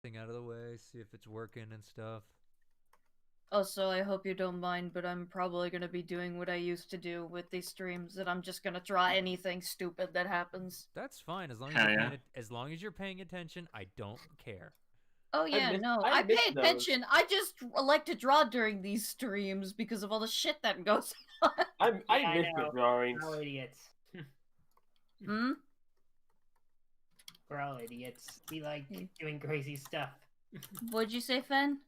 thing out of the way, see if it's working and stuff. Also, I hope you don't mind, but I'm probably gonna be doing what I used to do with these streams, that I'm just gonna try anything stupid that happens. That's fine as long as Hell you're yeah. paying as long as you're paying attention. I don't care. Oh yeah, no, I I miss pay those. attention. I just like to draw during these streams because of all the shit that goes on. I miss your drawings. We're all idiots. Hmm? We're all idiots. We like doing crazy stuff. What'd you say, Fen?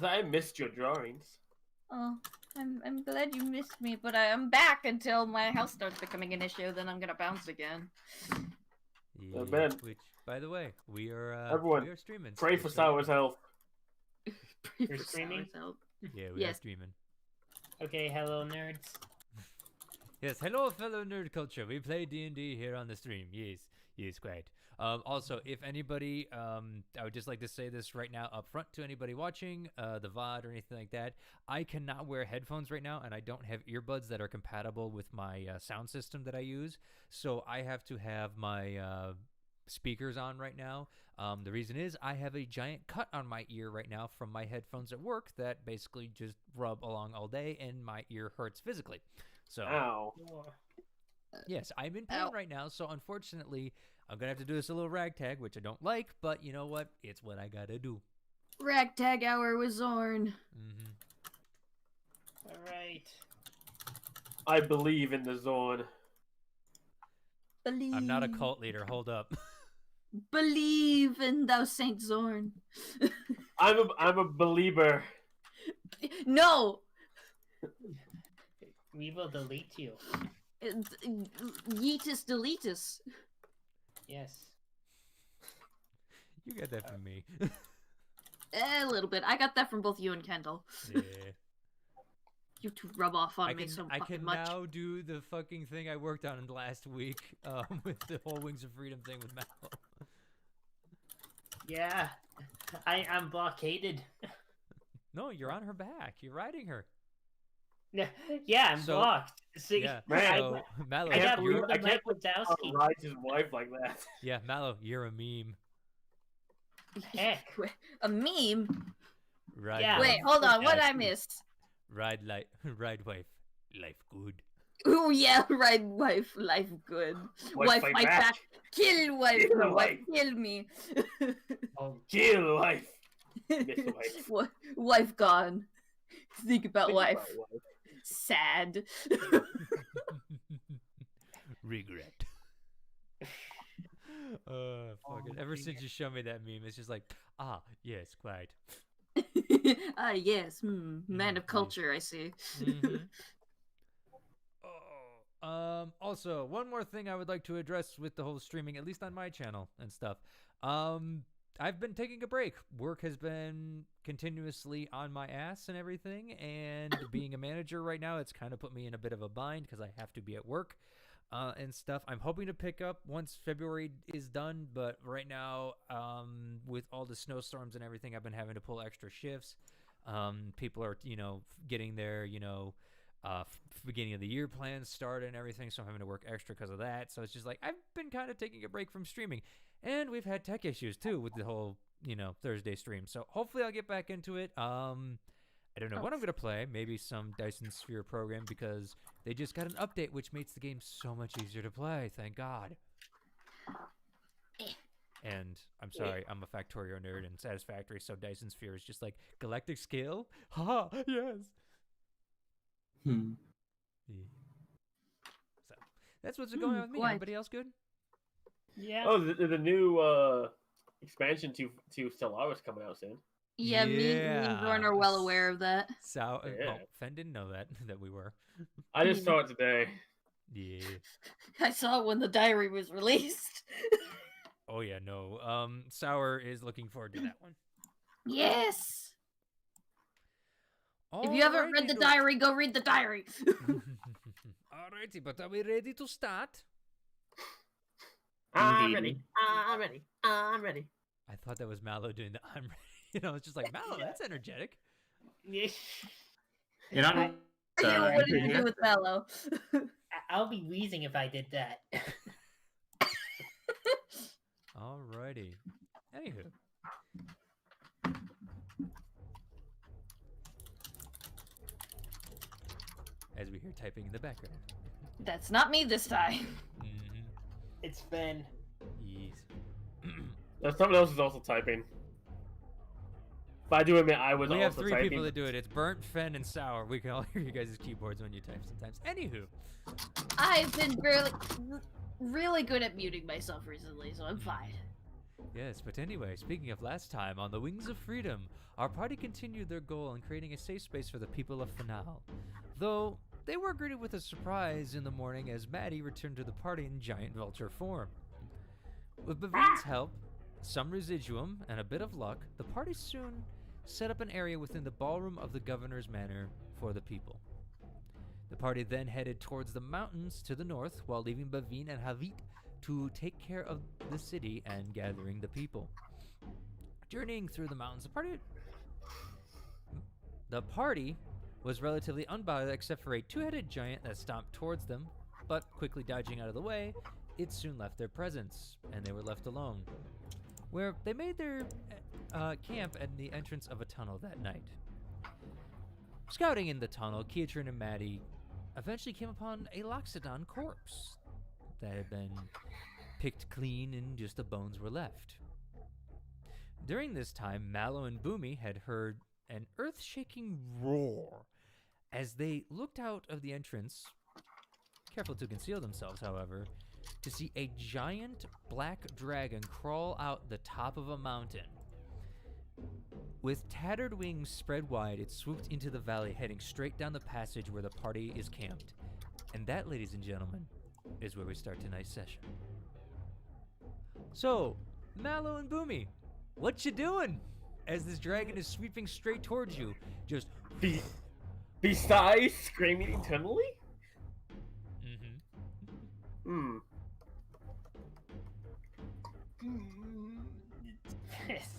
I missed your drawings. Oh, I'm glad you missed me, but I'm back until my house starts becoming an issue. Then I'm gonna bounce again. Yeah, Ben. which, by the way, we are Everyone, we are streaming. Pray for Sour's health. You're streaming? Yeah, we are Yes. streaming. Okay, hello nerds. Yes, hello fellow nerd culture. We play D&D here on the stream. Yes, quite. Also, if anybody, I would just like to say this right now up front to anybody watching the VOD or anything like that. I cannot wear headphones right now, and I don't have earbuds that are compatible with my sound system that I use. So I have to have my speakers on right now. The reason is I have a giant cut on my ear right now from my headphones at work that basically just rub along all day, and my ear hurts physically. So, Ow. yes, I'm in pain right now, so unfortunately, I'm going to have to do this a little ragtag, which I don't like, but you know what? It's what I got to do. Ragtag hour with Zorn. All right. I believe in the Zorn. Believe. I'm not a cult leader. Hold up. Believe in thou Saint Zorn. I'm a believer. No! We will delete you. Yeetus deletus. Yes. You got that from me. A little bit. I got that from both you and Kendall. Yeah. You two rub off on me so I fucking can much. now do the fucking thing I worked on last week with the whole Wings of Freedom thing with Mallow. Yeah. I'm blockaded. No, you're on her back. You're riding her. Yeah, I'm So- blocked. See, Yeah, Man, so Mallow, I got you're, rid I of Mike can't Wazowski. ride his wife like that. yeah, Mallow, you're a meme. Heck. A meme? Ride Yeah. wife, Wait, hold on. What did I life- miss? Ride wife, life good. Oh yeah, right, wife, life good. Wife, fight fight back. back. Kill wife, Kill wife, wife. kill me. Oh, Kill wife. Miss wife. Wife gone. Think about Think wife. about wife. Sad. Regret. Fucking. Ever since you showed me that meme, it's just like, yes, quite. Ah, yes. Man of culture, I see. Mhm. Also, one more thing I would like to address with the whole streaming, at least on my channel and stuff. I've been taking a break. Work has been continuously on my ass and everything, and being a manager right now, it's kind of put me in a bit of a bind because I have to be at work and stuff. I'm hoping to pick up once February is done, but right now, with all the snowstorms and everything, I've been having to pull extra shifts. People are, getting their, beginning of the year plans started and everything, so I'm having to work extra because of that. So it's just like I've been kind of taking a break from streaming, and we've had tech issues too with the whole Thursday stream. So hopefully I'll get back into it. I don't know what I'm gonna play. Maybe some Dyson Sphere program because they just got an update which makes the game so much easier to play. Thank God. And I'm sorry, I'm a Factorio nerd and Satisfactory, so Dyson Sphere is just like galactic scale. Ha! Yes. Yeah. So that's what's going on with me. Quite. Everybody else good? yeah. Oh, there's a new expansion to Stellaris coming out soon. Yeah, me and Zorn are well aware of that. So, Yeah. oh, Fen didn't know that we were. I just saw it today. Yeah. I saw it when the diary was released. Oh yeah, no. Sour is looking forward to that one. Yes. If you haven't read the diary, go read the diary. Alrighty, but are we ready to start? I'm Indeed. ready. I'm ready. I'm ready. I thought that was Mallow doing the I'm ready. It's just like Mallow, that's energetic. Yeah. You're not. What did you do with Mello? I'll be wheezing if I did that. Alrighty. Anywho. as we hear typing in the background. That's not me this time. Mm-hmm. It's Finn. Easy. Someone else is also typing. But I do admit I was We also have three typing. people that do it. It's Burnt, Fen, and Sour. We can all hear you guys' keyboards when you type sometimes. Anywho. I've been really good at muting myself recently, so I'm fine. Yes, but anyway, speaking of last time, on the Wings of Freedom, our party continued their goal in creating a safe space for the people of Fanal. Though, they were greeted with a surprise in the morning as Maddie returned to the party in giant vulture form. With Bavine's help, some residuum, and a bit of luck, the party soon set up an area within the ballroom of the governor's manor for the people. The party then headed towards the mountains to the north, while leaving Bavine and Havit to take care of the city and gathering the people. Journeying through the mountains, the party was relatively unbothered except for a two-headed giant that stomped towards them, but quickly dodging out of the way, it soon left their presence, and they were left alone, where they made their camp at the entrance of a tunnel that night. Scouting in the tunnel, Keatrin and Maddie eventually came upon a Loxodon corpse that had been picked clean and just the bones were left. During this time, Mallow and Boomy had heard an earth-shaking roar as they looked out of the entrance, careful to conceal themselves, however, to see a giant black dragon crawl out the top of a mountain. With tattered wings spread wide, it swooped into the valley, heading straight down the passage where the party is camped. And that, ladies and gentlemen, is where we start tonight's session. So, Mallow and Boomy, what you doing? As this dragon is sweeping straight towards you, just... Besides screaming internally? Mm-hmm.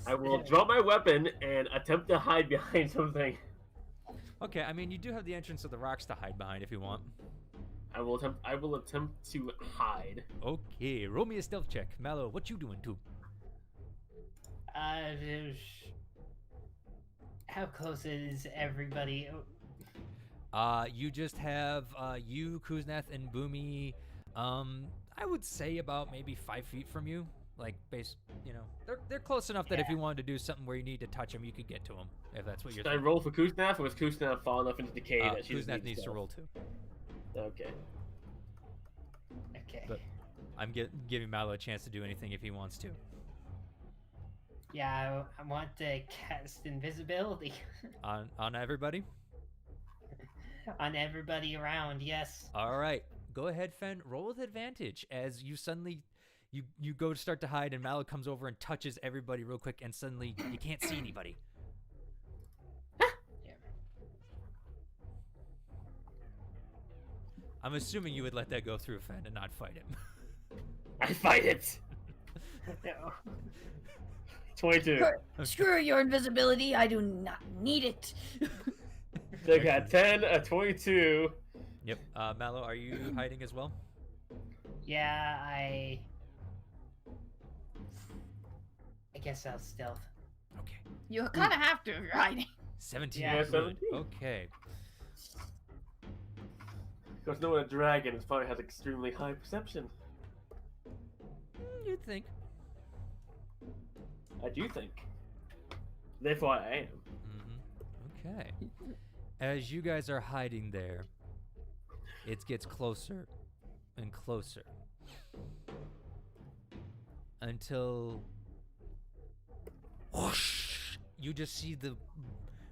I will drop my weapon and attempt to hide behind something. Okay, I mean, you do have the entrance of the rocks to hide behind if you want. I will attempt to hide. Okay, roll me a stealth check. Mallow, what you doing too? How close is everybody? You just have you, Kuznath, and Boomy. I would say about maybe 5 feet from you. Like, they're close enough that if you wanted to do something where you need to touch them, you could get to them. If that's what you're. Should I roll for Kuznath, or was Kuznath far enough into the cave that she Kuznath needs to roll too. Okay. Okay. But I'm giving Mallow a chance to do anything if he wants to. Yeah, I want to cast invisibility On everybody. on everybody around. Yes. All right, go ahead, Fen. Roll with advantage as you suddenly. You go to start to hide, and Mallow comes over and touches everybody real quick, and suddenly you can't see anybody. Yeah. I'm assuming you would let that go through, Fen, and not fight him. I fight it! No. 22. Screw your invisibility, I do not need it. So I got 10, a 22. Yep. Mallow, are you hiding as well? Yeah, I guess I'll stealth. Okay. You kind of have to if you're hiding. 17. Yeah, Good. 17. Okay. Because knowing a dragon probably has extremely high perception. You'd think. I do think. Therefore, I am. Mm-hmm. Okay. As you guys are hiding there, it gets closer and closer until whoosh, you just see the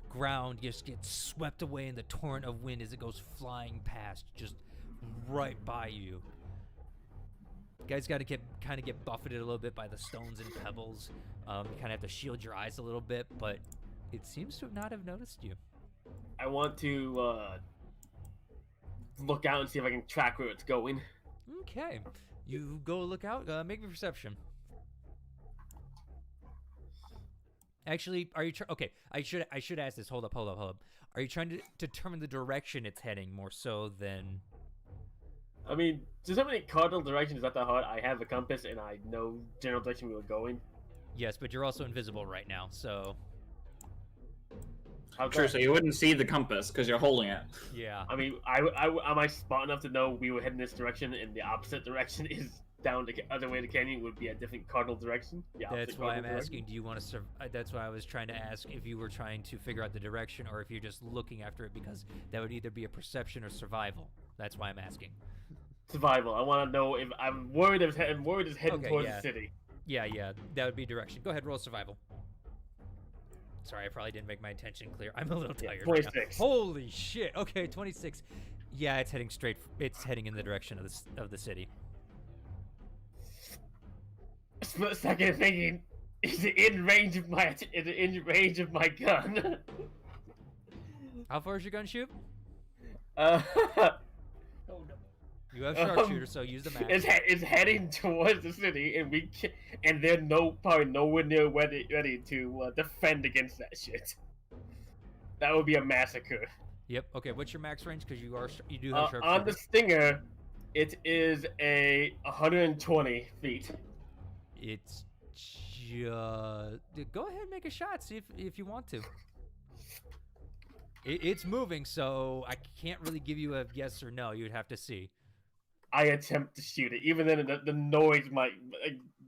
ground just get swept away in the torrent of wind as it goes flying past, just right by you. You guys got to kind of get buffeted a little bit by the stones and pebbles. You kind of have to shield your eyes a little bit, but it seems to not have noticed you. I want to look out and see if I can track where it's going. Okay, you go look out. Make me perception. Actually, are you okay? I should ask this. Hold up. Are you trying to determine the direction it's heading more so than? I mean, there's so many cardinal directions not that hard. I have a compass and I know general direction we were going. Yes, but you're also invisible right now, so. True, so you wouldn't see the compass because you're holding it. Yeah. I mean, am I smart enough to know we were heading this direction, and the opposite direction is down the other way of the canyon would be a different cardinal direction? The opposite That's why I'm cardinal asking, do you want to that's why I was trying to ask if you were trying to figure out the direction or if you're just looking after it, because that would either be a perception or survival. That's why I'm asking. Survival. I want to know if I'm worried. It's heading Okay, towards yeah. the city. Yeah, that would be direction. Go ahead, roll survival. Sorry, I probably didn't make my intention clear. I'm a little Yeah, tired. Right now. 26. Holy shit. Okay, 26. Yeah, it's heading straight. It's heading in the direction of the city. A split second thinking, is it in range of my gun? How far is your gun shoot? Oh no. You have sharpshooter, so use the max. It's heading towards the city, and they're probably nowhere near ready to defend against that shit. That would be a massacre. Yep. Okay. What's your max range? Because you do have sharpshooter. On the Stinger, it is a 120 feet. It's just go ahead and make a shot. See if you want to. It's moving, so I can't really give you a yes or no. You'd have to see. I attempt to shoot it, even then the noise might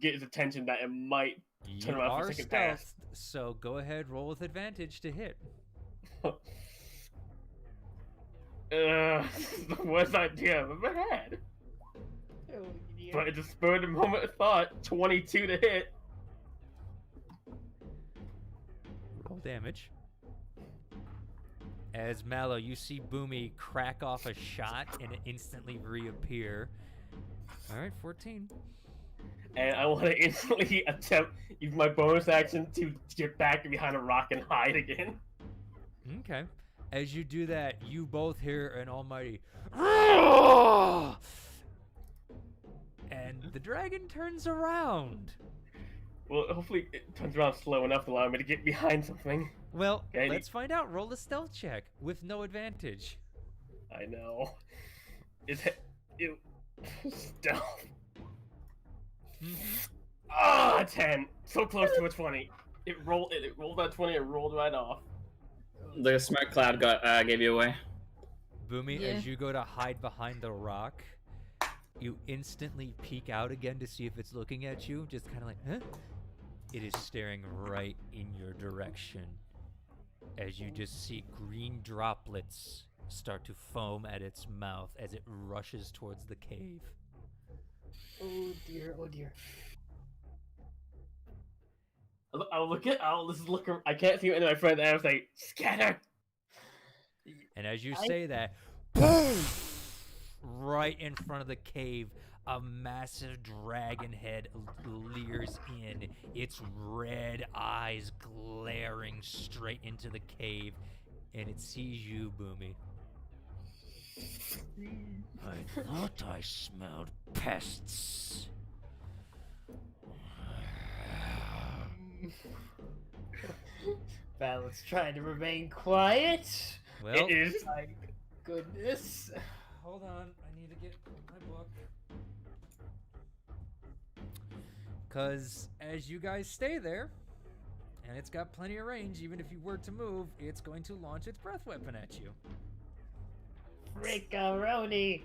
get his attention that it might turn You around for are a second pass. stealthed, so go ahead, roll with advantage to hit. This is the worst idea I've ever had. Oh, dear. But it's a spur of the moment thought. 22 to hit. Roll damage. As Mallow, you see Boomy crack off a shot and it instantly reappear. All right, 14. And I want to instantly attempt, use my bonus action to get back behind a rock and hide again. Okay. As you do that, you both hear an almighty roar! And the dragon turns around. Well, hopefully it turns around slow enough to allow me to get behind something. Well, Okay. let's find out. Roll a stealth check with no advantage. I know. Stealth. Ah, 10. So close to a 20. It rolled that 20. It rolled right off. The smoke cloud gave you away. Boomy, Yeah. as you go to hide behind the rock, you instantly peek out again to see if it's looking at you, just kind of like, huh? It is staring right in your direction as you just see green droplets start to foam at its mouth as it rushes towards the cave. Oh dear, oh dear. I can't see any of my friends, and I was like, scatter! And as you say that, boom! Right in front of the cave, a massive dragon head leers in, its red eyes glaring straight into the cave, and it sees you, Boomy. I thought I smelled pests. Well, let's try to remain quiet. Well, It is. My goodness. hold on, I need to get my book. Because as you guys stay there, and it's got plenty of range, even if you were to move, it's going to launch its breath weapon at you. Rickaroni.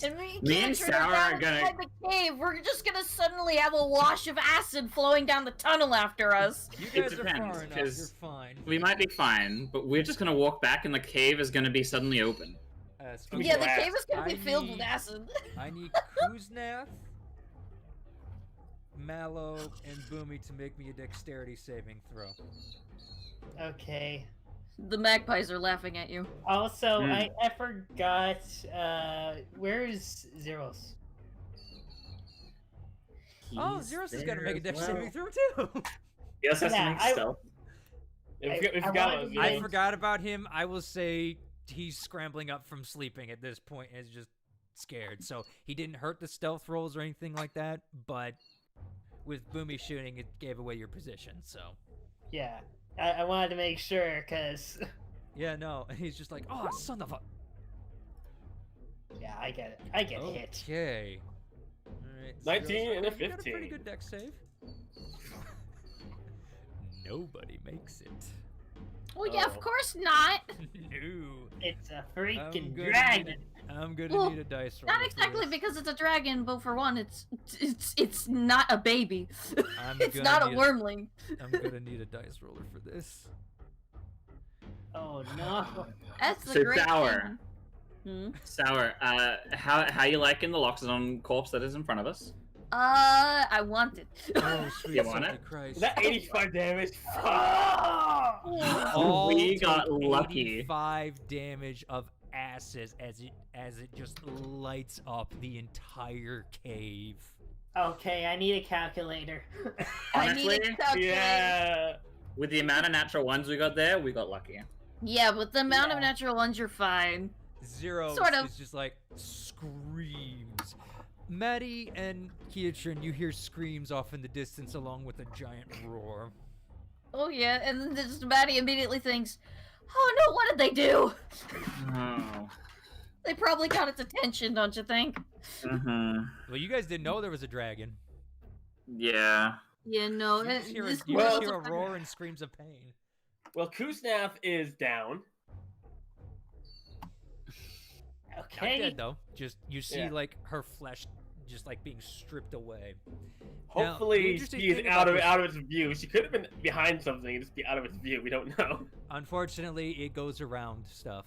And we Me can't and turn Sour around are gonna- inside the cave. We're just gonna suddenly have a wash of acid flowing down the tunnel after us. You It guys are depends, far enough, 'cause you're fine. We might be fine, but we're just gonna walk back and the cave is gonna be suddenly open. Okay. Yeah, the Blast. cave is gonna be I filled with need- acid. I need Kuznath, Mallow, and Boomy to make me a dexterity saving throw. Okay. The magpies are laughing at you. Also, Hmm. I forgot, where's Zeros? Oh, He's Zeros is gonna make a there dex as saving well. throw too. He also has Yeah, to make I- stealth. We I forgot wanted about to I Yes. forgot about him. I will say he's scrambling up from sleeping at this point and is just scared. So he didn't hurt the stealth rolls or anything like that, but with Boomy shooting, it gave away your position. So Yeah. I wanted to make sure, because... yeah, no, and he's just like, oh, son of a. Yeah, I get it. I get hit. Okay. All right. 19 and a You got a pretty 15. good dex save. Nobody makes it. Well, yeah, of Oh. course not. No. It's a freaking gonna dragon. I'm gonna Well, need a dice roll. Not exactly because it's a dragon, but for one, it's not a baby. I'm It's gonna not a need wormling. I'm gonna need a dice roller for this. Oh no. That's the So great Sour. thing. Sour, how you liking the Loxodon corpse that is in front of us? I want it. Oh, sweet You want Sancti it? Christ. Is that 85 damage? Fuck. All We got take lucky. 85 damage of asses as it just lights up the entire cave. Okay, I need a calculator. I need Honestly, it calculated. Yeah. with the amount of natural ones we got there, we got lucky. Yeah, with the amount of Yeah. natural ones, you're fine. Zero Sort of. is just like screams. Maddie and Kiatrin, you hear screams off in the distance along with a giant roar. Oh yeah, and then just Maddie immediately thinks, "Oh no, what did they do?" Oh. They probably got its attention, don't you think? Well, you guys didn't know there was a dragon. Yeah. Yeah, no. You just hear, this you just world's hear a a- roar and screams of pain. Well, Kusnath is down. Not Okay. dead though. Just you see Yeah. like her flesh just like being stripped away. Now, the Hopefully, interesting she is thing out about of its view. She could have been behind something and just be out of its view. We don't know. Unfortunately, it goes around stuff.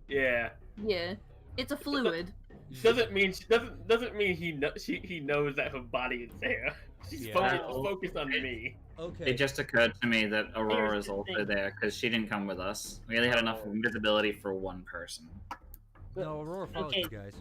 Yeah. Yeah, it's a fluid. Doesn't mean he knows that her body is there. She's Yeah. focused on me. Okay. It just occurred to me that Aurora Here's is the also thing. there because she didn't come with us. We only had enough Oh. invisibility for one person. No, Aurora followed Okay. you guys.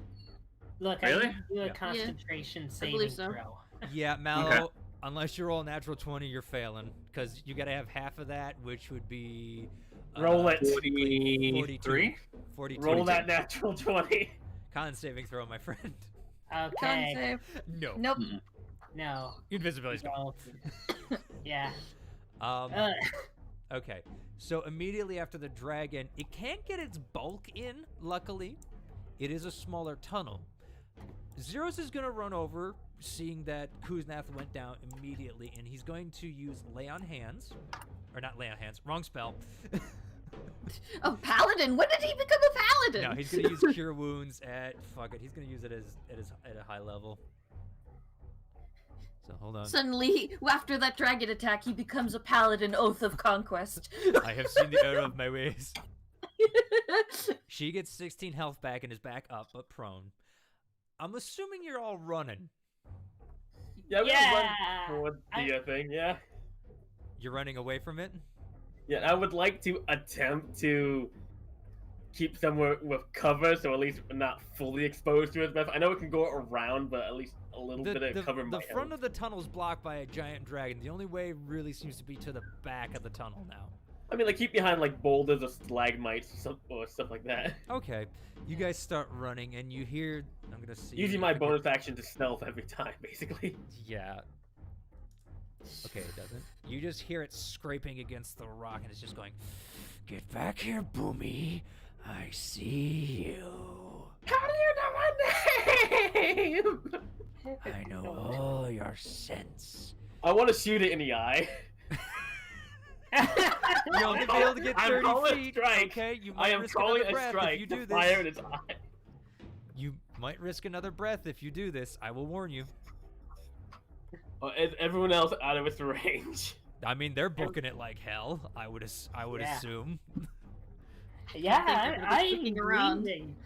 Look, Really? I need to do a Yeah. concentration believe saving so. throw. Yeah, Mallow, Okay. unless you roll a natural 20, you're failing. Because you gotta have half of that, which would be... Roll it. 43? 42. Roll that natural 20. Con saving throw, my friend. Con Okay. save. No. Nope. No. Invisibility's gone. No. Yeah. Um, okay. So immediately after the dragon, it can't get its bulk in, luckily. It is a smaller tunnel. Zeros is gonna run over, seeing that Kuznath went down immediately, and he's going to use Lay on Hands. Or not Lay on Hands, wrong spell. A paladin? When did he become a paladin? No, he's gonna use Cure Wounds at, fuck it, he's gonna use it at a high level. So hold on. Suddenly, after that dragon attack, he becomes a paladin. Oath of conquest. I have seen the error of my ways. She gets 16 health back and is back up, but prone. I'm assuming you're all running. Yeah, we Yeah. run towards the thing, yeah. You're running away from it? Yeah, I would like to attempt to keep somewhere with cover, so at least we're not fully exposed to it. But I know it can go around, but at least a little bit of cover the might front help. of the tunnel's blocked by a giant dragon. The only way really seems to be to the back of the tunnel now. I mean, like, keep behind, like, boulders or stalagmites or stuff like that. Okay, you guys start running, and you hear... I'm gonna see... Using if my I can- bonus action to stealth every time, basically. Yeah. Okay, it doesn't. You just hear it scraping against the rock, and it's just going, "Get back here, Boomy. I see you. How do you know my name? I know all your sense." I want to shoot it in the eye. You'll be able to get I'm 30 calling feet. strike. Okay, you I might am risk calling another a breath strike if you to do fire in this. its eye. You might risk another breath if you do this. I will warn you. Is everyone else out of its range? I mean, they're booking it like hell. I would Yeah. assume. Yeah, gonna be I'm sticking around. breathing.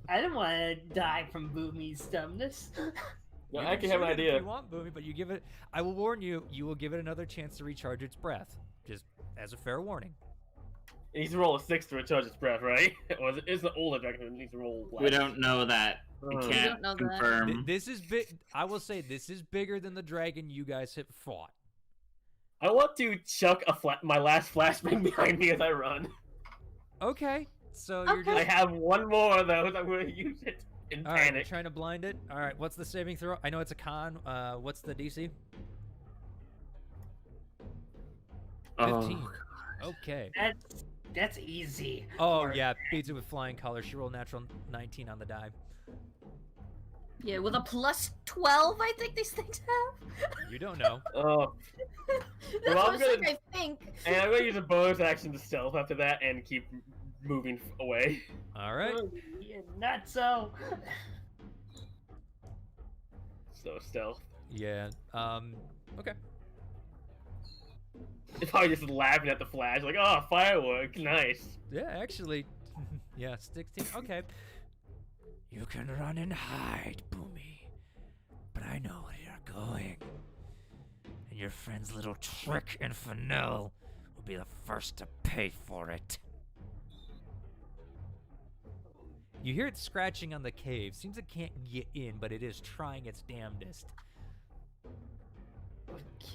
I don't want to die from Boomy's dumbness. No, You I can have an shoot it idea. If you want, Boomy, but you give it. I will warn you. You will give it another chance to recharge its breath, just as a fair warning. It needs to roll a 6 to recharge its breath, right? Or is the older dragon that needs to roll less? We don't know that. We Oh. We can't don't know that. confirm. This is big. I will say this is bigger than the dragon you guys have fought. I want to chuck my last flashbang behind me as I run. Okay, so you're Okay. I just. have one more of those. I'm going to use it in All right, you're panic. trying to blind it. All right, what's the saving throw? I know it's a con. What's the DC? Oh, 15. Okay. That's easy. Oh Or- yeah, beats it with flying colors. She rolled natural 19 on the die. Yeah, with a plus 12, I think these things have. You don't know. Oh, That's Well, what I'm I'm saying, gonna- I think. And I'm gonna use a bonus action to stealth after that and keep moving away. All right. Yeah, not so. So stealth. Yeah. Okay. It's probably just laughing at the flash, like, oh, firework, nice. Yeah, actually. Yeah, 16. Okay. You can run and hide, Boomy. But I know where you're going. And your friend's little trick and Fennel will be the first to pay for it. You hear it scratching on the cave. Seems it can't get in, but it is trying its damnedest.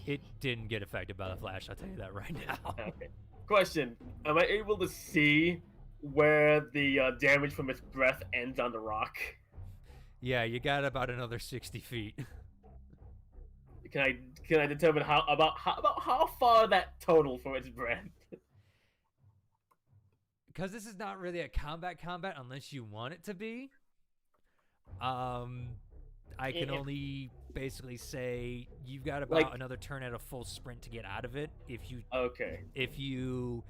It didn't get affected by the flash, I'll tell you that right now. Okay. Question: am I able to see where the damage from its breath ends on the rock? Yeah, you got about another 60 feet. Can I determine how far that total for its breath? Because this is not really a combat unless you want it to be. I can only basically say you've got about another turn at a full sprint to get out of it. If you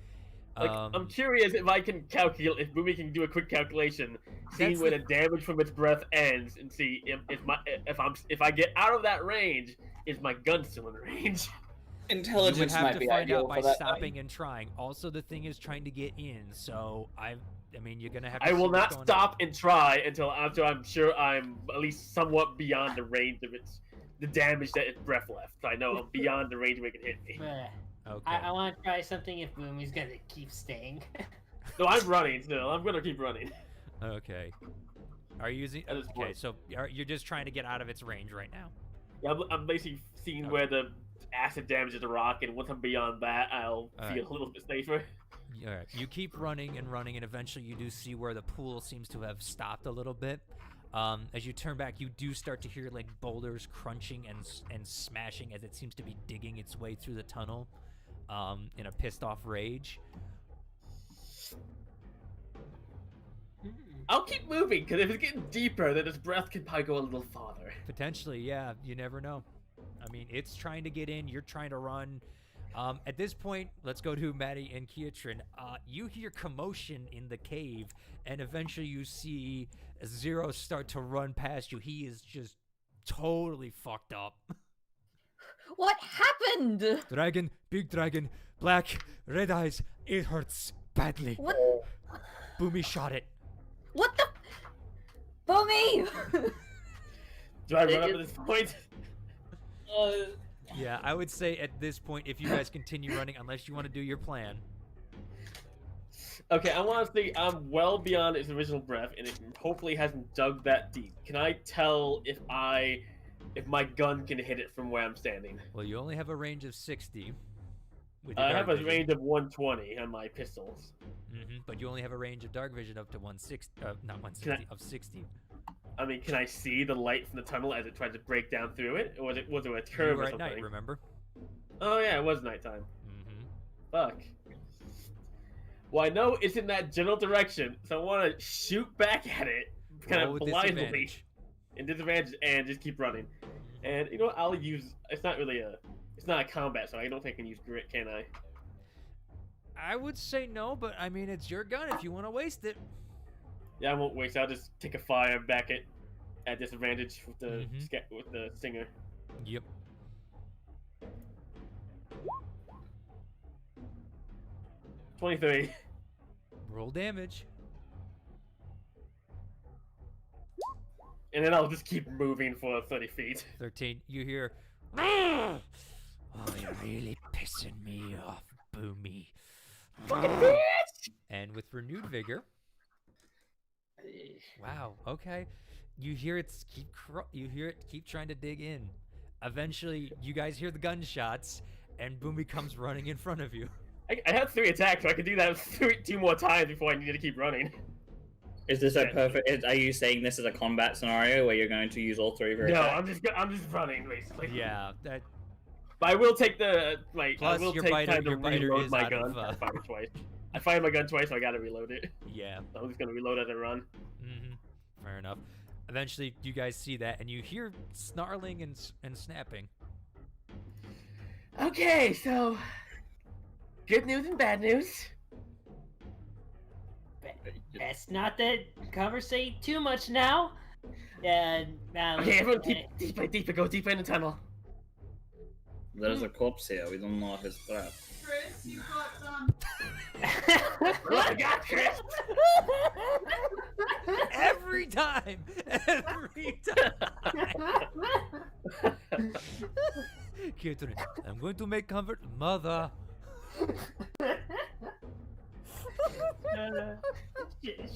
I'm curious if I can calculate, if Boomy can do a quick calculation, seeing where the damage from its breath ends, and see if I get out of that range, is my gun still in range? Intelligence you would have might to be find ideal out by for that stopping night. and trying. Also, the thing is trying to get in, so I mean, you're gonna have to I see will what's not going on. stop and try until after I'm sure I'm at least somewhat beyond the range of the damage that its breath left. I know I'm beyond the range where it can hit me. Bruh. Okay. I want to try something if Boomy's gonna keep staying. No, I'm running still. I'm gonna keep running. Okay. Are you using? At this Okay, point. so you're just trying to get out of its range right now. Yeah, I'm basically seeing Okay. where the acid damages the rock, and once I'm beyond that, I'll All feel a little bit safer. All right. You keep running, and eventually you do see where the pool seems to have stopped a little bit. As you turn back, you do start to hear like boulders crunching and smashing as it seems to be digging its way through the tunnel, in a pissed off rage. I'll keep moving, because if it's getting deeper, then its breath could probably go a little farther. Potentially, yeah. You never know. I mean, it's trying to get in. You're trying to run. At this point, let's go to Maddie and Kiatrin. You hear commotion in the cave, and eventually you see Zero start to run past you. He is just totally fucked up. What happened? Dragon, big dragon, black, red eyes. It hurts badly. What? Boomy shot it. What the? Boomy! Do I run up at this point? Yeah, I would say at this point, if you guys continue running, unless you want to do your plan. Okay, I want to say I'm well beyond its original breath, and it hopefully hasn't dug that deep. Can I tell if my gun can hit it from where I'm standing? Well, you only have a range of 60. With your I dark have a vision. range of 120 on my pistols. But you only have a range of dark vision up to 160, not 160, of 60. I mean, can I see the light from the tunnel as it tries to break down through it? Or was it a You curve were or at something? night, remember? Oh yeah, it was nighttime. Mm-hmm. Fuck. Well, I know it's in that general direction, so I want to shoot back at it, kind Roll of with blindly, disadvantage. in disadvantage, and just keep running. And you know what? I'll use. It's not a combat, so I don't think I can use grit, can I? I would say no, but I mean, it's your gun if you want to waste it. Yeah, I won't waste. I'll just take a fire back at disadvantage with the Mhm. with the stinger. Yep. $23. Roll damage. And then I'll just keep moving for 30 feet. 13. You hear, "Oh, you're really pissing me off, Boomy." Fucking bitch! And with renewed vigor. Wow. Okay. You hear it keep trying to dig in. Eventually, you guys hear the gunshots, and Boomy comes running in front of you. I had 3 attacks, so I could do that 2 more times before I needed to keep running. Is this a perfect? Are you saying this is a combat scenario where you're going to use all 3 of your No, attacks? I'm just running basically. Yeah. That. But I will take the Plus, I will your take biter- time to your biter reload is my out gun. of, I fired twice. I fired my gun twice, so I gotta reload it. Yeah. So I'm just gonna reload as I run. Fair enough. Eventually, you guys see that, and you hear snarling and snapping. Okay, so good news and bad news. Best not to conversate too much now. Now Okay, everyone, deeper, go deeper in the tunnel. There's a corpse here. We don't know if it's trapped. Chris, you got some. What I got, Chris? Every time! Every time! Catherine, I'm going to make comfort. Mother!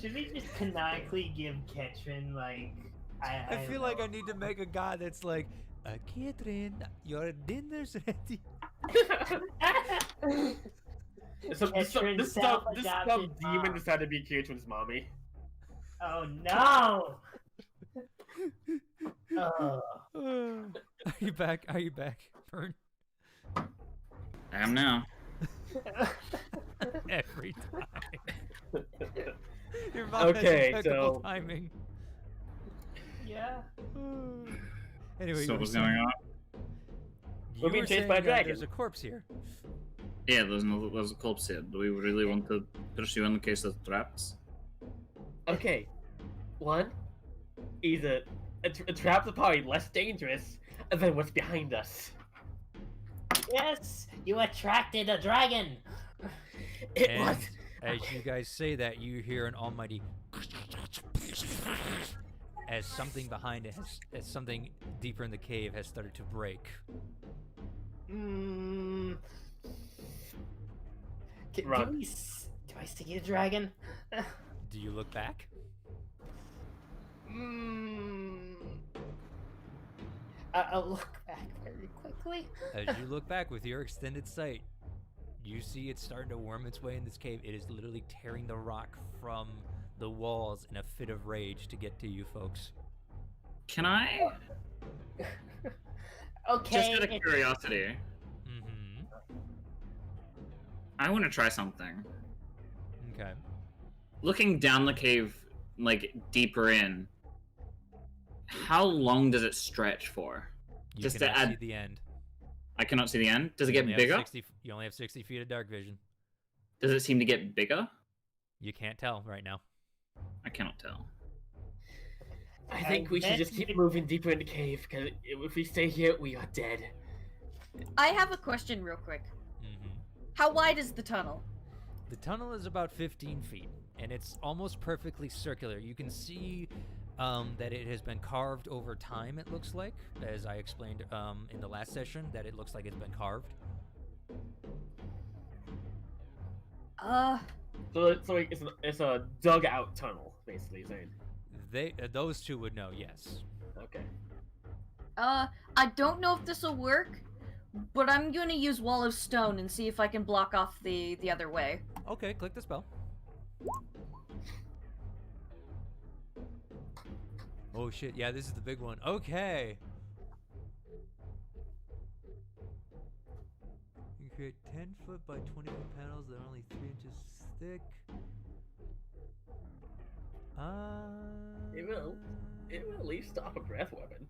Should we just canonically give Ketrin, like... I feel like I need to make a god that's like, Catherine, your dinner's ready. This dumb demon decided to be Kiritrin's mommy. Oh no! Oh. Are you back? Are you back, Burn? I am now. Every time. Your mom Okay, has impeccable so- timing. Yeah. Anyway, So you what's were going saying- on? you We're being were chased by a saying, dragon. There's a corpse here. Yeah, there's a corpse here. Do we really want to pursue in the case of traps? Okay, one, either a trap's are probably less dangerous than what's behind us. Yes, you attracted a dragon. It And was. as you guys say that, you hear an almighty as something behind it, as something deeper in the cave has started to break. Mm. Run. Do I see a dragon? Do you look back? I'll look back very quickly. As you look back with your extended sight, you see it starting to worm its way in this cave. It is literally tearing the rock from the walls in a fit of rage to get to you folks. Can I? Okay. Just out of curiosity, Mm-hmm. I want to try something. Okay. Looking down the cave, like deeper in, how long does it stretch for? You Just to cannot see add- the end. I cannot see the end. Does it You get only have bigger? 60 you only have 60 feet of dark vision. Does it seem to get bigger? You can't tell right now. I cannot tell. I think we should just keep moving deeper in the cave, because if we stay here, we are dead. I have a question real quick. Mm-hmm. How wide is the tunnel? The tunnel is about 15 feet, and it's almost perfectly circular. You can see that it has been carved over time, it looks like, as I explained in the last session, that it looks like it's been carved. So it's a dug out tunnel, basically saying. Those two would know, yes. Okay. I don't know if this will work, but I'm gonna use Wall of Stone and see if I can block off the other way. Okay, click the spell. Oh shit, yeah, this is the big one. Okay. You create 10-foot by 20-foot panels that are only 3 inches thick. It will at least stop a breath weapon.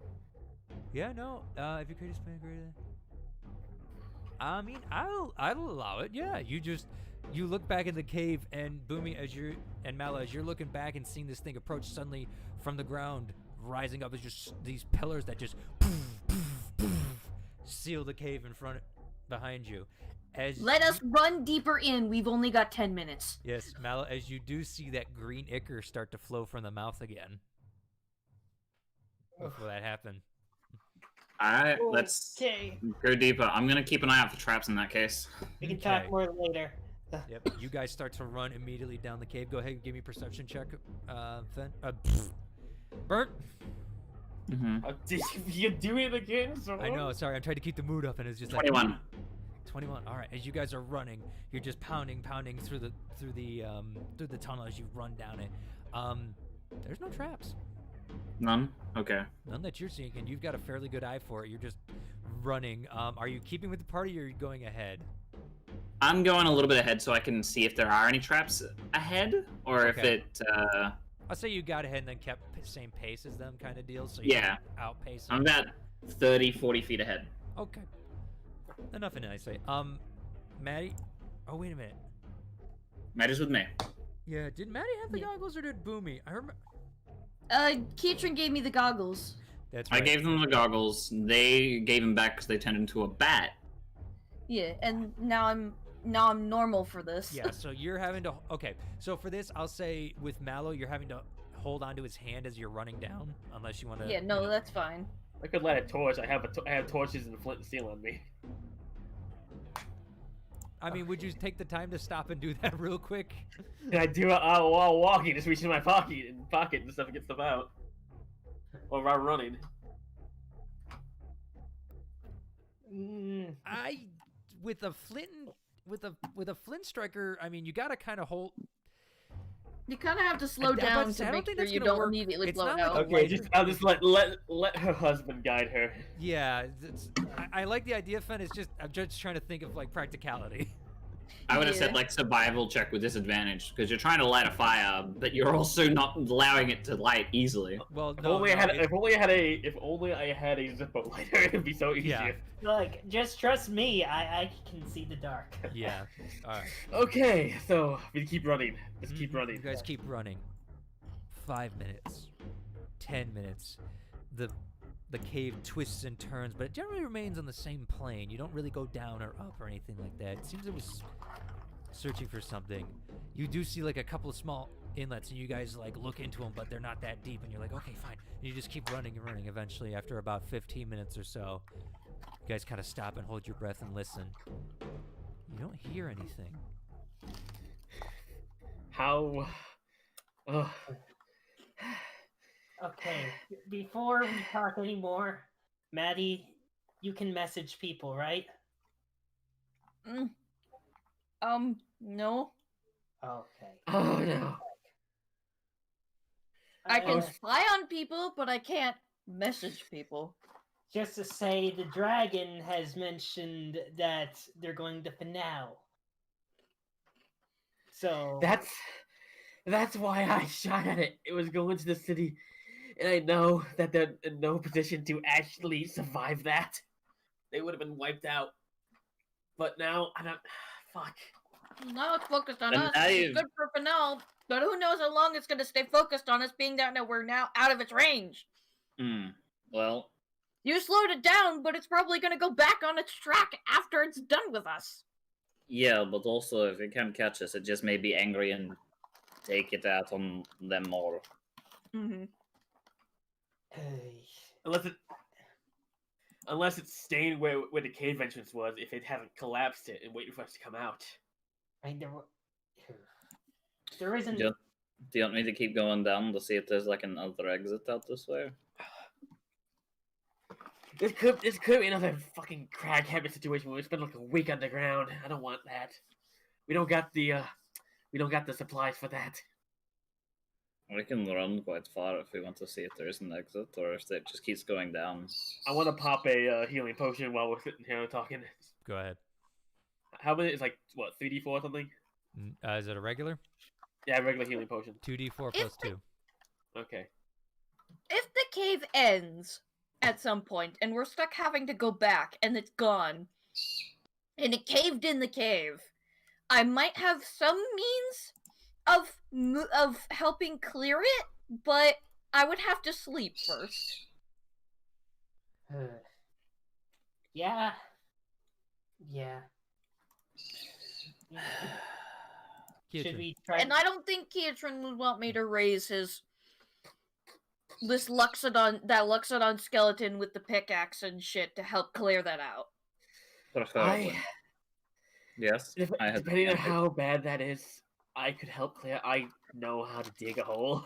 Yeah, no. If you create a span greater than... I mean, I'll allow it. Yeah, you look back in the cave, and Boomy, and Mala, as you're looking back and seeing this thing approach, suddenly from the ground rising up is just these pillars that just seal the cave behind you. Let us run deeper in. We've only got 10 minutes. Yes, Mala, as you do see that green ichor start to flow from the mouth again. Before that happened. Alright, let's Okay. go deeper. I'm gonna keep an eye out for traps in that case. We can Okay. talk more later. Yep, you guys start to run immediately down the cave. Go ahead and give me a perception check, Fen. Burnt. Mm-hmm. Did you do it again? So I know, sorry, I'm trying to keep the mood up, and it's just 21. like 21. All right, as you guys are running, you're just pounding through the tunnel as you run down it. There's no traps, None? Okay. none that you're seeing, and you've got a fairly good eye for it. You're just running. Are you keeping with the party, or are you going ahead? I'm going a little bit ahead so I can see if there are any traps ahead, or if Okay. it, I'll say you got ahead and then kept same pace as them, kind of deal. So you Yeah. outpace I'm them. about 30, 40 feet ahead. Okay. enough in eyesight. Maddie. Oh, wait a minute. Matters with me. Yeah, did Maddie have the goggles or did Boomy? I remember. Keatron gave me the goggles. That's right. I gave them the goggles. They gave them back because they turned into a bat. Yeah, and now I'm normal for this. Yeah, so you're having to. Okay, so for this, I'll say with Mallow, you're having to hold onto his hand as you're running down, unless you want to. Yeah, no, that's fine. I could light a torch. I have torches and flint and steel on me. I mean, would you take the time to stop and do that real quick? And I do it while walking, just reach in my pocket and stuff and get stuff out. Or while running. With a flint striker, I mean, you gotta kind of hold. You kind of have to slow down to make sure you don't immediately blow out. Okay, I'll just let her husband guide her. Yeah, I like the idea, Fen. It's just I'm just trying to think of like practicality. I would have said like survival check with disadvantage because you're trying to light a fire, but you're also not allowing it to light easily. Well, if only I had a Zippo lighter, it'd be so easier. Yeah. Like, just trust me. I can see the dark. Yeah. All right. Okay, so we keep running. Just keep running. You guys keep running. 5 minutes. 10 minutes. The cave twists and turns, but it generally remains on the same plane. You don't really go down or up or anything like that. It seems it was searching for something. You do see like a couple of small inlets, and you guys like look into them, but they're not that deep, and you're like, okay, fine. And you just keep running and running. Eventually, after about 15 minutes or so, you guys kind of stop and hold your breath and listen. You don't hear anything. How? Okay, before we talk anymore, Maddie, you can message people, right? No. Okay. Oh no. I can spy on people, but I can't message people. Just to say, the dragon has mentioned that they're going to finale. So that's why I shot at it. It was going to the city, and I know that they're in no position to actually survive that. They would have been wiped out. But now I don't. Fuck. Now it's focused on And us. now It's you've- good for finale, but who knows how long it's going to stay focused on us, being that we're now out of its range. Well, You slowed it down, but it's probably going to go back on its track after it's done with us. yeah, but also if it can't catch us, it just may be angry and take it out on them more. Mm-hmm. Unless it's staying where the cave entrance was, if it hasn't collapsed it and waiting for us to come out. I mean, there isn't. Do you want me to keep going down to see if there's like another exit out this way? This could be another fucking crack habit situation where we spend like a week underground. I don't want that. We don't got the supplies for that. We can run quite far if we want to see if there is an exit or if it just keeps going down. I want to pop a healing potion while we're sitting here talking. Go ahead. How many? It's like what 3d4 or something? Is it a regular? Yeah, regular healing potion. 2d4 plus 2. Okay. If the cave ends at some point and we're stuck having to go back and it's gone, and it caved in the cave, I might have some means of helping clear it, but I would have to sleep first. Yeah. Should we try? And I don't think Keatron would want me to raise this Luxodon skeleton with the pickaxe and shit to help clear that out. Preferably. Yes. Depending on how bad that is, I could help clear. I know how to dig a hole.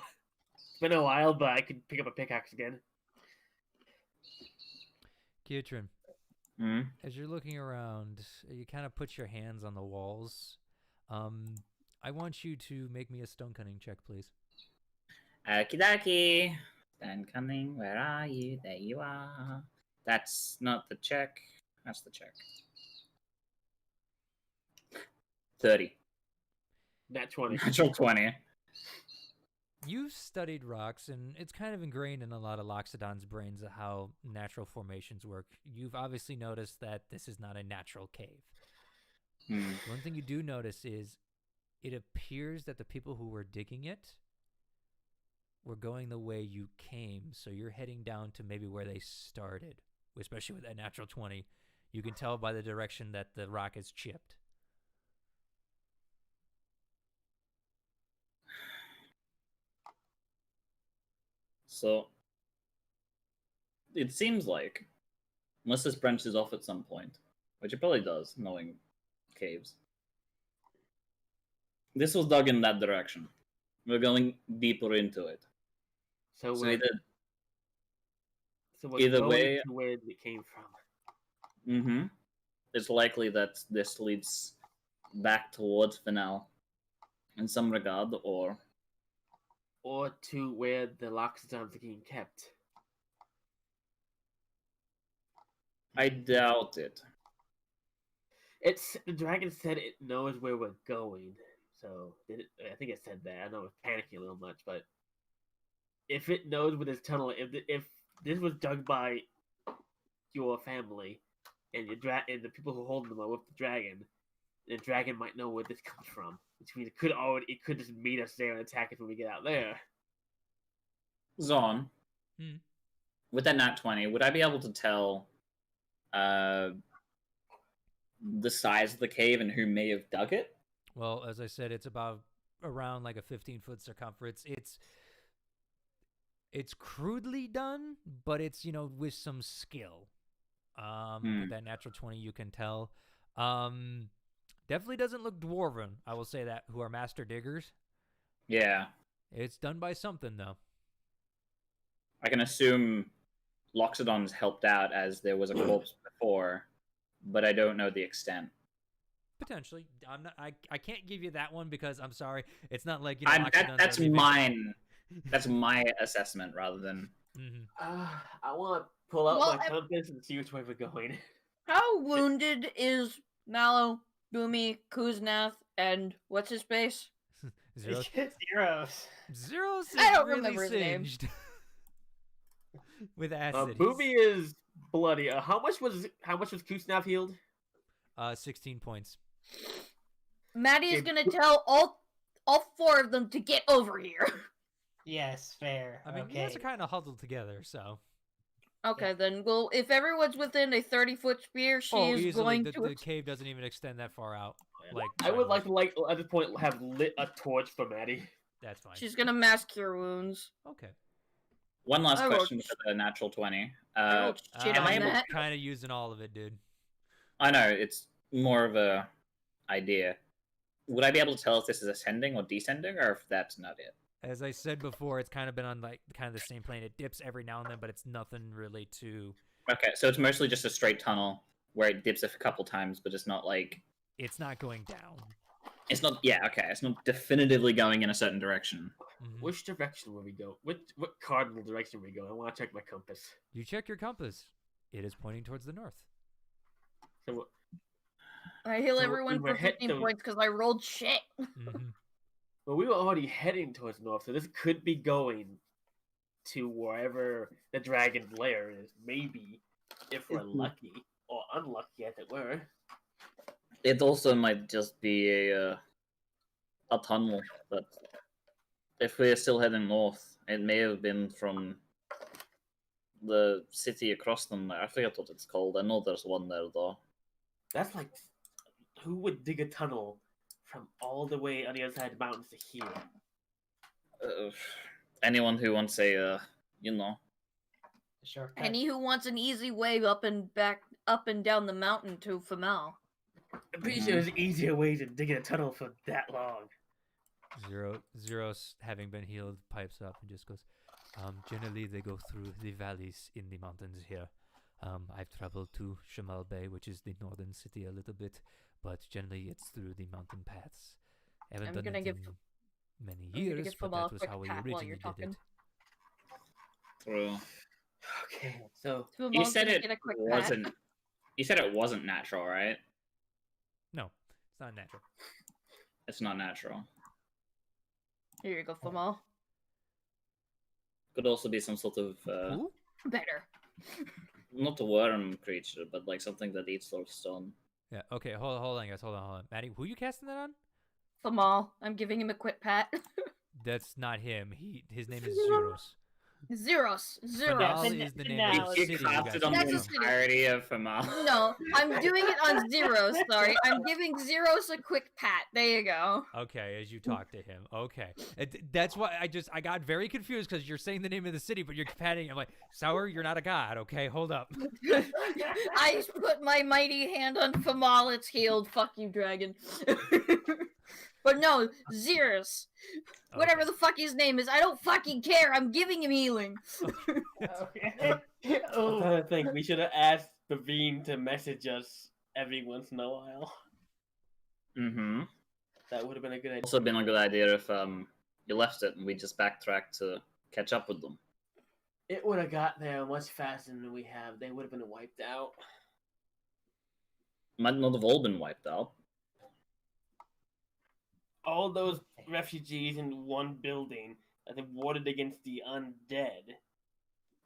It's been a while, but I could pick up a pickaxe again. Keatron, as you're looking around, you kind of put your hands on the walls. I want you to make me a stone cunning check, please. Okie dokie. Stone cunning, where are you? There you are. That's not the check. That's the check. 30. Nat 20. Natural 20. You've studied rocks, and it's kind of ingrained in a lot of Loxodon's brains of how natural formations work. You've obviously noticed that this is not a natural cave. One thing you do notice is it appears that the people who were digging it were going the way you came, so you're heading down to maybe where they started, especially with that natural 20. You can tell by the direction that the rock is chipped. So, it seems like, unless this branches off at some point, which it probably does, knowing caves, this was dug in that direction. We're going deeper into it. So So we're, either, so we're either going way- to where it came from. it's likely that this leads back towards Finale in some regard, or to where the Loxodons are being kept. I doubt it. It's the dragon said it knows where we're going, so I think it said that. I know it's panicking a little much, but if it knows where this tunnel, if this was dug by your family and and the people who hold them are with the dragon might know where this comes from. Which means it could just meet us there and attack us when we get out there. Zorn, with that nat 20, would I be able to tell the size of the cave and who may have dug it? Well, as I said, it's about around like a 15-foot circumference. It's crudely done, but it's, with some skill. With that natural 20, you can tell. Definitely doesn't look dwarven, I will say that, who are master diggers. Yeah. It's done by something, though. I can assume Loxodon's helped out as there was a corpse before, but I don't know the extent. Potentially. I can't give you that one because I'm sorry. It's not like, That's mine. That's my assessment rather than... I want to pull out my compass and see which way we're going. How wounded is Mallow, Boomy, Kuznath, and what's his face? Zeros. Zeros. I don't really remember his name. singed. With acid. Boomy is bloody. How much was Kuznath healed? 16 points. Maddie is gonna tell all four of them to get over here. Yes, fair. I mean, you guys are kind of huddled together, so. Okay, then, well, if everyone's within a 30-foot spear, she's easily. going to... The cave doesn't even extend that far out. Like, I would like to, at this point, have lit a torch for Maddie. That's fine. She's gonna mass cure wounds. Okay. One last question for the natural 20. Shit am I on able that. Kind of using all of it, dude. I know, it's more of a idea. Would I be able to tell if this is ascending or descending, or if that's not it? As I said before, it's kind of been on kind of the same plane. It dips every now and then, but it's nothing really too... Okay, so it's mostly just a straight tunnel where it dips a couple times, but it's not like... It's not going down. It's not... Yeah, okay. It's not definitively going in a certain direction. Which direction will we go? What cardinal direction will we go? I want to check my compass. You check your compass. It is pointing towards the north. So, I heal So everyone we were for 15 points because I rolled shit. well, we were already heading towards north, so this could be going to wherever the dragon's lair is. Maybe, if we're lucky, or unlucky as it were. It also might just be a tunnel, but if we're still heading north, it may have been from the city across them. I forget what it's called. I know there's one there, though. That's like, who would dig a tunnel from all the way on the other side of the mountains to here? Anyone who wants a, Sure. Any who wants an easy way up and down the mountain to Famal. I'm pretty sure there's easier ways of digging a tunnel for that long. Zeros, having been healed, pipes up and just goes, generally they go through the valleys in the mountains here. I've traveled to Shamal Bay, which is the northern city a little bit, but generally it's through the mountain paths. Haven't I'm done gonna it give- in many I'm gonna years, give but Famal a that was quick how we pat while originally you're did talking. it. True. Okay, so You Famal's said gonna it get a quick pat. wasn't. You said it wasn't natural, right? No, it's not natural. It's not natural. Here you go, Famal. Could also be some sort of Who? Better. not a worm creature, but like something that eats sort of stone. Yeah. Okay. Hold on, guys. Hold on. Maddie, who you casting that on? Famal. I'm giving him a quick pat. That's not him. His name is Yeah. Zeros. Zeros. Fanal Fin- is the name Finale. of the You city you cast guys it on are That's the a from. city. entirety of Famal. No, I'm doing it on Zeros. Sorry, I'm giving Zeros a quick pat. There you go. Okay, as you talk to him. Okay. That's why I got very confused because you're saying the name of the city, but you're patting. I'm like, Sour, you're not a god. Okay, hold up. I put my mighty hand on Famal. It's healed. Fuck you, dragon. But no, Zeros. Whatever Okay. the fuck his name is, I don't fucking care. I'm giving him healing. Okay. I'm Oh, trying to think. We should have asked Bavine to message us every once in a while. Mm-hmm. That would have been a good idea. Also been a good idea if you left it and we just backtracked to catch up with them. It would have got there much faster than we have. They would have been wiped out. Might not have all been wiped out. All those refugees in one building that have warded against the undead.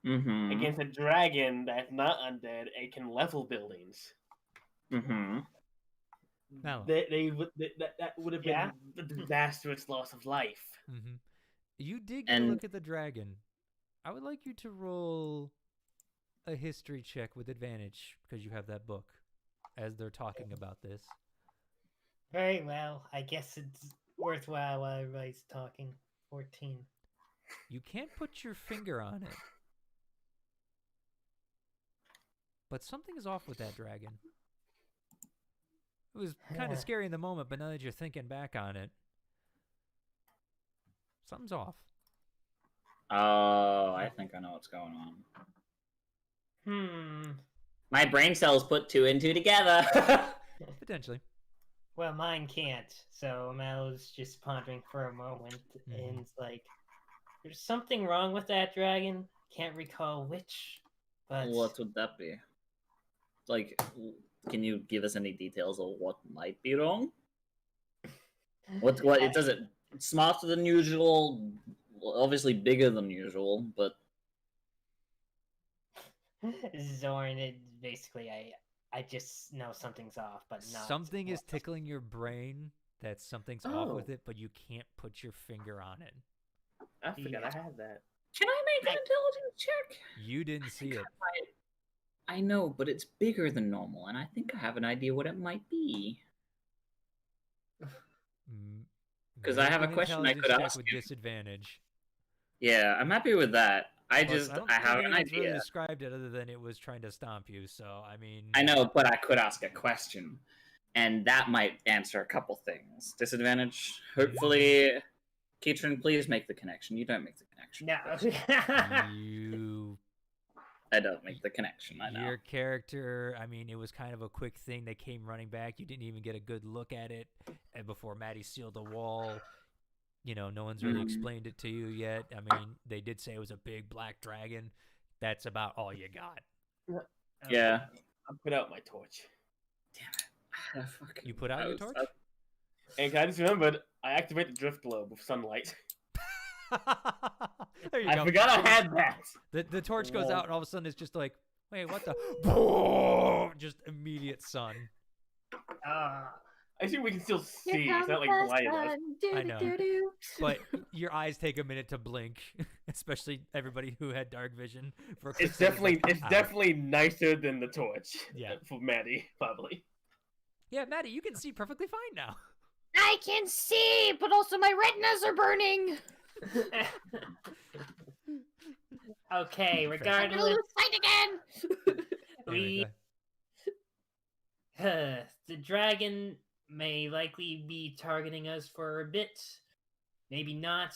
Mm-hmm. Against a dragon that's not undead and can level buildings. Mm-hmm. Mallow. That would have been Yeah? a disastrous loss of life. Mm-hmm. You did get a And- look at the dragon. I would like you to roll a history check with advantage because you have that book as they're talking about this. very well. I guess it's worthwhile while everybody's talking. 14. You can't put your finger on it. But something is off with that dragon. It was kind of scary in the moment, but now that you're thinking back on it, something's off. Oh, I think I know what's going on. My brain cells put two and two together. Potentially. Well, mine can't. So Mallow's just pondering for a moment, and it's like, there's something wrong with that dragon. Can't recall which, but What would that be? Like, can you give us any details of what might be wrong? What it doesn't. It's smarter than usual. Obviously bigger than usual, but Zorn, it basically, I just know something's off, but not Something is what. tickling your brain that something's off Oh. with it, but you can't put your finger on it. I forgot I had that. Can I make an intelligence check? You didn't see it. I know, but it's bigger than normal, and I think I have an idea what it might be. Mm, 'Cause I make have a an question I intelligence could check ask with you. disadvantage. Yeah, I'm happy with that. I Plus, just don't I think have an anyone's really idea. described it other than it was trying to stomp you. So I mean, I know, but I could ask a question, and that might answer a couple things. Disadvantage. Hopefully, Keatron, please make the connection. You don't make the connection. No. you I don't make the connection. I know. your character. I mean, it was kind of a quick thing. They came running back. You didn't even get a good look at it, and before Maddie sealed the wall. You know, no one's really explained it to you yet. I mean, they did say it was a big black dragon. That's about all you got. Yeah. I put out my torch. Damn it. Fucking You put out your gross. torch? And I just remembered, I activate the drift globe with sunlight. There you I go. forgot I had that. The torch goes Whoa. out, and all of a sudden it's just like, wait, what the? Boom! Just immediate sun. I assume we can still see. Here It's not like comes the blinding us. sun. I know. Do-do-do-do. But your eyes take a minute to blink, especially everybody who had dark vision. For a quick It's second, like, definitely "Ow." nicer than the torch. Yeah. For Maddie, probably. Yeah, Maddie, you can see perfectly fine now. I can see, but also my retinas are burning. Okay, I'm gonna regardless, lose sight again. we Anyway, the dragon may likely be targeting us for a bit. Maybe not.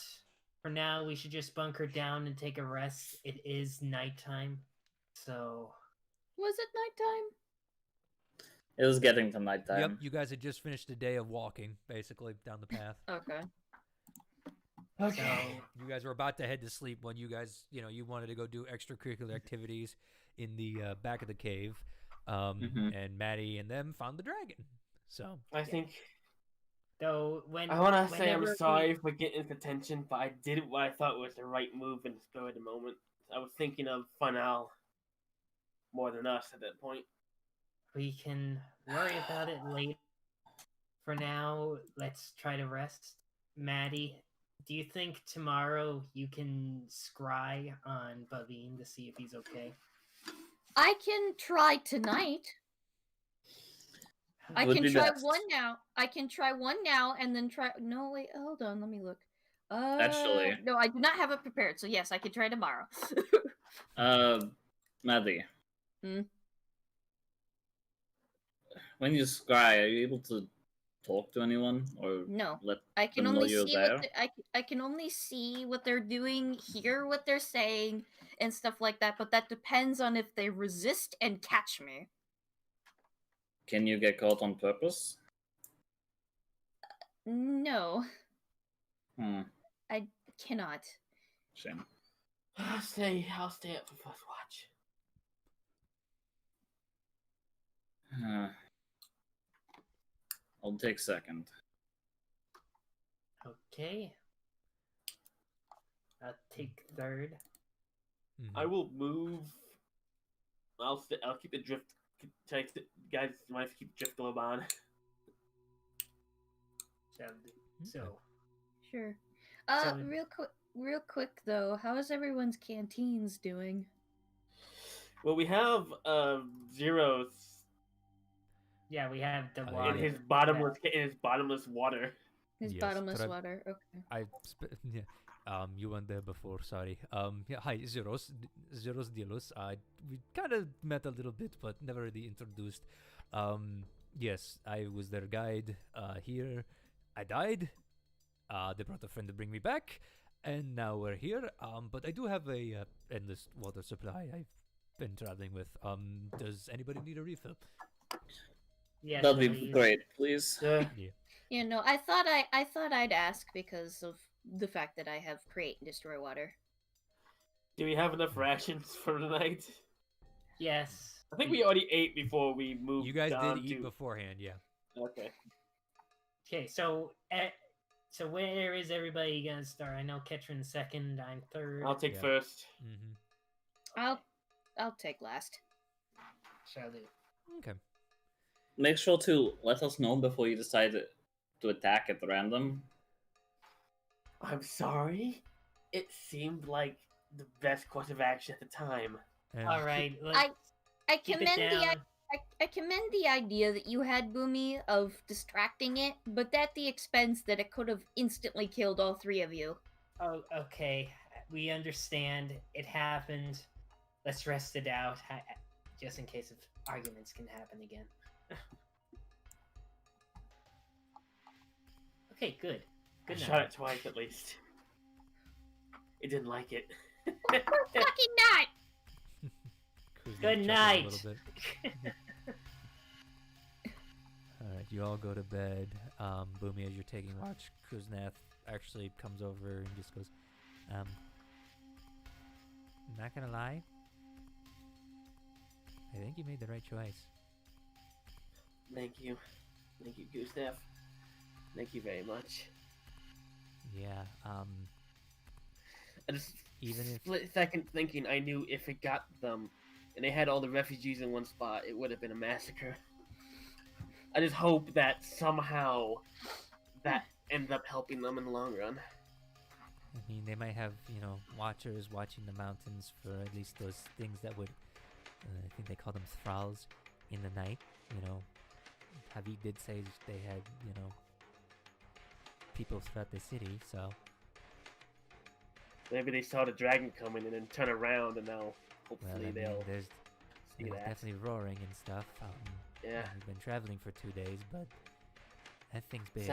For now, we should just bunker down and take a rest. It is nighttime, so Was it nighttime? It was getting to yep, nighttime. you guys had just finished a day of walking, basically, down the path. Okay. So you guys were about to head to sleep when you guys, you wanted to go do extracurricular activities in the back of the cave. Mhm. And Maddie and them found the dragon. So I think Though when I want to say I'm whenever we- sorry for getting his attention, but I did what I thought was the right move in the spur of the moment. I was thinking of Funal more than us at that point. We can worry about it later. For now, let's try to rest. Maddie, do you think tomorrow you can scry on Bavine to see if he's okay? I can try tonight. I Would can be try best. one now. I can try one now and then try. No, wait, hold on. Let me look. Actually- No, I do not have it prepared. So yes, I can try tomorrow. Maddie. Hmm? When you scry, are you able to talk to anyone or No, let I can them know only you're see there? what I can only see what they're doing, hear what they're saying, and stuff like that. But that depends on if they resist and catch me. Can you get caught on purpose? No, Hmm. I cannot. Shame. I'll stay up for first watch. I'll take second. Okay. I'll take third. Mhm. I will move. I'll keep the drift. Guys, you might keep drift globe on. So Sure. So- Real quick though, how is everyone's canteens doing? Well, we have Zero's yeah, we have the In water. in his bottomless water. His Yes, bottomless but water. Okay. yeah. You went there before. Sorry. Yeah. Hi, Zeros Dielos. We kind of met a little bit, but never really introduced. Yes, I was their guide. Here, I died. They brought a friend to bring me back, and now we're here. But I do have a endless water supply. I've been traveling with. Does anybody need a refill? Yes, That'd be please. great, please. Yeah. You know, I thought I'd ask because of the fact that I have create and destroy water. Do we have enough rations for the night? Yes. I think we already ate before we moved. You guys down did eat to... beforehand, yeah. Okay. Okay, so where is everybody gonna start? I know Ketrin's second, I'm third. I'll take Yeah. first. Mm-hmm. I'll take last. Shall do. Okay. Make sure to let us know before you decide to attack at random. I'm sorry. It seemed like the best course of action at the time. And All right. I keep it commend down. I commend the idea that you had, Boomy, of distracting it, but at the expense that it could have instantly killed all three of you. Oh, okay. We understand. It happened. Let's rest it out, just in case of arguments can happen again. Okay, good. I Good shot night. it twice at least. It didn't like it. Fucking not! Kuzma Good chuckles night. A little bit. Alright, you all go to bed. Boomy, as you're taking watch, Kuznath actually comes over and just goes, not gonna lie, I think you made the right choice. Thank you. Thank you, Gustav. Thank you very much. Yeah, I just even if split second thinking I knew if it got them and they had all the refugees in one spot, it would have been a massacre. I just hope that somehow that ended up helping them in the long run. I mean, they might have, watchers watching the mountains for at least those things that would, I think they call them thralls, in the night, Javi did say they had, people throughout the city, so... Maybe they saw the dragon coming and then turn around and now Well, hopefully I mean, they'll there's see that. definitely roaring and stuff. Yeah. We've been traveling for 2 days, but that thing's big.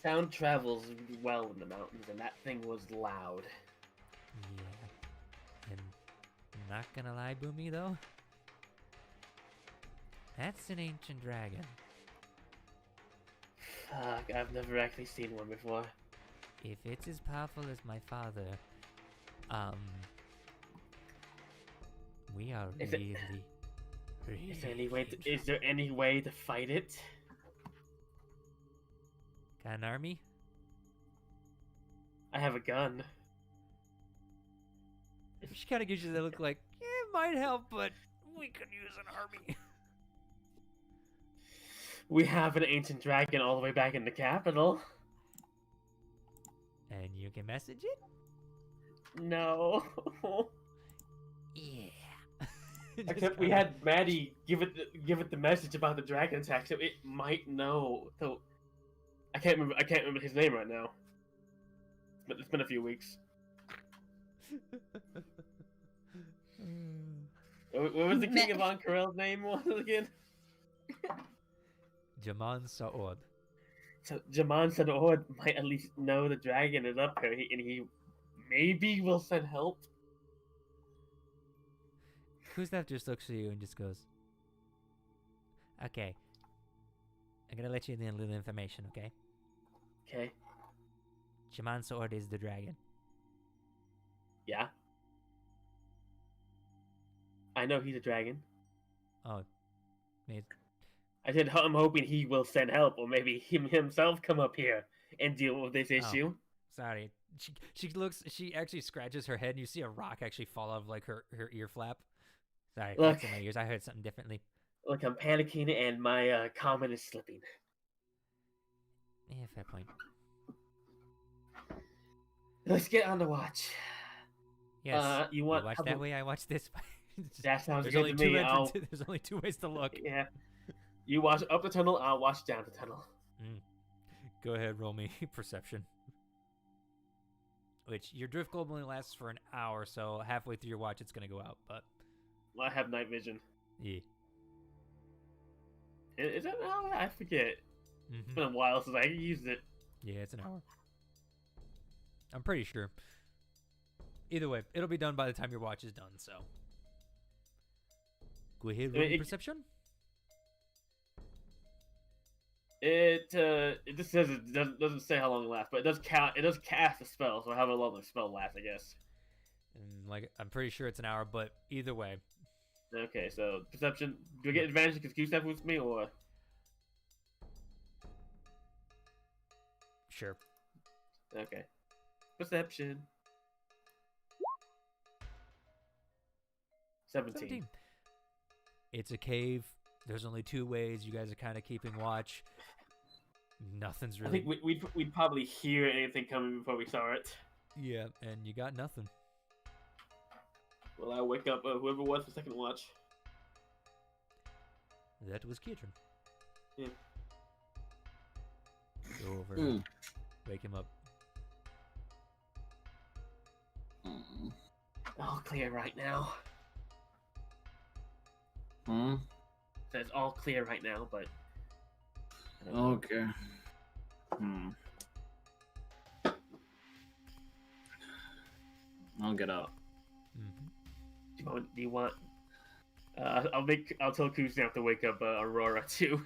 Sound travels well in the mountains, and that thing was loud. Yeah. And not gonna lie, Boomy, though, that's an ancient dragon. Fuck, I've never actually seen one before. If it's as powerful as my father, we are Is it- really, Is there any way to fight it? Got an army? I have a gun. She kind of gives you that look like, yeah, it might help, but we could use an army. We have an ancient dragon all the way back in the capital. And you can message it? No. Yeah. Except we had Maddie give it the message about the dragon attack, so it might know. So I can't remember his name right now. But it's been a few weeks. What was the king of Ank'Harel's name was again? Jaman Sa'od. So Jaman Sa'od might at least know the dragon is up here, and he maybe will send help. Gustav just looks at you and just goes, okay. I'm gonna let you in a little information, okay? Okay. Jaman Sa'od is the dragon. Yeah. I know he's a dragon. Oh. Made... I said I'm hoping he will send help, or maybe him himself come up here and deal with this issue. Sorry. She actually scratches her head and you see a rock actually fall out of like her ear flap. Sorry, Look. that's in my ears. I heard something differently. Look, I'm panicking and my comment is slipping. Yeah, fair point. Let's get on the watch. Yes. You want watch that way, I watch this way. That sounds There's good only to two me. entrances. There's only two ways to look. Yeah. You watch up the tunnel, I'll watch down the tunnel. Go ahead, roll me perception. Which, your drift globe only lasts for an hour, so halfway through your watch it's going to go out, but... Well, I have night vision. Yeah. Is that an hour? I forget. It's Mm-hmm. been a while since I used it. Yeah, it's an hour. I'm pretty sure. Either way, it'll be done by the time your watch is done, so... Go ahead, roll me perception. It just says it doesn't say how long it lasts, but it does count. It does cast a spell, so how long the spell lasts, I guess. And like, I'm pretty sure it's an hour, but either way. Okay, so perception. Do I get advantage because Gustav with me, or? Sure. Okay. Perception. 17. It's a cave. There's only two ways. You guys are kind of keeping watch. Nothing's really... I think we'd probably hear anything coming before we saw it. Yeah, and you got nothing. Well, I wake up whoever was the second watch. That was Kieran. Yeah. Go over. Wake him up. All clear right now. Hmm? So it's all clear right now, but... I don't know. Okay. I'll get up. Mm-hmm. Do you want? I'll tell Kuznap to wake up Aurora too.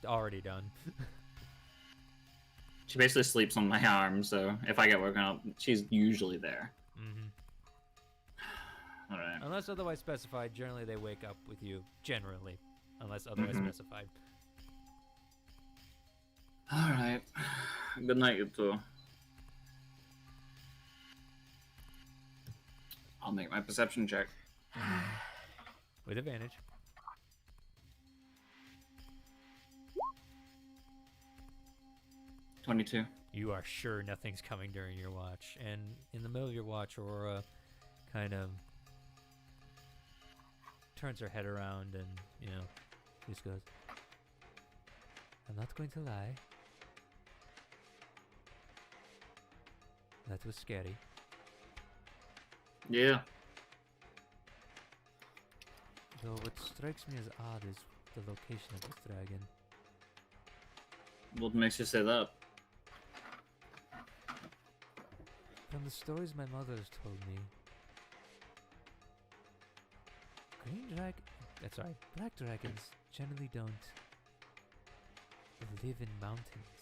Already done. She basically sleeps on my arm, so if I get woken up, she's usually there. Mm-hmm. All right. Unless otherwise specified, generally they wake up with you. Generally. Unless otherwise specified. All right. Good night, you two. I'll make my perception check. With advantage. $22. You are sure nothing's coming during your watch. And in the middle of your watch, Aurora kind of turns her head around and, you know, just goes, I'm not going to lie. That was scary. Yeah. Though what strikes me as odd is the location of this dragon. What makes you say that? From the stories my mother has told me, black dragons generally don't live in mountains.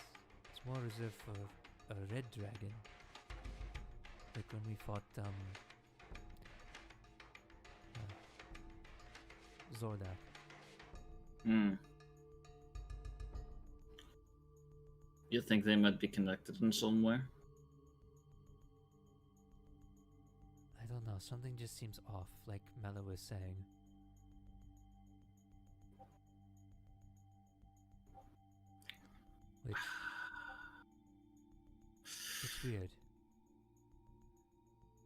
It's more reserved for a red dragon. Like when we fought, Zordak. You think they might be connected in some way? I don't know. Something just seems off, like Mela was saying. Which... It's weird.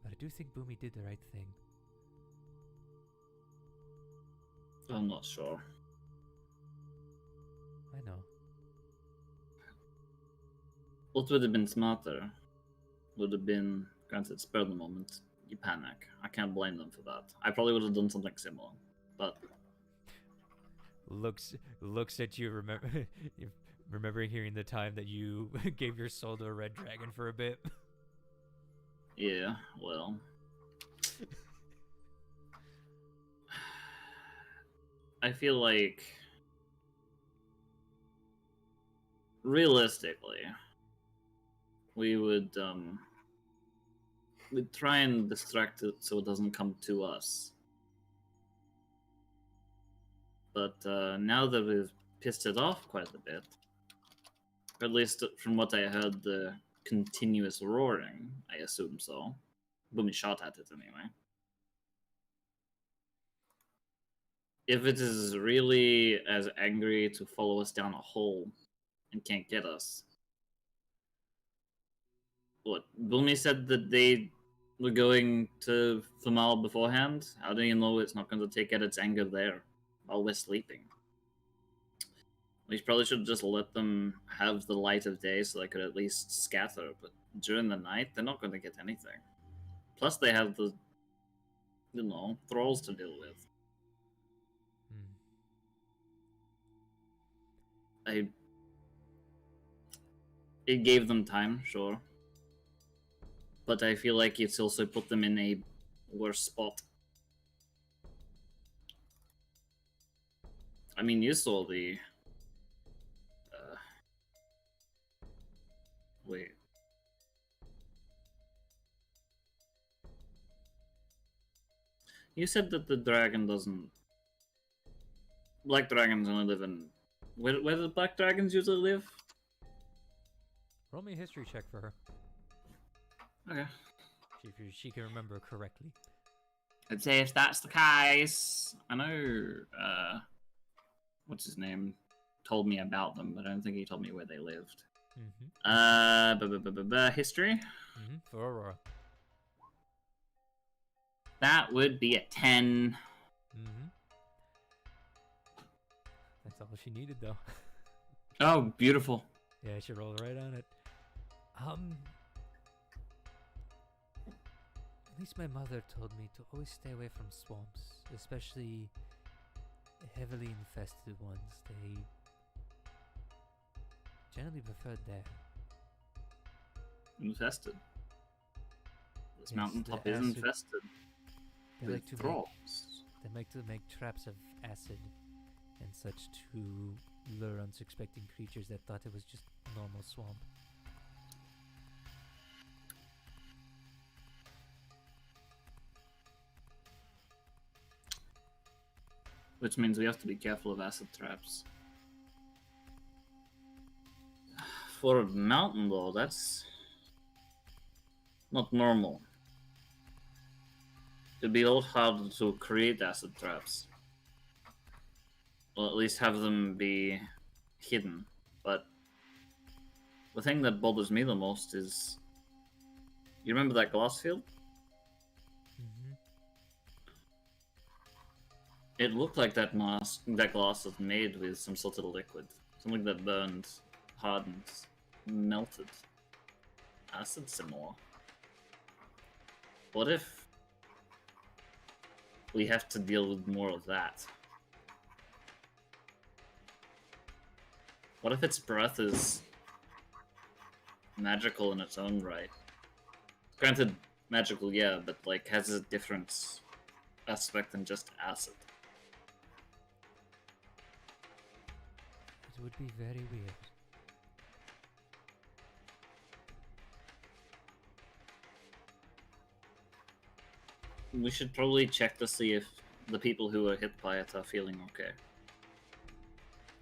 But I do think Boomy did the right thing. I'm not sure. I know. What would have been smarter would have been, granted, spur the moment, you panic. I can't blame them for that. I probably would have done something similar, but... Looks at you, remembering hearing the time that you gave your soul to a red dragon for a bit. Yeah, well... I feel like... Realistically... we'd try and distract it so it doesn't come to us. But now that we've pissed it off quite a bit, or at least from what I heard, the continuous roaring, I assume so. Boomy shot at it anyway. If it is really as angry to follow us down a hole and can't get us, what, Boomy said that they were going to Thamal beforehand? How do you know it's not going to take out its anger there while we're sleeping? We probably should just let them have the light of day so they could at least scatter, but during the night, they're not going to get anything. Plus, they have the, thralls to deal with. It gave them time, sure. But I feel like it's also put them in a worse spot. I mean, you saw the... wait. You said that the dragon doesn't... Black dragons only live in... Where do black dragons usually live? Roll me a history check for her. Okay. See if she can remember correctly. I'd say if that's the case... I know, what's his name? Told me about them, but I don't think he told me where they lived. History? For Aurora. That would be a 10. That's all she needed, though. Oh, beautiful. Yeah, she rolled right on it. At least my mother told me to always stay away from swamps, especially heavily infested ones. They generally preferred there. Infested? This Yes, mountaintop the is acid- infested They with like to thralls. make traps of acid and such to lure unsuspecting creatures that thought it was just normal swamp. Which means we have to be careful of acid traps. For a mountain, though, that's not normal. It'd be a lot harder to create acid traps. Well, at least have them be hidden. But the thing that bothers me the most is... You remember that glass field? It looked like that glass was made with some sort of liquid. Something that burned, hardened, melted. Acid similar. What if we have to deal with more of that? What if its breath is magical in its own right? Granted, magical, yeah, but like has a different aspect than just acid. It would be very weird. We should probably check to see if the people who are hit by it are feeling okay.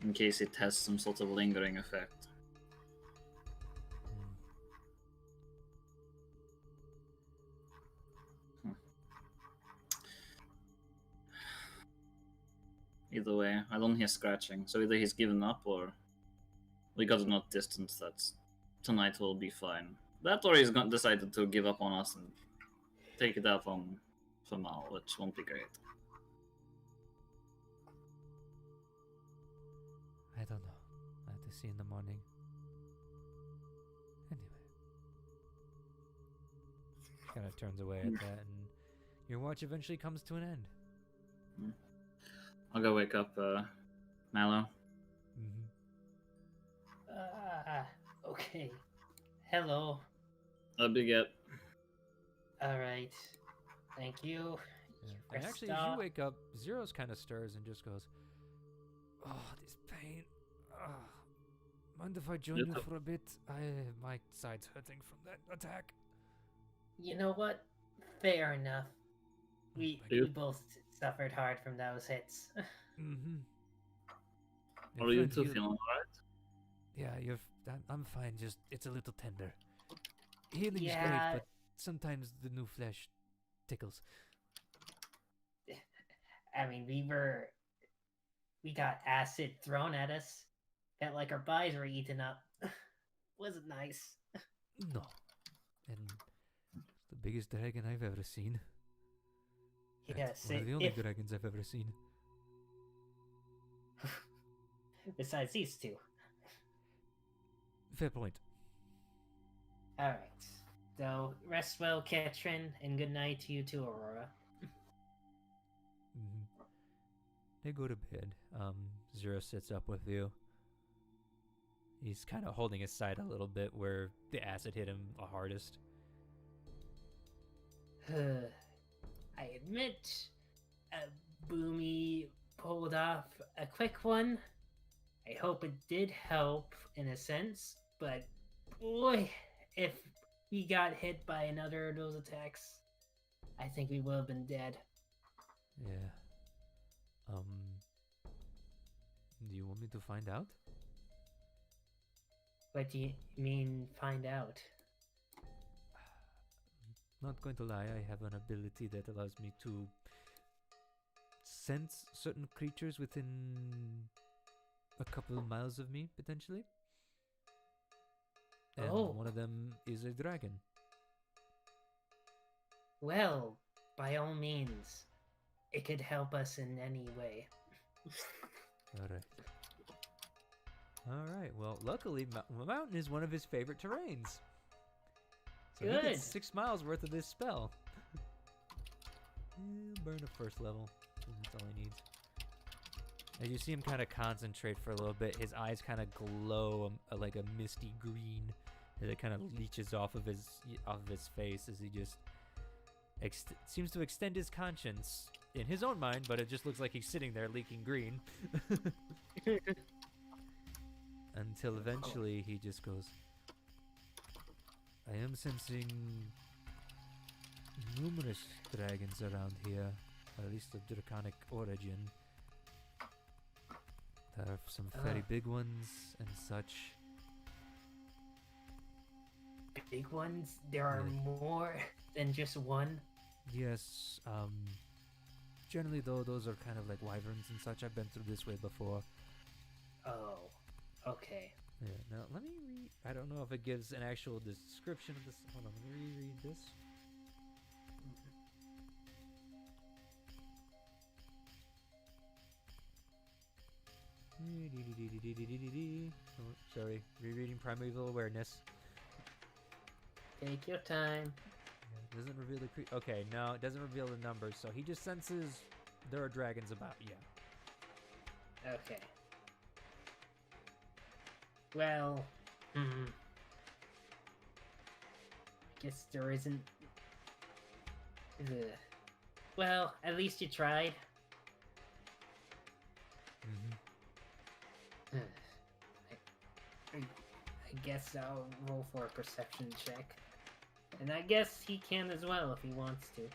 In case it has some sort of lingering effect. Either way, I don't hear scratching. So either he's given up or we got enough distance that tonight will be fine. That or he's decided to give up on us and take it out on Famal, which won't be great. I don't know. I have to see in the morning. Anyway. Kind of turns away at that, and your watch eventually comes to an end. I'll go wake up Mallow. Mm-hmm. Okay. Hello. I'll be get. Alright. Thank you. Yeah. And Rest actually, as up. you wake up, Zeros kind of stirs and just goes, "Oh, this pain. Mind if I join you Little. for a bit? My side's hurting from that attack." You know what? Fair enough. We Yep. both suffered hard from those hits. Mm-hmm. Are you two feeling alright? Yeah, I'm fine. Just it's a little tender. Healing's Yeah. great, but sometimes the new flesh tickles. I mean, we got acid thrown at us. Felt like our bodies were eaten up. Wasn't nice. No, and it's the biggest dragon I've ever seen. And Yes, one of the only dragons I've ever seen. besides these two. Fair point. Alright. So, rest well, Katrin, and good night to you too, Aurora. Mm-hmm. They go to bed. Zero sits up with you. He's kind of holding his side a little bit where the acid hit him the hardest. I admit, Boomy pulled off a quick one. I hope it did help in a sense, but boy, if we got hit by another of those attacks, I think we would have been dead. Yeah. Do you want me to find out? What do you mean, find out? Not going to lie, I have an ability that allows me to sense certain creatures within a couple of miles of me, potentially. And Oh. one of them is a dragon. Well, by all means, it could help us in any way. Alright. Alright, well, luckily, mountain is one of his favorite terrains. So he Good. gets 6 miles worth of this spell. Burn a first level. That's all he needs. As you see him kind of concentrate for a little bit, his eyes kind of glow like a misty green as it kind of leeches off of his face as he just seems to extend his conscience in his own mind, but it just looks like he's sitting there leaking green. Until eventually he just goes, "I am sensing numerous dragons around here, or at least of draconic origin. There are some very big ones and such." Big ones? There are Yeah. more than just one? Yes, generally though, those are kind of like wyverns and such. I've been through this way before. Oh, okay. Yeah, now let me read. I don't know if it gives an actual description of this. Hold on, let me reread this. Oh, sorry, rereading Primeval Awareness. Take your time. Yeah, doesn't reveal the okay, no, it doesn't reveal the numbers, so he just senses there are dragons about. Yeah. Okay. Well, guess there isn't. Ugh. Well, at least you tried. Mm-hmm. I guess I'll roll for a perception check. And I guess he can as well if he wants to.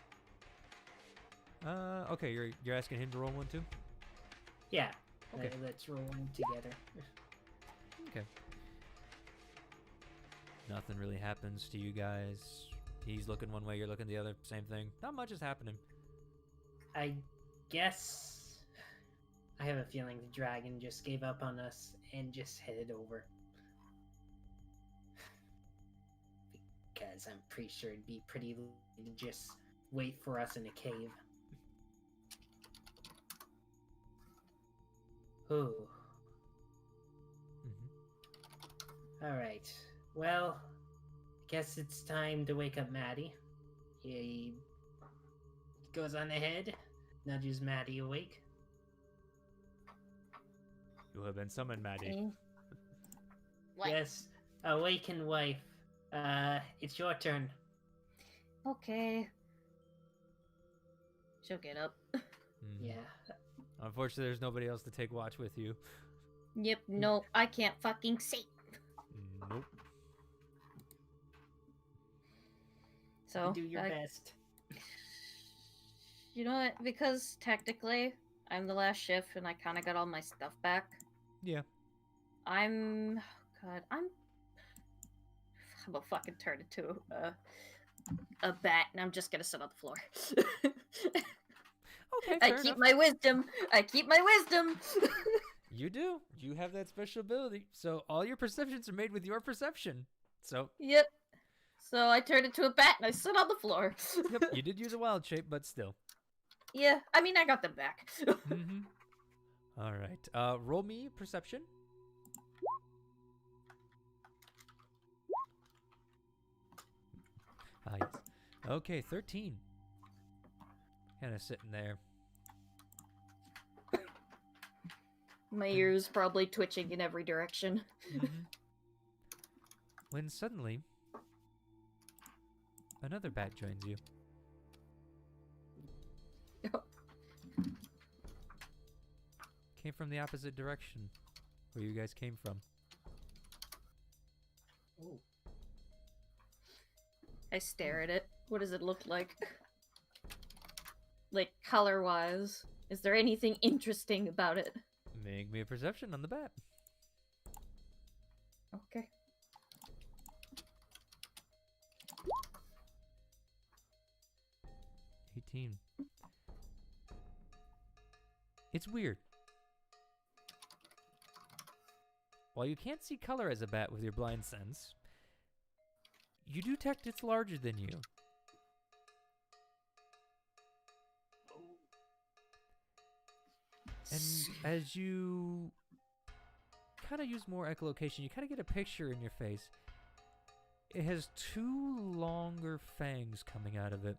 Okay, you're asking him to roll one too? Yeah. Okay. Let's roll one together. Okay. Nothing really happens to you guys. He's looking one way, you're looking the other. Same thing. Not much is happening. I guess I have a feeling the dragon just gave up on us and just headed over. Because I'm pretty sure it'd be pretty lazy to just wait for us in a cave. Ooh. Alright. Well, guess it's time to wake up Maddie. He goes on ahead, nudges Maddie awake. You have been summoned, Maddie. What? Yes, awakened wife. It's your turn. Okay. She'll get up. Mhm. Yeah. Unfortunately, there's nobody else to take watch with you. Yep, no, I can't fucking see. Nope. So, Do your best. You know what? Because technically, I'm the last shift and I kind of got all my stuff back. Yeah. I'm gonna fucking turn into a bat and I'm just gonna sit on the floor. Okay, I fair keep enough. my wisdom. I keep my wisdom. You do. You have that special ability. So all your perceptions are made with your perception. So, Yep. So I turned into a bat and I sit on the floor. yep, you did use a wild shape, but still. Yeah, I mean I got them back. Mm-hmm. All right. Roll me perception. Ah, yes. Okay, 13. Kind of sitting there. My ears probably twitching in every direction. Mhm. When suddenly, another bat joins you. Came from the opposite direction where you guys came from. Oh. I stare at it. What does it look like? Like, color-wise? Is there anything interesting about it? Make me a perception on the bat. Okay. It's weird. While you can't see color as a bat with your blind sense, you do detect it's larger than you. And as you kind of use more echolocation, you kind of get a picture in your face. It has two longer fangs coming out of it.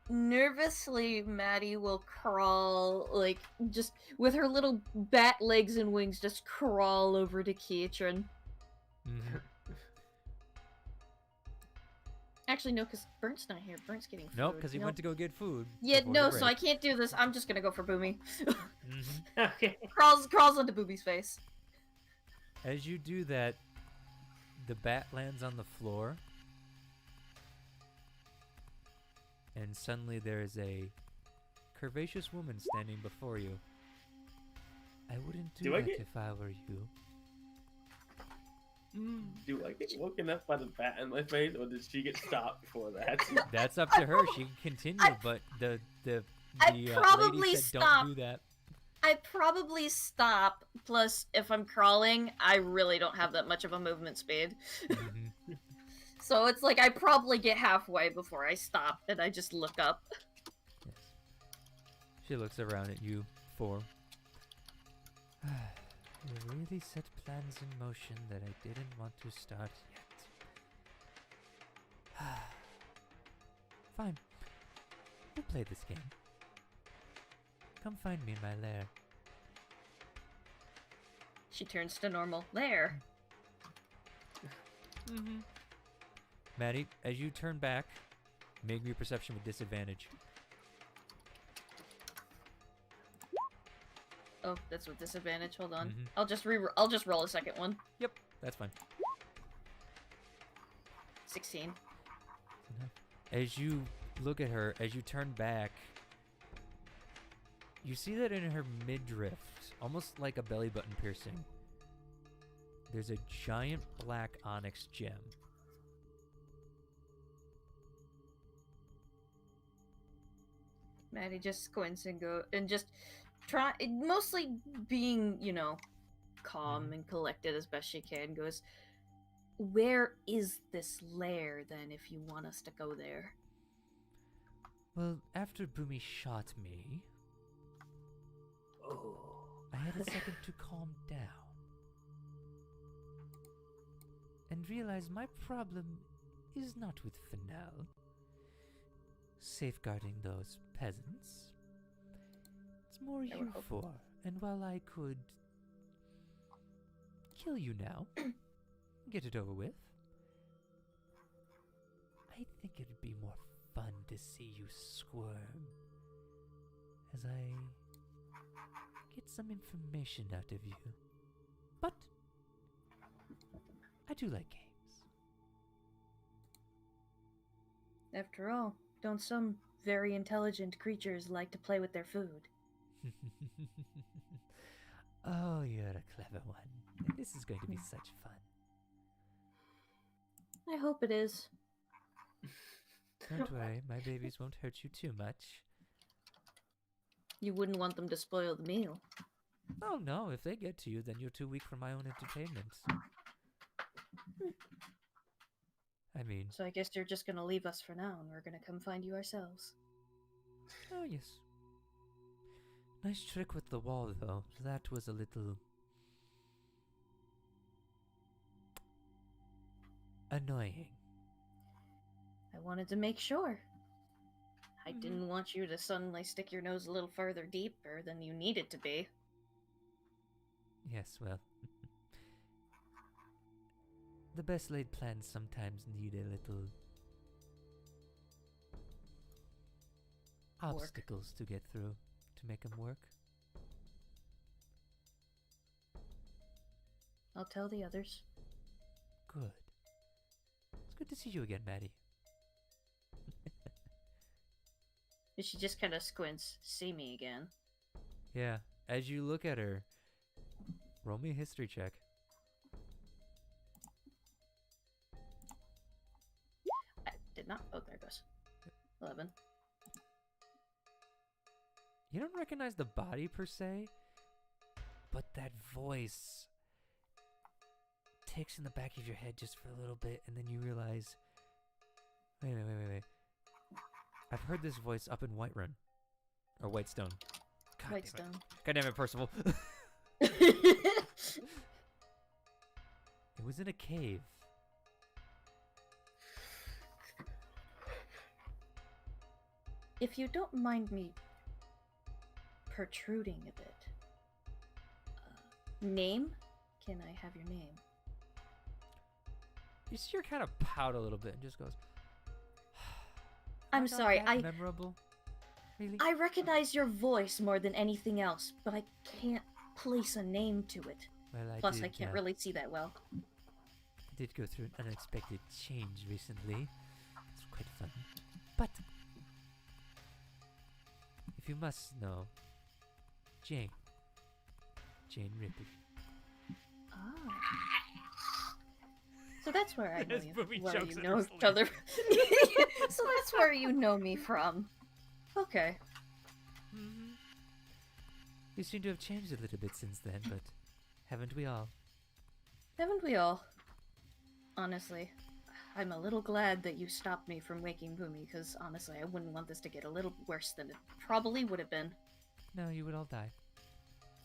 Nervously, Maddie will crawl, like, just with her little bat legs and wings, just crawl over to Keatron. Mm-hmm. Actually, no, because Burnt's not here. Burnt's getting food. Nope, because he Nope. went to go get food. Yeah, before no, the so I break. can't do this. I'm just gonna go for Boomy. Mm-hmm. Okay. crawls onto Boomy's face. As you do that, the bat lands on the floor. And suddenly there is a curvaceous woman standing before you. I wouldn't do Do I that get- if I were you. Do I get woken up by the bat in my face, or did she get stopped before that? That's up to her. She can continue, but the I probably lady said stop. don't do that. I probably stop. Plus, if I'm crawling, I really don't have that much of a movement speed. Mhm. So it's like I probably get halfway before I stop, and I just look up. Yes. She looks around at you four. You really set plans in motion that I didn't want to start yet. Fine. We'll play this game. Come find me in my lair. She turns to normal. There. Mm-hmm. Maddie, as you turn back, make me a perception with disadvantage. Oh, that's with disadvantage. Hold on. Mhm. I'll just roll a second one. Yep, that's fine. 16. As you look at her, as you turn back, you see that in her midriff, almost like a belly button piercing, there's a giant black onyx gem. Maddie just squints and just try, mostly being, calm and collected as best she can, goes, where is this lair, then, if you want us to go there? Well, after Boomy shot me, Oh. I had a second to calm down. And realize my problem is not with Fennel. Safeguarding those peasants. It's more I would you hope. four. And while I could kill you now, get it over with, I think it'd be more fun to see you squirm as I get some information out of you. But I do like games. After all, don't some very intelligent creatures like to play with their food? Oh, you're a clever one. This is going to be such fun. I hope it is. Don't worry, my babies won't hurt you too much. You wouldn't want them to spoil the meal. Oh no, if they get to you, then you're too weak for my own entertainment. I mean, So I guess you're just gonna leave us for now, and we're gonna come find you ourselves. oh yes. Nice trick with the wall, though. That was a little annoying. I wanted to make sure. I Mhm. didn't want you to suddenly stick your nose a little further deeper than you needed to be. Yes, well. The best laid plans sometimes need a little obstacles to get through to make them work. I'll tell the others. Good. It's good to see you again, Maddie. And she just kind of squints. See me again. Yeah, as you look at her, roll me a history check. I did not. Oh, there it goes. 11. You don't recognize the body per se, but that voice takes in the back of your head just for a little bit, and then you realize, wait. I've heard this voice up in Whiterun. Or Whitestone. God damn it. Whitestone. God damn it, Percival. It was in a cave. If you don't mind me protruding a bit. Name? Can I have your name? You see her kind of pout a little bit and just goes, I'm "Not sorry, that memorable? Really? I recognize your voice more than anything else, but I can't place a name to it. Well, Plus, I did, can't really see that well. did go through an unexpected change recently. It's quite fun. But if you must know, Jane Ripley. Ah. So that's where I know As you. Boomy Where chokes you in know her each sleep. other. So that's where you know me from. Okay. Mm-hmm. You seem to have changed a little bit since then, but haven't we all? Haven't we all? Honestly, I'm a little glad that you stopped me from waking Boomy, because honestly, I wouldn't want this to get a little worse than it probably would have been. No, you would all die.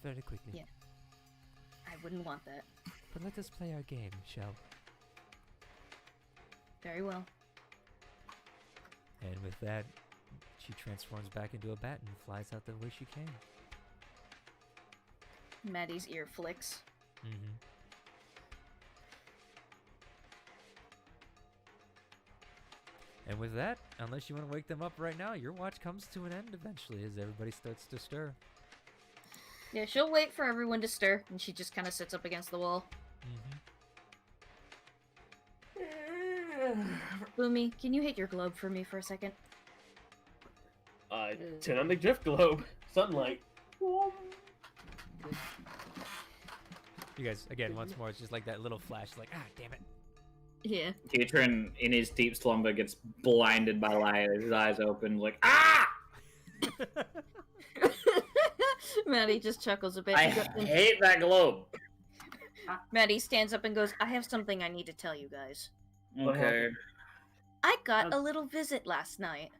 Very quickly. Yeah. I wouldn't want that. But let us play our game, shall we? Very well. And with that, she transforms back into a bat and flies out the way she came. Maddie's ear flicks. Mm-hmm. And with that, unless you want to wake them up right now, your watch comes to an end eventually as everybody starts to stir. Yeah, she'll wait for everyone to stir, and she just kind of sits up against the wall. Mm-hmm. Boomy, can you hit your globe for me for a second? Turn on the drift globe. Sunlight. You guys, again, once more, it's just like that little flash, like, ah, damn it. Yeah. Katrin, in his deep slumber, gets blinded by light. His eyes open, like, ah! Maddie just chuckles a bit. I and hate that globe. Maddie stands up and goes, I have something I need to tell you guys. What Okay. happened? I got a little visit last night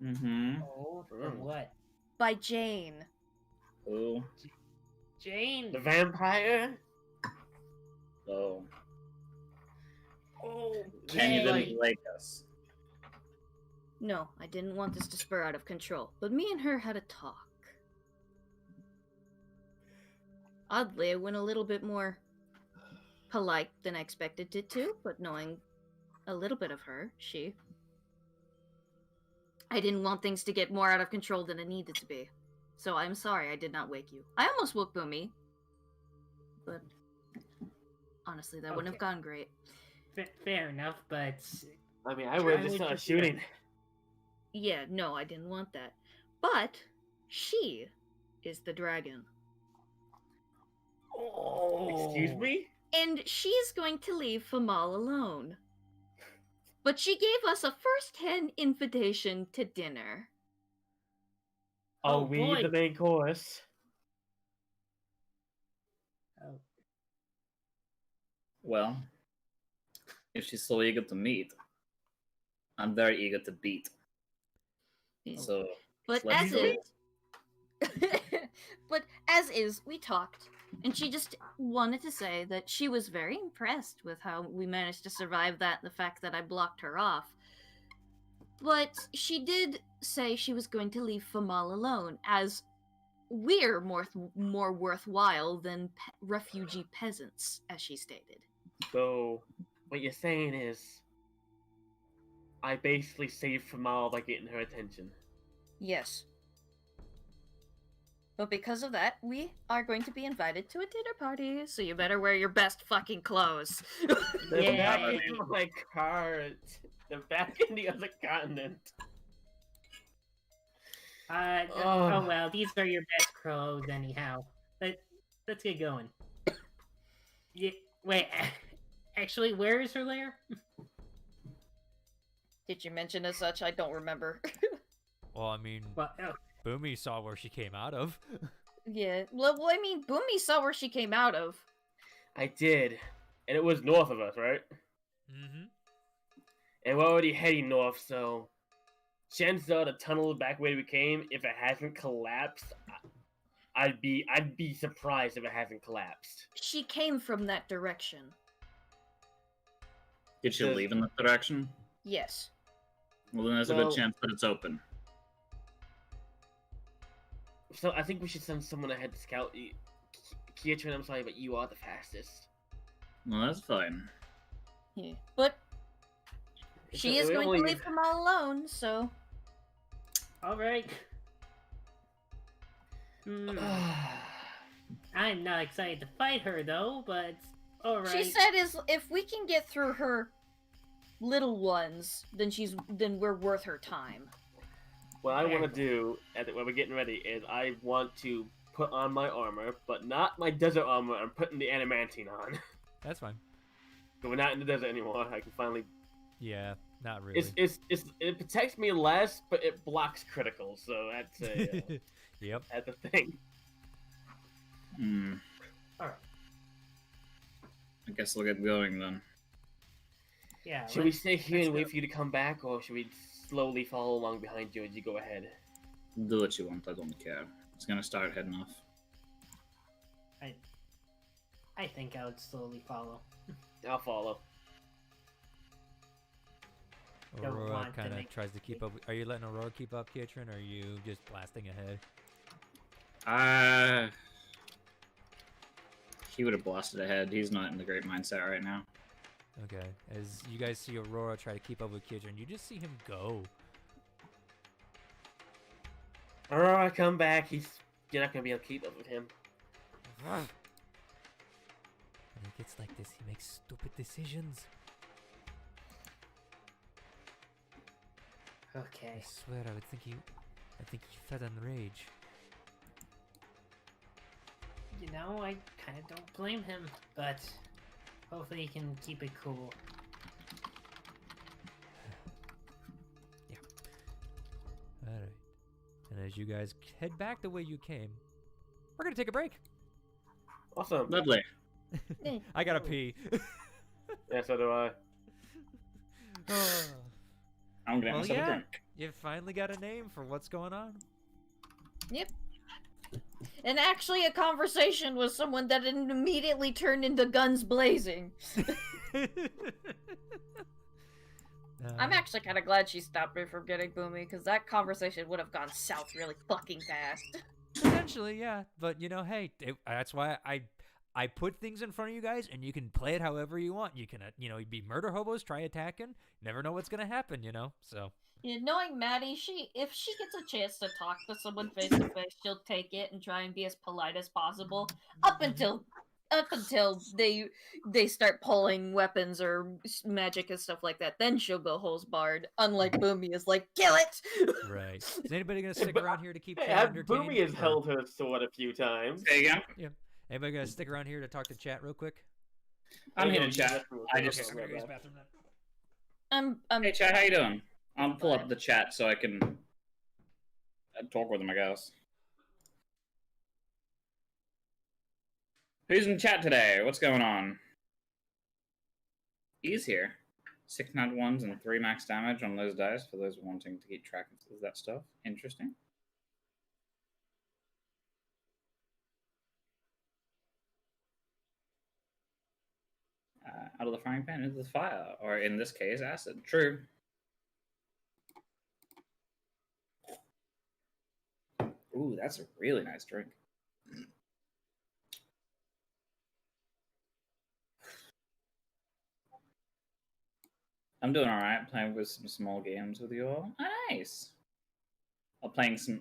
Mm-hmm. Oh, from what? by Jane. Oh. Jane. The vampire? Oh. Oh, And you Like- didn't like us. No, I didn't want this to spur out of control, but me and her had a talk. Oddly, it went a little bit more polite than I expected it to, but knowing a little bit of her, I didn't want things to get more out of control than it needed to be. So I'm sorry I did not wake you. I almost woke Boomy, but honestly, that wouldn't have Okay. gone great. fair enough, but I mean, I would have Try just what started you shooting. Yeah, no, I didn't want that. But she is the dragon. Excuse me? And she's going to leave Famal alone. But she gave us a first-hand invitation to dinner. Are Oh, we boy. the main course? Oh, Well, if she's so eager to meet, I'm very eager to beat. So, But let's as go. is, but as is, we talked, and she just wanted to say that she was very impressed with how we managed to survive that, the fact that I blocked her off. But she did say she was going to leave Famal alone, as we're more worthwhile than refugee peasants, as she stated. So, what you're saying is, I basically saved Famal by getting her attention. Yes. But because of that, we are going to be invited to a dinner party, so you better wear your best fucking clothes. They're Yeah. back in my cart. They're back in the other continent. oh well, these are your best clothes anyhow. Let's get going. Yeah, wait, actually, where is her lair? Did you mention as such? I don't remember. Well, I mean, Well, oh, Boomy saw where she came out of. Yeah. Well, I mean, Boomy saw where she came out of. I did. And it was north of us, right? Mm-hmm. And we're already heading north, so chances are the tunnel back where we came, if it hasn't collapsed, I'd be surprised if it hasn't collapsed. She came from that direction. Did she Does- leave in that direction? Yes. Well, then there's a Well- good chance that it's open. So I think we should send someone ahead to scout. Kietrin, I'm sorry, but you are the fastest. Well, that's fine. Yeah. But she is we going to only- leave them all alone, so. all right. I'm not excited to fight her though, but all right. She said if we can get through her little ones, then we're worth her time. What I want to do when we're getting ready is I want to put on my armor, but not my desert armor. I'm putting the adamantine on. That's fine. So we're not in the desert anymore. I can finally. Yeah, not really. It protects me less, but it blocks critical. So that's Yep. that's a thing. Hmm. Alright. I guess we'll get going then. Yeah. Should we let's- stay here let's and wait go. for you to come back, or should we slowly follow along behind you as you go ahead? Do what you want, I don't care. It's gonna start heading off. I think I would slowly follow. I'll follow. Don't Aurora want to kind of make- tries to keep up. Are you letting Aurora keep up, Kietrin, or are you just blasting ahead? He would have blasted ahead. He's not in the great mindset right now. Okay. As you guys see Aurora try to keep up with Kietrin, you just see him go. Aurora, come back. You're not gonna be able to keep up with him. When he gets like this, he makes stupid decisions. Okay. I swear, I think he fed on rage. You know, I kind of don't blame him, but hopefully he can keep it cool. Alright. And as you guys head back the way you came, we're gonna take a break. Awesome. Lovely. I gotta pee. Yeah, so do I. I'm gonna Well, have a yeah. drink. You finally got a name for what's going on. Yep. And actually, a conversation with someone that immediately turned into guns blazing. I'm actually kind of glad she stopped me from getting boomy, because that conversation would have gone south really fucking fast. Potentially, yeah. But, you know, hey, that's why I put things in front of you guys, and you can play it however you want. You can, you know, be murder hobos, try attacking. Never know what's going to happen, you know? So. Yeah, knowing Maddie, if she gets a chance to talk to someone face to face, she'll take it and try and be as polite as possible up until they start pulling weapons or magic and stuff like that. Then she'll go holes barred. Unlike Boomy is like, kill it. Right. Is anybody gonna stick around here to keep Hey, chat entertained? Boomy has or- held her sword a few times. There you go. Anybody gonna stick around here to talk to chat real quick? I'm here to Yeah, chat. I okay, just. okay, I'm gonna go use okay. the bathroom then. I'm Hey, chat, how you doing? I'll pull up the chat so I can talk with them, I guess. Who's in chat today? What's going on? He's here. 6 nat 1s and 3 max damage on those dice for those wanting to keep track of that stuff. Interesting. Out of the frying pan into the fire, or in this case, acid. True. Ooh, that's a really nice drink. I'm doing alright, playing with some small games with you all. Oh, nice. I'm playing some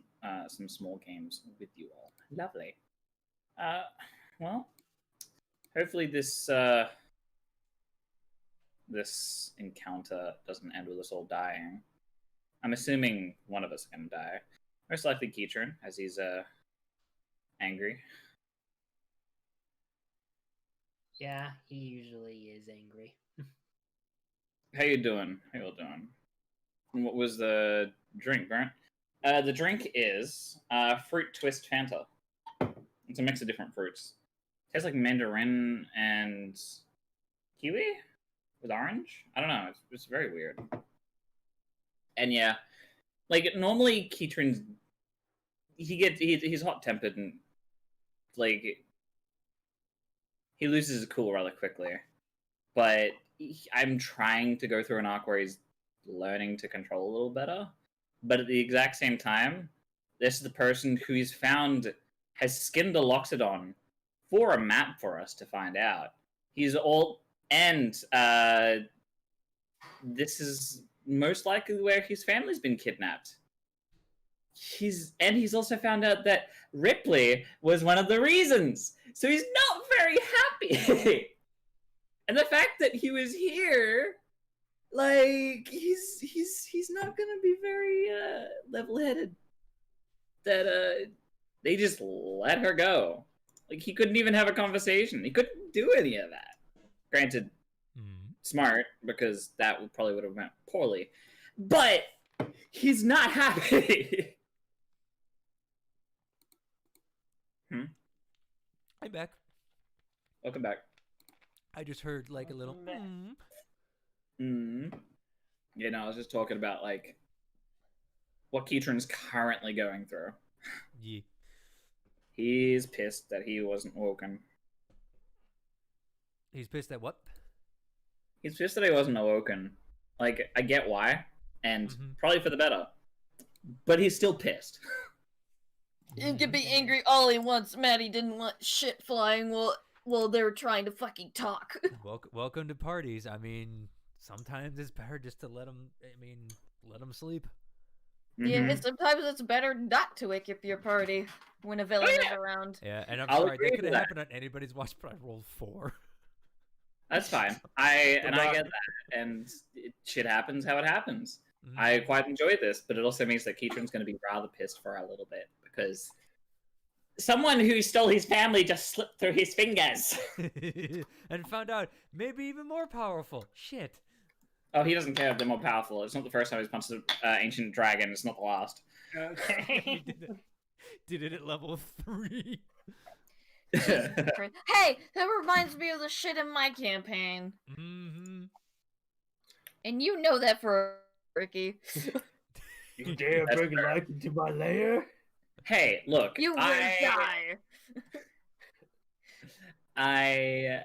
small games with you all. Lovely. Well, hopefully this this encounter doesn't end with us all dying. I'm assuming one of us is gonna die. Most likely Keatron, as he's angry. Yeah, he usually is angry. How you doing? How you all doing? And what was the drink, Grant? The drink is fruit twist Fanta. It's a mix of different fruits. Tastes like mandarin and kiwi with orange. I don't know. It's very weird. And yeah, like normally Keatron's he's hot tempered and like he loses his cool rather quickly. But I'm trying to go through an arc where he's learning to control a little better. But at the exact same time, this is the person who he's found has skinned a Loxodon for a map for us to find out. He's all and this is most likely where his family's been kidnapped. He's also found out that Ripley was one of the reasons. So he's not very happy. And the fact that he was here, like he's not gonna be very level-headed. That they just let her go. Like he couldn't even have a conversation. He couldn't do any of that. Granted, smart, because that would have went poorly. But he's not happy. I'm back. Welcome back. I just heard like a little. You know, I was just talking about like what Keatron's currently going through. Yeah. He's pissed that he wasn't woken. He's pissed at what? He's pissed that he wasn't awoken. Like, I get why, and probably for the better. But he's still pissed. You can be angry all he wants. Maddie didn't want shit flying while they were trying to fucking talk. Welcome to parties. I mean, sometimes it's better just to let them sleep. Yeah, sometimes it's better not to wake up your party when a villain is around. Yeah, and I'm I'll sorry, agree that could with have that. happened on anybody's watch, but I rolled 4. That's fine. I get that, and shit happens how it happens. I quite enjoy this, but it also means that Keatron's going to be rather pissed for a little bit, because someone who stole his family just slipped through his fingers. And found out maybe even more powerful. Shit. Oh, he doesn't care if they're more powerful. It's not the first time he's punched an ancient dragon. It's not the last. Okay. Did it at level 3. Hey, that reminds me of the shit in my campaign. Mm-hmm. And you know that for Ricky. You dare That's bring life into my lair? Hey, look, You will die. Yeah.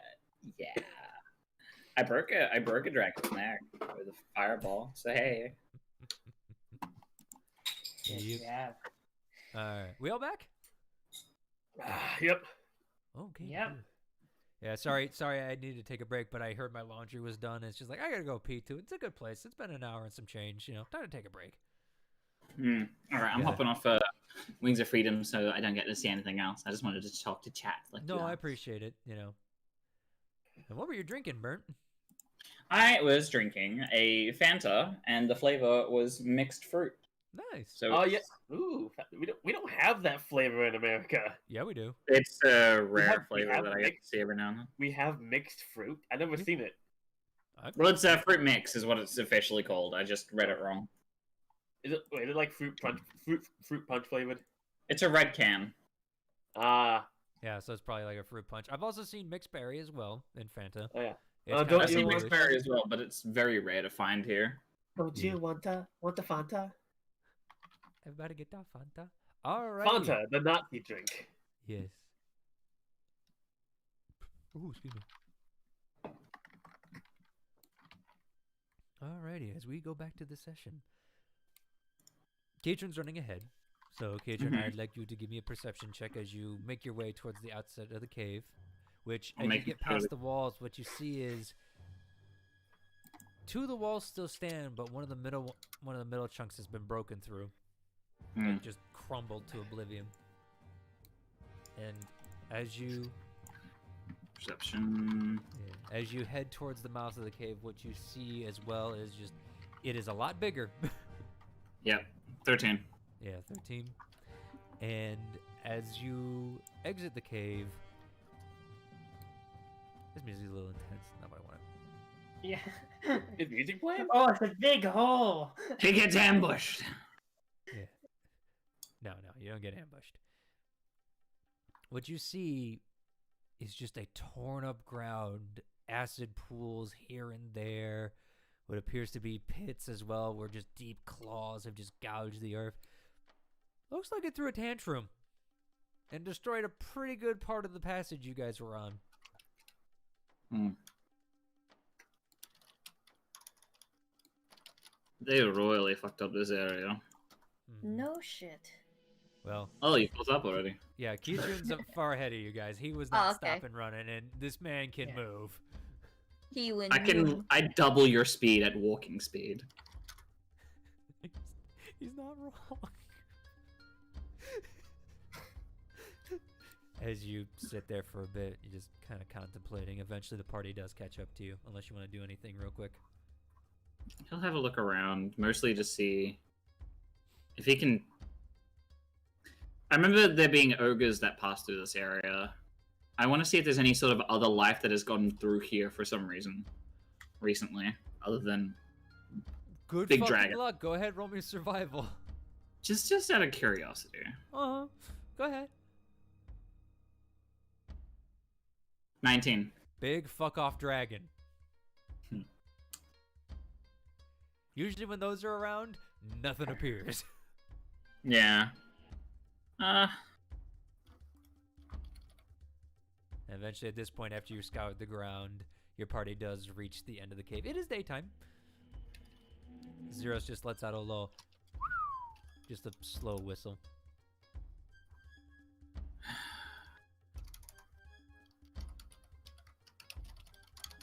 I broke a dragon's neck with a fireball. So hey. Yep. Yeah. Alright. We all back? Yep. Okay. Yep. Good. Yeah, sorry I needed to take a break, but I heard my laundry was done. It's just like, I gotta go pee too. It's a good place. It's been an hour and some change, time to take a break. Alright, I'm Yeah. hopping off Wings of Freedom so I don't get to see anything else. I just wanted to talk to chat. No, I appreciate it, And what were you drinking, Burnt? I was drinking a Fanta, and the flavor was mixed fruit. Nice. So Oh yeah. Ooh, we don't have that flavor in America. Yeah, we do. it's a rare we flavor have that I get to mixed- see every now and then. We have mixed fruit. I've never seen it. Well, it's a fruit mix, is what it's officially called. I just read it wrong. Is it like fruit punch flavored? It's a red can. Ah, Yeah, so it's probably like a fruit punch. I've also seen mixed berry as well in Fanta. oh yeah. It's Don't kinda I've you seen want- mixed berry as well, but it's very rare to find here. Don't Yeah. you want the Fanta? Everybody get that Fanta? Alright. Fanta, the Nazi drink. Yes. Ooh, excuse me. Alrighty, as we go back to the session. Katrin's running ahead. So, Katrin, I'd like you to give me a perception check as you make your way towards the outside of the cave. Which, I'll as you make get it past totally- the walls, what you see is 2 of the walls still stand, but one of the middle chunks has been broken through. Hmm. Like just crumbled to oblivion. And as you Perception. as you head towards the mouth of the cave, what you see as well is just it is a lot bigger. Yep. 13. Yeah, 13. And as you exit the cave, this music's a little intense. Not what I want. Yeah. Is music playing? Oh, it's a big hole. He gets ambushed. Yeah. No, you don't get ambushed. What you see is just a torn up ground, acid pools here and there, what appears to be pits as well, where just deep claws have just gouged the earth. Looks like it threw a tantrum and destroyed a pretty good part of the passage you guys were on. They royally fucked up this area. Mhm. No shit. Well, Oh, you closed up already. yeah, Keitrin's up far ahead of you guys. He was not okay. stopping running, and this man can Yeah. move. He wins. I double your speed at walking speed. He's not wrong. As you sit there for a bit, you're just kind of contemplating. Eventually, the party does catch up to you, unless you want to do anything real quick. He'll have a look around, mostly to see if he can. I remember there being ogres that passed through this area. I want to see if there's any sort of other life that has gotten through here for some reason recently, other than Good Big fucking dragon. luck. Go ahead, roll me survival. just out of curiosity. Uh-huh. Go ahead. 19. Big fuck off dragon. Hmm. Usually when those are around, nothing appears. Yeah. Eventually, at this point, after you scout the ground, your party does reach the end of the cave. It is daytime. Zeros just lets out a low, just a slow whistle.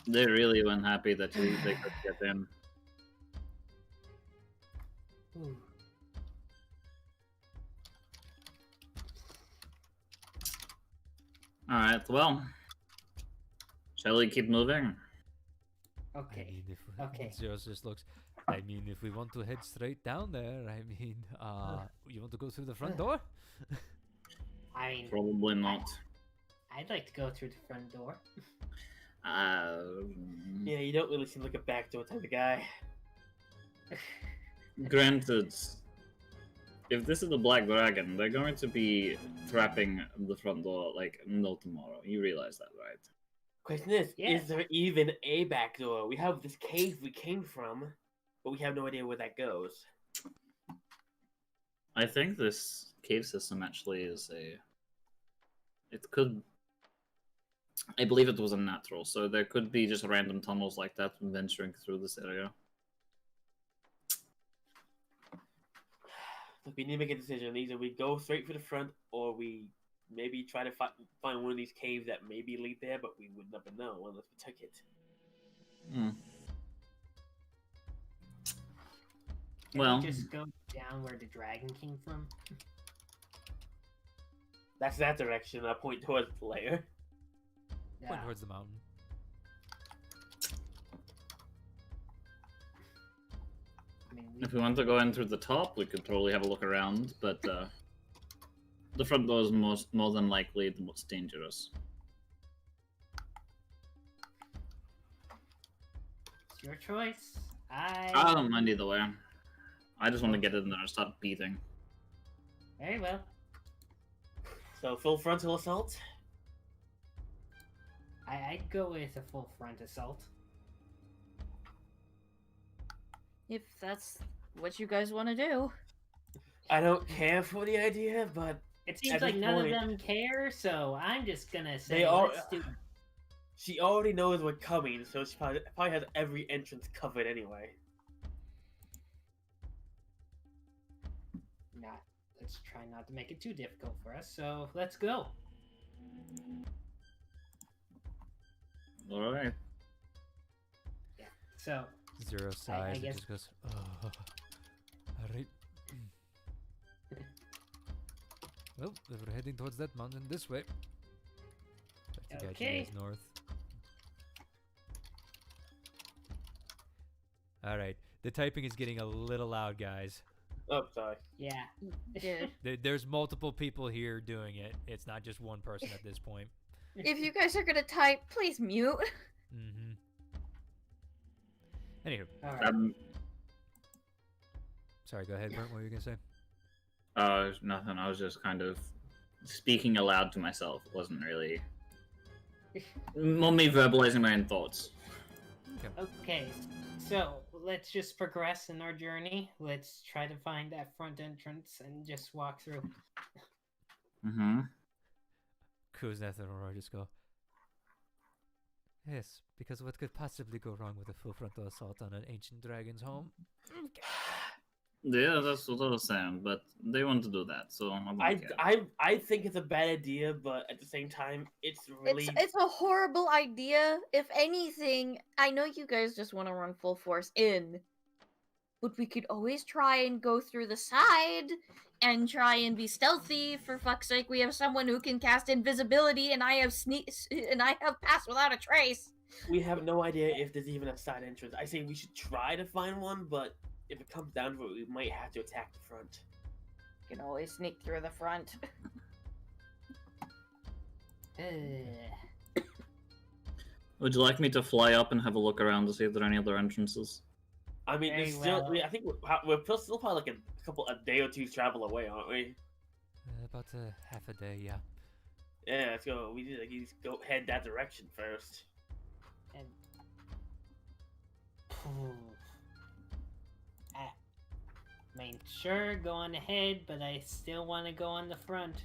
They really weren't happy that they could get in. Alright, well. Shall we keep moving? Okay. If Okay. Zeros just looks. I mean, if we want to head straight down there, you want to go through the front door? I mean, Probably not. I'd like to go through the front door. Yeah, you don't really seem like a backdoor type of guy. Granted, if this is the Black Dragon, they're going to be trapping the front door like no tomorrow. You realize that, right? Question is Yes. there even a back door? We have this cave we came from, but we have no idea where that goes. I think this cave system actually is a. It could. I believe it was a natural, so there could be just random tunnels like that venturing through this area. Look, we need to make a decision. Either we go straight for the front, or we maybe try to find one of these caves that maybe lead there, but we would never know unless we took it. Hmm. Can Well, we just go down where the dragon came from? That's that direction. I point towards the layer. Point towards the mountain. I mean, if we want to go in through the top, we could probably have a look around, but the front door is more than likely the most dangerous. it's your choice. I don't mind either way. I just want to get in there and start beating. Very well. So full frontal assault. I'd go with a full front assault. If that's what you guys want to do. I don't care for the idea, but It seems At like this none point- of them care, so I'm just gonna say They all- let's do. she already knows we're coming, so she probably has every entrance covered anyway. Let's try not to make it too difficult for us. So let's go. All right. So Zero sighs and guess- just goes, oh. Alright. Well, we're heading towards that mountain this way. Back to Okay. Gaji's north. Alright. The typing is getting a little loud, guys. Oh, sorry. yeah, Dude. There's multiple people here doing it. It's not just one person at this point. If you guys are gonna type, please mute. Mm-hmm. Anywho, all right. sorry, go ahead, Brent. What were you gonna say? Nothing. I was just kind of speaking aloud to myself. It wasn't really more me verbalizing my own thoughts. Okay, so let's just progress in our journey. Let's try to find that front entrance and just walk through. Mm-hmm. Kuzneth and Aurora just go, yes, because what could possibly go wrong with a full frontal assault on an ancient dragon's home? Yeah, that's what I was saying, but they want to do that, so I'm okay. I think it's a bad idea, but at the same time, it's really It's a horrible idea. If anything, I know you guys just want to run full force in, but we could always try and go through the side and try and be stealthy. For fuck's sake, we have someone who can cast invisibility, and I have pass without a trace. we have no idea if there's even a side entrance. I say we should try to find one, but if it comes down to it, we might have to attack the front. You can always sneak through the front. Would you like me to fly up and have a look around to see if there are any other entrances? I mean, Very there's still. well. I think we're still probably like a day or two travel away, aren't we? About half a day, yeah. Yeah, let's go. We need to go head that direction first. And I mean, sure, go on ahead, but I still want to go on the front.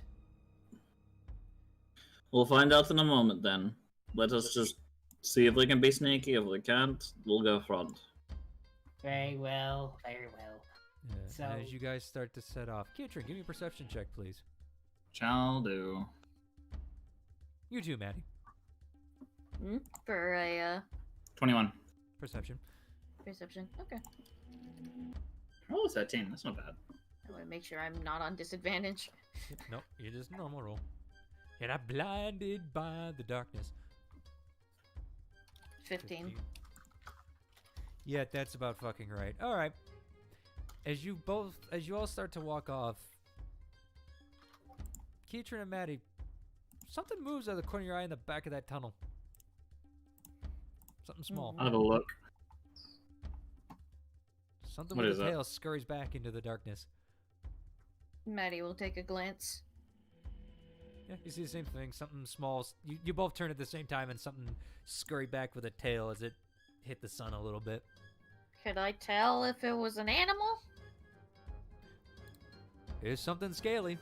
We'll find out in a moment then. Let us just see if we can be sneaky. If we can't, we'll go front. Very well, very well. Yeah, and as So- you guys start to set off, Kitrin, give me a perception check, please. Shall do. You too, Maddie. For a 21. Perception. perception. Okay. Oh, 13. That's not bad. I want to make sure I'm not on disadvantage. Nope, you just normal roll. You're not blinded by the darkness. 15. Yeah, that's about fucking right. All right. As you all start to walk off, Keitrin and Maddie, something moves out of the corner of your eye in the back of that tunnel. Something small. I'll have a look. Something What with is a that? tail scurries back into the darkness. Maddie will take a glance. Yeah, you see the same thing. Something small. You both turn at the same time, and something scurry back with a tail as it hit the sun a little bit. Could I tell if it was an animal? It's something scaly.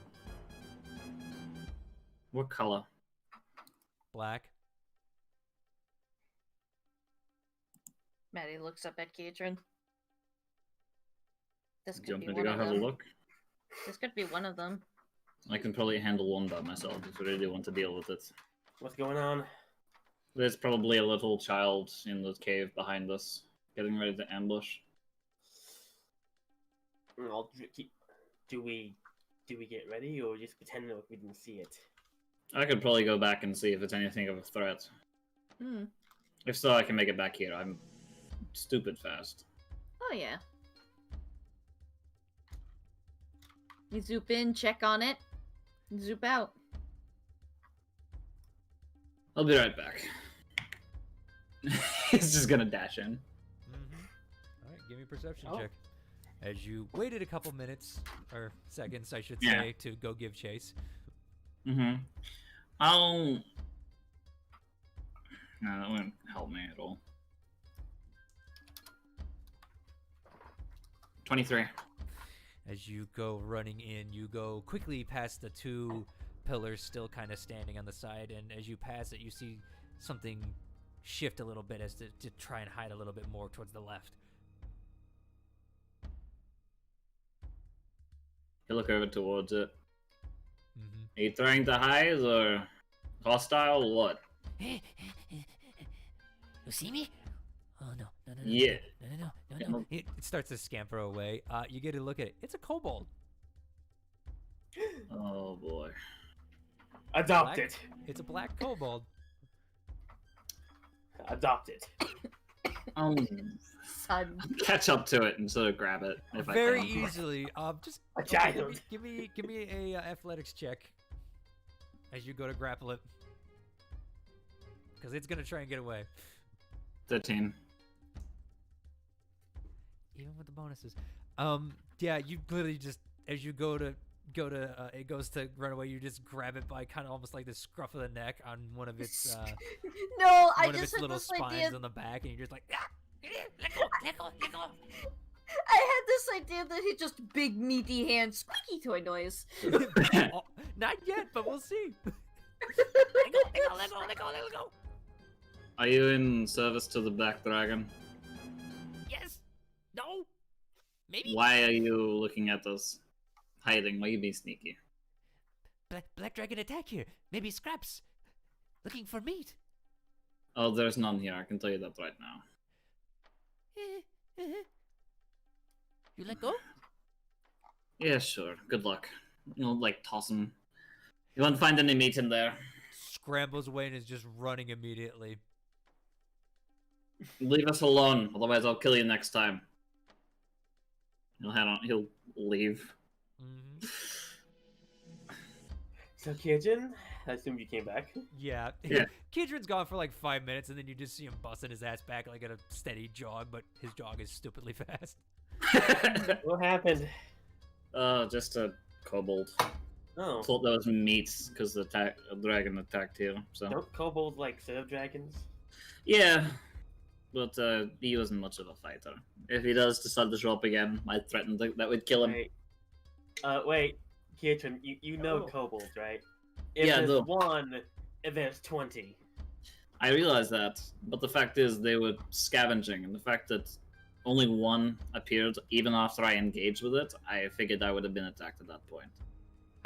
What color? Black. Maddie looks up at Keatron. This could Jump be in to one go of have a them. look. This could be one of them. I can probably handle one by myself if I really want to deal with it. What's going on? There's probably a little child in the cave behind us, getting ready to ambush. Do we get ready or just pretend like we didn't see it? I could probably go back and see if it's anything of a threat. Hmm. If so, I can make it back here. I'm stupid fast. Oh yeah. You zoop in, check on it, and zoop out. I'll be right back. He's just gonna dash in. All right, give me a perception Oh. check. As you waited a couple minutes, or seconds, I should Yeah. say, to go give chase. Mm-hmm. No, that wouldn't help me at all. 23. As you go running in, you go quickly past the two pillars still kind of standing on the side, and as you pass it, you see something shift a little bit as to try and hide a little bit more towards the left. You look over towards it. Mm-hmm. Are you trying to hide or hostile or what? You see me? Oh no, no, no, no, Yeah. no, no, no, no, no. It starts to scamper away. You get a look at it. It's a kobold. Oh boy. Adopt Black? it. It's a black kobold. Adopt it. Son. Catch up to it and sort of grab it if Very I can. easily. Just A okay, child. give me a athletics check as you go to grapple it, because it's gonna try and get away. 13. Even with the bonuses. Yeah, you literally just, as you go to it goes to run away, you just grab it by kind of almost like the scruff of the neck on one of its No, I one of just its had little this spines idea. on the back, and you're just like, ah! Let go, let go, let go. I had this idea that he just big meaty hand squeaky toy noise. Oh, not yet, but we'll see. Let go, let go, let go, let go, let go. Are you in service to the Black Dragon? Yes. No. Maybe. Why are you looking at us? Hiding? Why are you being sneaky? Black dragon attack here. Maybe scraps. Looking for meat. Oh, there's none here. I can tell you that right now. You let go? Yeah, sure. Good luck. You'll like toss him. You won't find any meat in there. Scrambles away and is just running immediately. Leave us alone, otherwise I'll kill you next time. He'll head on. He'll leave. Mm-hmm. So, Kijin, I assume you came back. Yeah. Yeah. Kidron's gone for like 5 minutes, and then you just see him busting his ass back like at a steady jog, but his jog is stupidly fast. What happened? Just a kobold. Oh, Thought that was meat because the dragon attacked here. So don't kobolds like serve dragons? yeah, but he wasn't much of a fighter. If he does decide to show up again, I threatened that would kill him. Wait, Kijin, you know Oh. kobolds, right? If Yeah, there's no. one, if there's 20. I realize that, but the fact is they were scavenging, and the fact that only one appeared even after I engaged with it, I figured I would have been attacked at that point.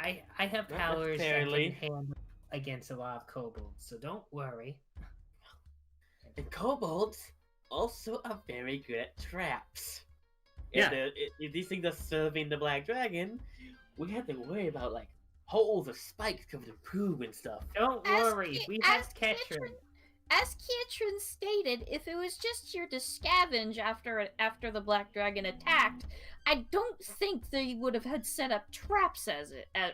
I have Not powers that necessarily. can handle against a lot of kobolds, so don't worry. And kobolds also are very good at traps. Yeah. If these things are serving the black dragon, we have to worry about like holes or spikes covered in poo and stuff. Don't As worry, Ki- we as have Ketrin. As Kiatrin stated, if it was just here to scavenge after the black dragon attacked, I don't think they would have had set up traps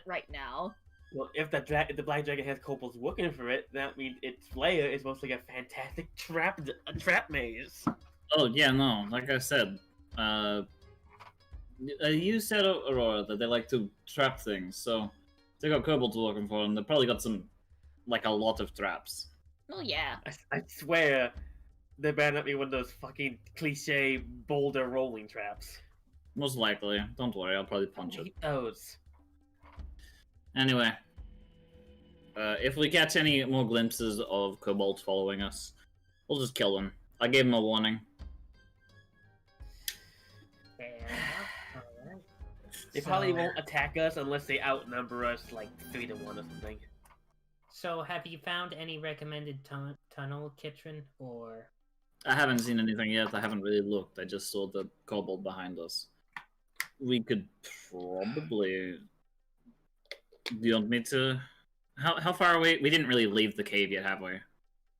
right now. Well, if the black dragon has kobolds working for it, that means its lair is mostly a fantastic trap maze. Oh yeah, no, like I said, You said, Aurora, that they like to trap things, so they got kobolds working for them. They probably got some, like, a lot of traps. Oh yeah. I swear, they better not be one of those fucking cliche boulder rolling traps. Most likely. Don't worry, I'll probably I punch it. hate those. Anyway, if we catch any more glimpses of kobolds following us, we'll just kill them. I gave them a warning. Fair enough. Alright. They probably won't attack us unless they outnumber us like 3 to 1 or something. So, have you found any recommended tunnel, Kitrin, or... I haven't seen anything yet. I haven't really looked. I just saw the kobold behind us. We could probably... Do you want me to... How far away? We didn't really leave the cave yet, have we?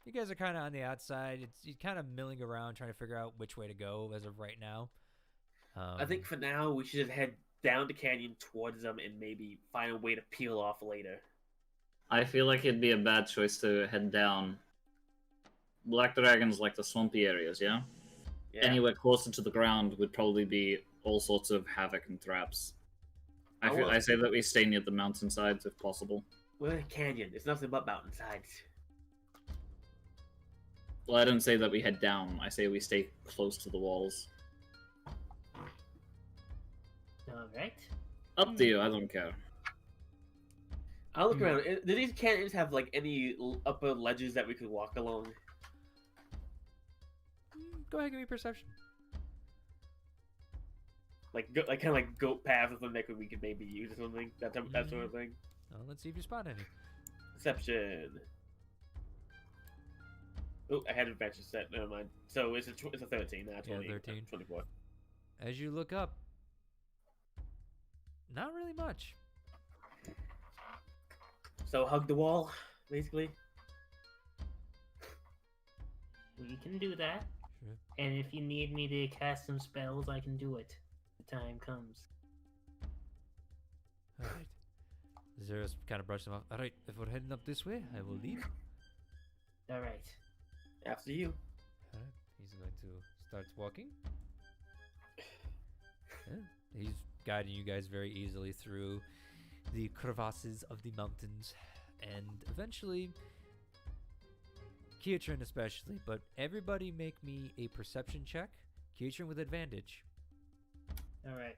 You guys are kind of on the outside. You're kind of milling around trying to figure out which way to go as of right now. I think for now we should just head down the canyon towards them and maybe find a way to peel off later. I feel like it'd be a bad choice to head down. Black dragons like the swampy areas, yeah? Yeah. Anywhere closer to the ground would probably be all sorts of havoc and traps. I say that we stay near the mountainsides if possible. We're in a canyon. It's nothing but mountainsides. Well, I don't say that we head down. I say we stay close to the walls. Alright. Up to you. I don't care. I'll look around. Do these canyons have like any upper ledges that we could walk along? Go ahead and give me perception. Like kind of like goat paths or something that we could maybe use or something. That sort of thing. Let's see if you spot any. Perception. Oh, I had adventure set. Never mind. So it's a 13. Not 20. Yeah, 13. 24. As you look up, not really much. So hug the wall, basically. We can do that. Sure. And if you need me to cast some spells, I can do it. The time comes. All right. Zeros kind of brushed them off. All right, if we're heading up this way, I will leave. Alright. After you. All right. He's going to start walking. Yeah, he's guiding you guys very easily through the crevasses of the mountains, and eventually, Kiatrin especially, but everybody make me a perception check. Kiatrin with advantage. Alright.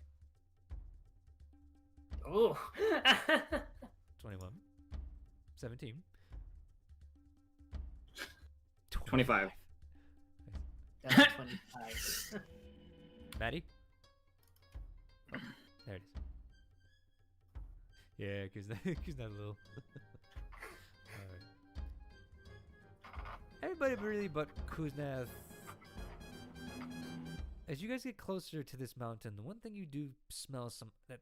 Oh! 21. 17. 25. That's 25. Maddie? Oh, there it is. Yeah, because that little. Alright. Everybody really but Kuznath. As you guys get closer to this mountain, the one thing you do smell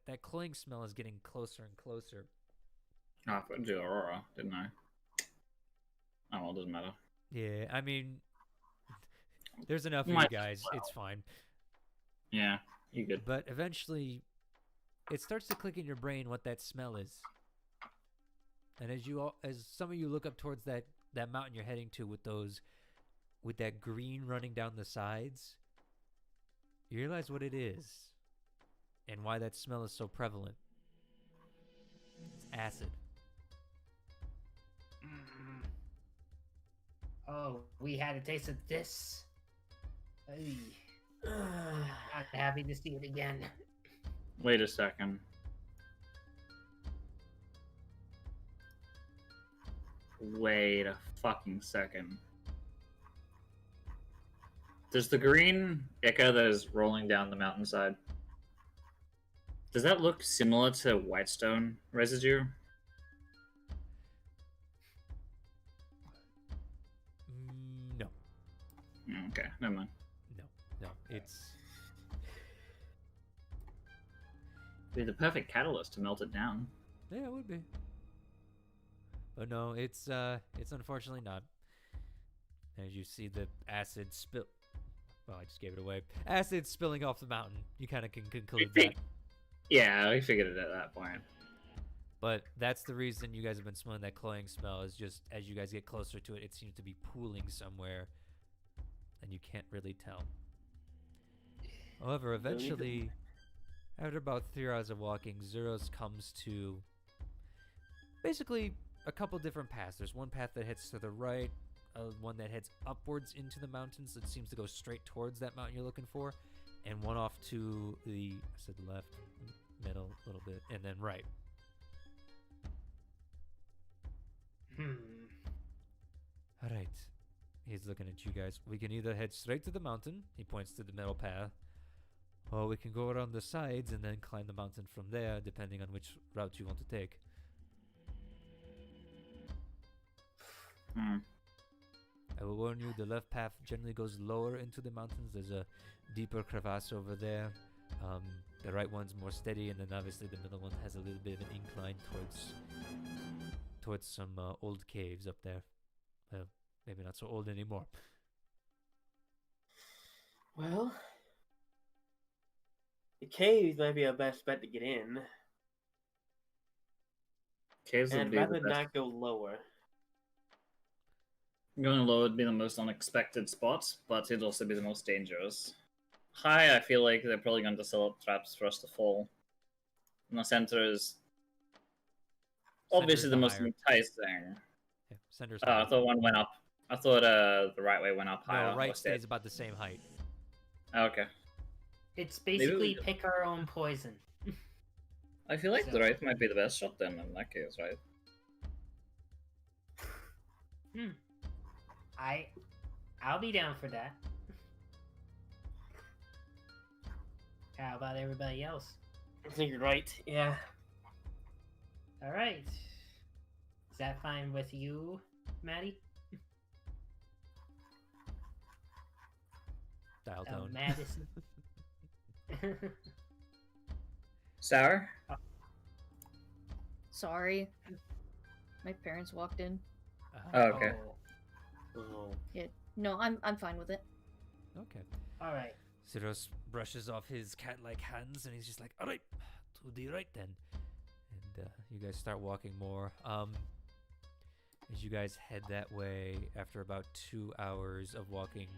that cloying smell is getting closer and closer. I put into Aurora, didn't I? Oh, well, it doesn't matter. Yeah, I mean, there's enough of Might you as guys. well. It's fine. Yeah, you good. But eventually, it starts to click in your brain what that smell is. And as some of you look up towards that mountain you're heading to with that green running down the sides, you realize what it is and why that smell is so prevalent. It's acid. Oh, we had a taste of this. Ay. I'm happy to see it again. Wait a second. Wait a fucking second. Does the green ichor that is rolling down the mountainside, does that look similar to whitestone residue? No. Okay, never mind. No. It's... Be the perfect catalyst to melt it down. Yeah, it would be. But no, it's unfortunately not. As you see the acid spill... Well, I just gave it away. Acid spilling off the mountain. You kind of can conclude that. Yeah, we figured it at that point. But that's the reason you guys have been smelling that cloying smell, is just as you guys get closer to it, it seems to be pooling somewhere. And you can't really tell. However, eventually After about 3 hours of walking, Zeros comes to basically a couple different paths. There's one path that heads to the right, one that heads upwards into the mountains that seems to go straight towards that mountain you're looking for, and one off to the, I said left, middle, a little bit, and then right. Alright. He's looking at you guys. We can either head straight to the mountain, he points to the middle path, or we can go around the sides and then climb the mountain from there, depending on which route you want to take. I will warn you, the left path generally goes lower into the mountains. There's a deeper crevasse over there. The right one's more steady, and then obviously the middle one has a little bit of an incline towards some old caves up there. Maybe not so old anymore. Well, the caves might be our best bet to get in. Caves And would I'd be the rather best. not go lower. Going low would be the most unexpected spot, but it'd also be the most dangerous. High, I feel like they're probably going to set up traps for us to fall. And the center is obviously Center's the most higher. enticing. Yeah, center's Oh, I higher. thought one went up. I thought the right way went up higher. No, right or stayed. stays about the same height. Okay. It's Maybe basically we- pick our own poison. I feel like So- the right might be the best shot then in that case, right? I'll be down for that. How about everybody else? I think you're right. Yeah. All right. Is that fine with you, Maddie? Dial Oh, tone. Madison. Sour? Sorry. My parents walked in. Oh, okay. Oh, Oh. No, I'm fine with it. Okay. all right. Siros brushes off his cat-like hands, and he's just like, "All right, to the right then." And you guys start walking more. As you guys head that way, after about 2 hours of walking,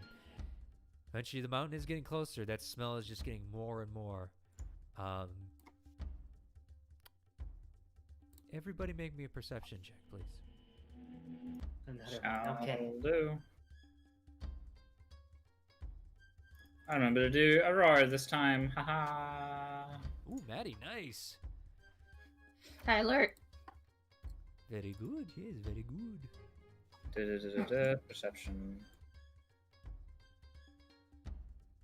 eventually the mountain is getting closer. That smell is just getting more and more. Everybody, make me a perception check, please. Another one. Okay. Shall do. I remember to do a roar this time. Haha. Ooh, Maddie, nice. Tyler, Very good. Yes, very good. Perception.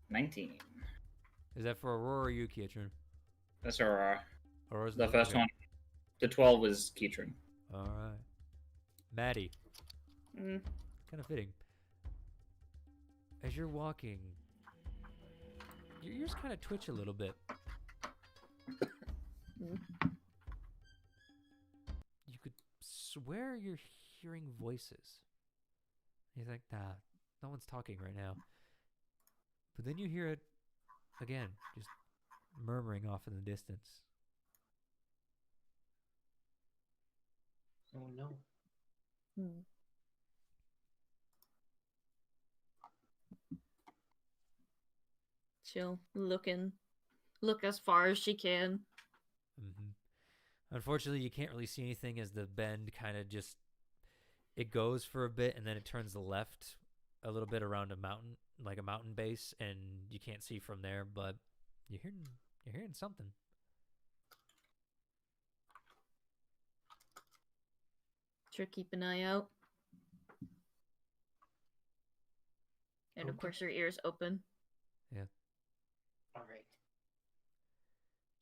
19. Is that for Aurora or you, Kietrin? That's Aurora. Aurora's The first one. The 12 was Keatron. All right. Maddie, mm, kind of fitting. As you're walking, your ears kind of twitch a little bit. mm. You could swear you're hearing voices. You think, nah, no one's talking right now. But then you hear it again, just murmuring off in the distance. Oh no. Hmm. She'll look as far as she can. hmm Unfortunately, you can't really see anything as the bend kind of just it goes for a bit and then it turns left a little bit around a mountain, like a mountain base, and you can't see from there. But you're hearing something. Sure, keep an eye out. And of Okay. course, your ears open. All right.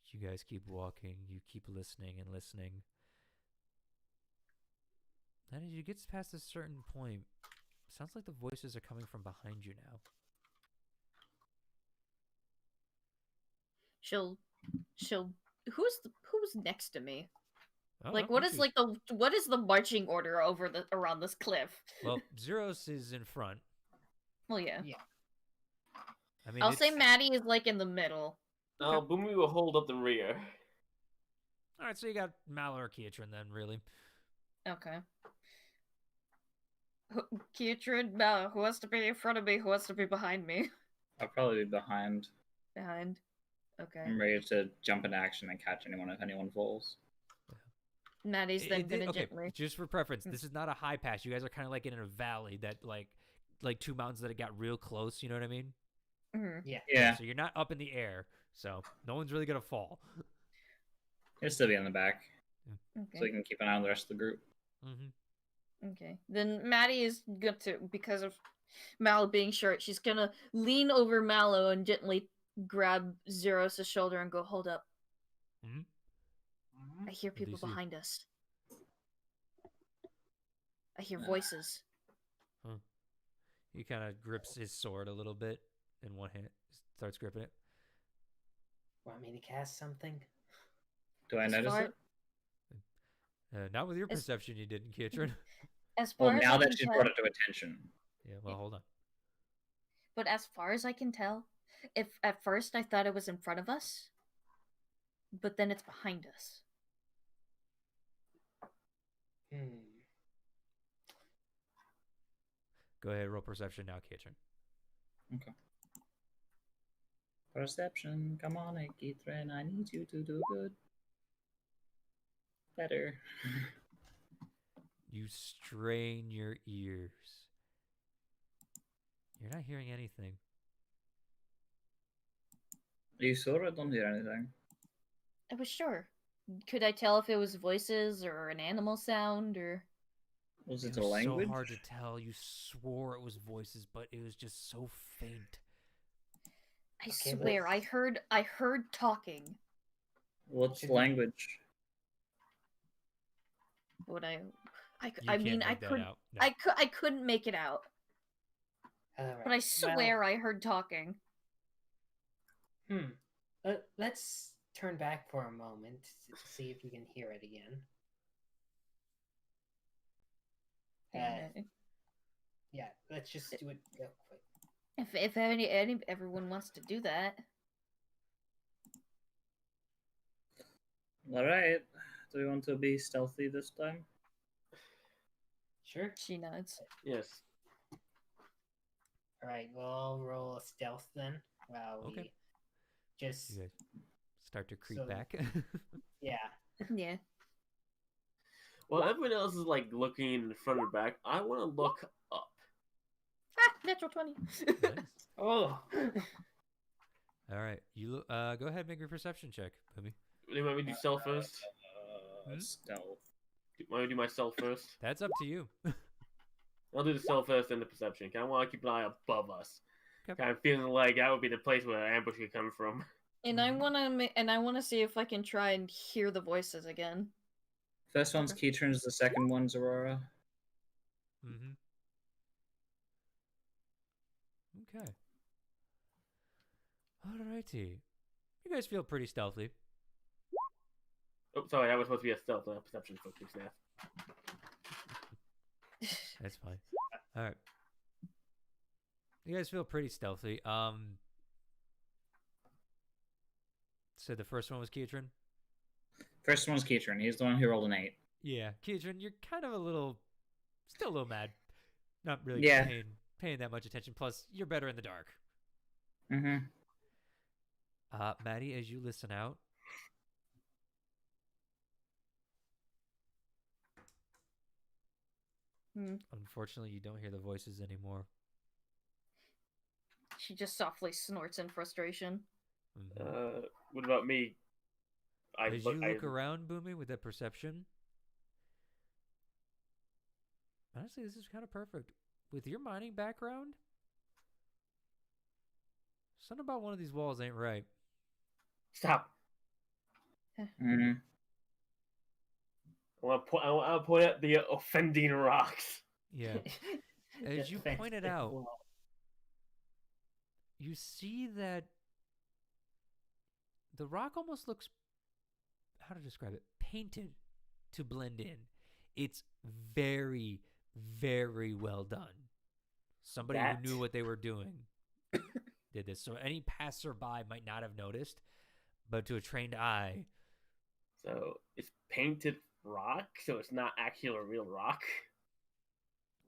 You guys keep walking. You keep listening and listening. And as you get past a certain point, sounds like the voices are coming from behind you now. She'll who's next to me? I don't Like know, what you is choose. what is the marching order around this cliff? Well, Zeros is in front. Well, yeah. Yeah. I mean, I'll say it's- Maddie is like in the middle. No, Boomy will hold up the rear. All right, so you got Mal or Kietrin then, really. Okay. Kietrin, who has to be in front of me? Who has to be behind me? I'll probably be behind. Behind. Okay. I'm ready to jump into action and catch anyone if anyone falls. Maddie's then gonna Okay, gently. just for preference, Mm. this is not a high pass. You guys are kind of like in a valley that like two mountains that got real close. You know what I mean? Mhm. Yeah. Yeah, So you're not up in the air, so no one's really gonna fall. he'll still be in the back, Okay. so we can keep an eye on the rest of the group. Mm-hmm. Okay. Then Maddie is good to, because of Mallow being short, she's gonna lean over Mallow and gently grab Zeros' shoulder and go, "Hold up. Mhm. I hear do you people see? behind us. I hear Ah. voices." He kind of grips his sword a little bit in one hand, starts gripping it. Want me to cast something? Do I As notice far- it? Not with your As- perception, you didn't, Kietran. As Well, far as now I that can she's tell, brought it to attention. Yeah, well, hold on. but as far as I can tell, if at first I thought it was in front of us, but then it's behind us. Go ahead, roll perception now, Kietran. Perception, come on, Keithran, I need you to do good. Better. You strain your ears. You're not hearing anything. Are you sure I don't hear anything? I was sure. Could I tell if it was voices or an animal sound or? Was It it a was language? so hard to tell. You swore it was voices, but it was just so faint. I Okay, swear, let's- I heard talking. What's Should we- language? But You I can't mean, I make that couldn't, out. No. I couldn't make it out. Alright, But I well, swear I heard talking. Let's turn back for a moment to see if we can hear it again. Yeah, let's just do it real quick. If everyone wants to do that. Alright. Do we want to be stealthy this time? Sure. She nods. Yes. Alright, well, I'll roll a stealth then. While Okay. we just. You guys start to creep So- back. Yeah. Yeah. Well, everyone else is like looking in front or back. I want to look up. Ah, natural 20. Nice. Oh! All right, you go ahead and make your perception check, Boomy. Do you want me to do stealth first? Stealth. Do you want me to do my stealth first? That's up to you. I'll do the stealth first and the perception. I want to keep an eye above us. Okay. Kind of feeling like that would be the place where an ambush could come from. And I wanna see if I can try and hear the voices again. First one's Keatron's, the second one's Aurora. Mm-hmm. Okay. Alrighty. You guys feel pretty stealthy. Oh, sorry, that was supposed to be a stealth perception for two snap. That's fine. All right. You guys feel pretty stealthy. So the first one was Kietran? First one's Keatron. He's the one who rolled an 8. Yeah. Kietran, you're kind of still a little mad. Not really Yeah. paying that much attention. Plus, you're better in the dark. Mm-hmm. Maddie, as you listen out, unfortunately, you don't hear the voices anymore. She just softly snorts in frustration. Mhm. What about me? As you look around, Boomy, with that perception, honestly, this is kind of perfect. With your mining background, something about one of these walls ain't right. Stop. Mm-hmm. I want to point out the offending rocks. Yeah. As you Defense pointed the out, wall. you see that the rock almost looks, how to describe it, painted to blend in. It's very, very well done. Somebody That- who knew what they were doing did this. So any passerby might not have noticed, but to a trained eye, So it's painted rock, so it's not actually a real rock.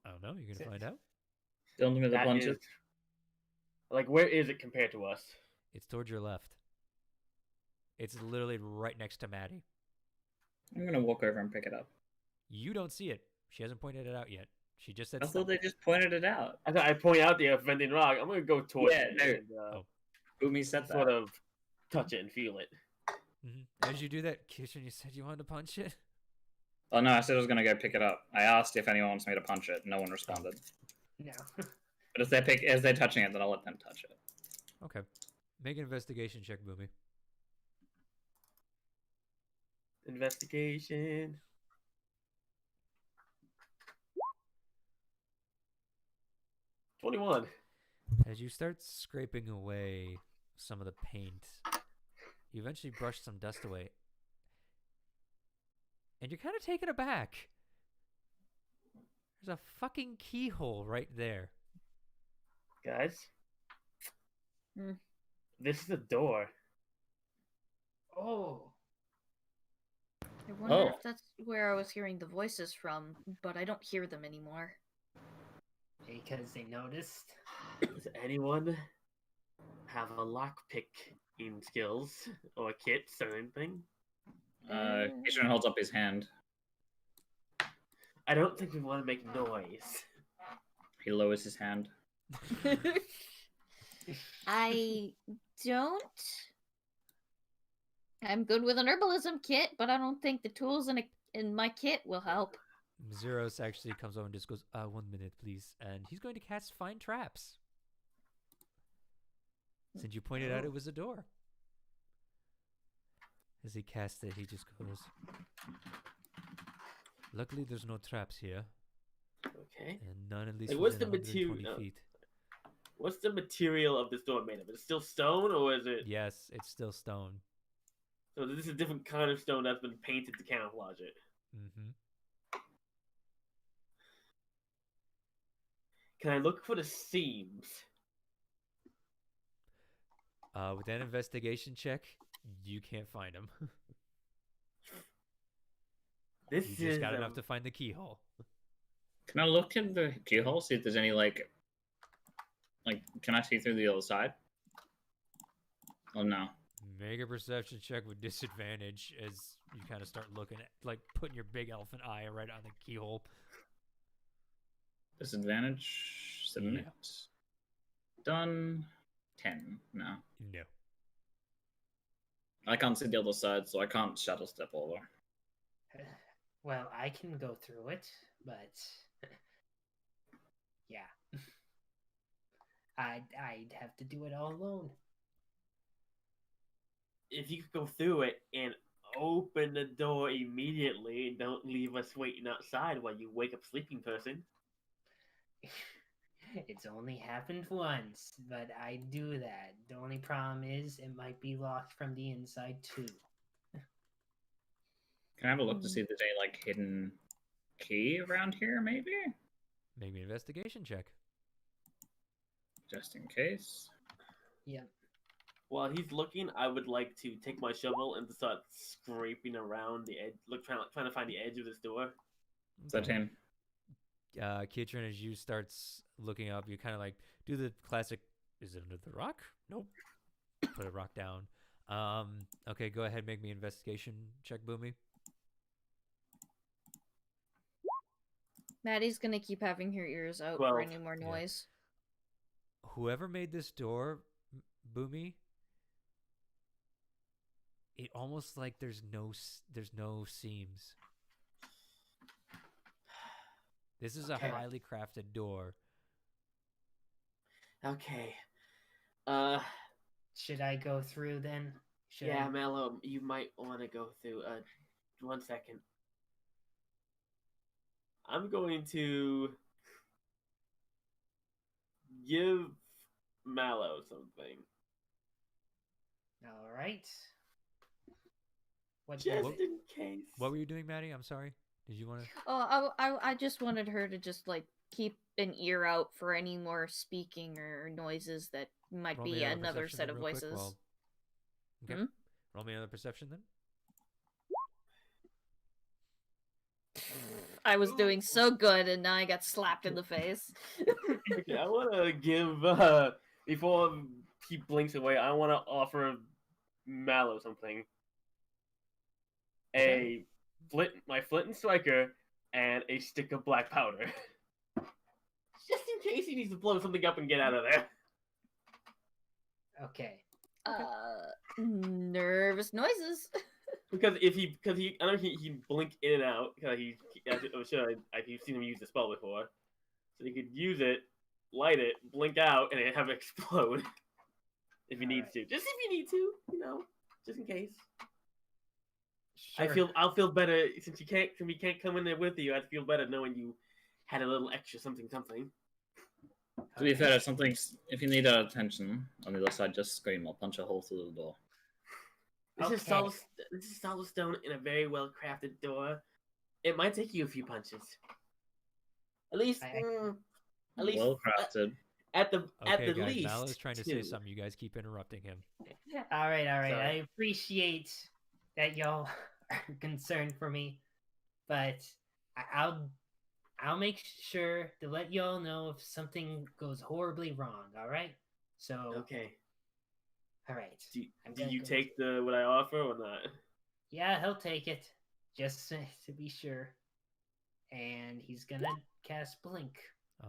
I don't know, you're going to find out. Don't give me the That punches. is, like, where is it compared to us? It's towards your left. It's literally right next to Maddie. I'm gonna walk over and pick it up. You don't see it. She hasn't pointed it out yet. She just said I stop. thought they just pointed it out. I thought I point out the offending rock. I'm gonna go towards Yeah, it no. and Umi said sort that. of touch it and feel it. As you do that, Kitchen, you said you wanted to punch it? Oh no, I said I was gonna go pick it up. I asked if anyone wants me to punch it. No one responded. No. But if they're touching it, then I'll let them touch it. Okay. Make an investigation check, Boomy. Investigation. $21. As you start scraping away some of the paint, you eventually brush some dust away. And you're kind of taken aback. There's a fucking keyhole right there. Guys. Hmm. This is a door. Oh. I wonder Oh. if that's where I was hearing the voices from, but I don't hear them anymore. Because they noticed. Does anyone have a lockpicking skills or kits or anything? Kitchen holds up his hand. I don't think we want to make noise. He lowers his hand. I don't. I'm good with an herbalism kit, but I don't think the tools in my kit will help. Zeros actually comes over and just goes, 1 minute, please. And he's going to cast Find Traps. Since you pointed out it was a door. As he casts it, he just goes, luckily there's no traps here. Okay. And none at least Like, what's within the 120 material- feet. What's the material of this door made of? Is it still stone or is it... Yes, it's still stone. So this is a different kind of stone that's been painted to camouflage it. Mm-hmm. Can I look for the seams? With that investigation check, you can't find him. This You is just got enough to find the keyhole. Can I look in the keyhole, see if there's any, like, can I see through the other side? Oh, no. Make a perception check with disadvantage as you kind of start looking at, like, putting your big elephant eye right on the keyhole. Disadvantage. Submit. Done. 10. No. No. I can't see the other side, so I can't shuttle step over. Well, I can go through it, but yeah, I'd have to do it all alone. If you could go through it and open the door immediately and don't leave us waiting outside while you wake up sleeping person. It's only happened once, but I do that. The only problem is it might be locked from the inside too. Can I have a look to see if there's any, like, hidden key around here, maybe? Make me an investigation check. Just in case. Yeah. While he's looking, I would like to take my shovel and start scraping around the edge, trying to find the edge of this door. 13. Kitchen, as you start looking up, you kind of like do the classic, is it under the rock? Nope. Put a rock down. Okay, go ahead, make me an investigation check, Boomy. Maddie's gonna keep having her ears out Well, for any more yeah. noise. Whoever made this door, Boomy, it almost like there's no seams. This is Okay. a highly crafted door. Okay. Should I go through then? Should Yeah, I... Mallow, you might want to go through. 1 second. I'm going to give Mallow something. All right. What? Just What- in case. What were you doing, Maddie? I'm sorry. Did you want to? Oh, I just wanted her to just like keep an ear out for any more speaking or noises that might Roll me be another another perception set then of real quick voices. while- Okay. Hmm? Roll me another perception then. I was doing so good, and now I got slapped in the face. Okay, I want to give before he blinks away. I want to offer Mallow something. Okay. My flint and striker, and a stick of black powder. Just in case he needs to blow something up and get out of there. Okay. Nervous noises. Because I know he blink in and out because I've seen him use the spell before, so he could use it, light it, blink out, and have it explode if he needs to. Just if you need to, just in case. Sure. I'll feel better since we can't come in there with you. I'd feel better knowing you had a little extra something. To be fair, if you need our attention on the other side, just scream. I'll punch a hole through the door. This is solid stone in a very well crafted door. It might take you a few punches. At least, Well crafted. at the Okay, guys, least. Mallow's trying to say something. You guys keep interrupting him. All right. Sorry. I appreciate that y'all are concerned for me, but I'll make sure to let y'all know if something goes horribly wrong. All right. So Okay. all right. Do I'm do gonna you go- take what I offer or not? Yeah, he'll take it, just to be sure. And he's gonna cast blink.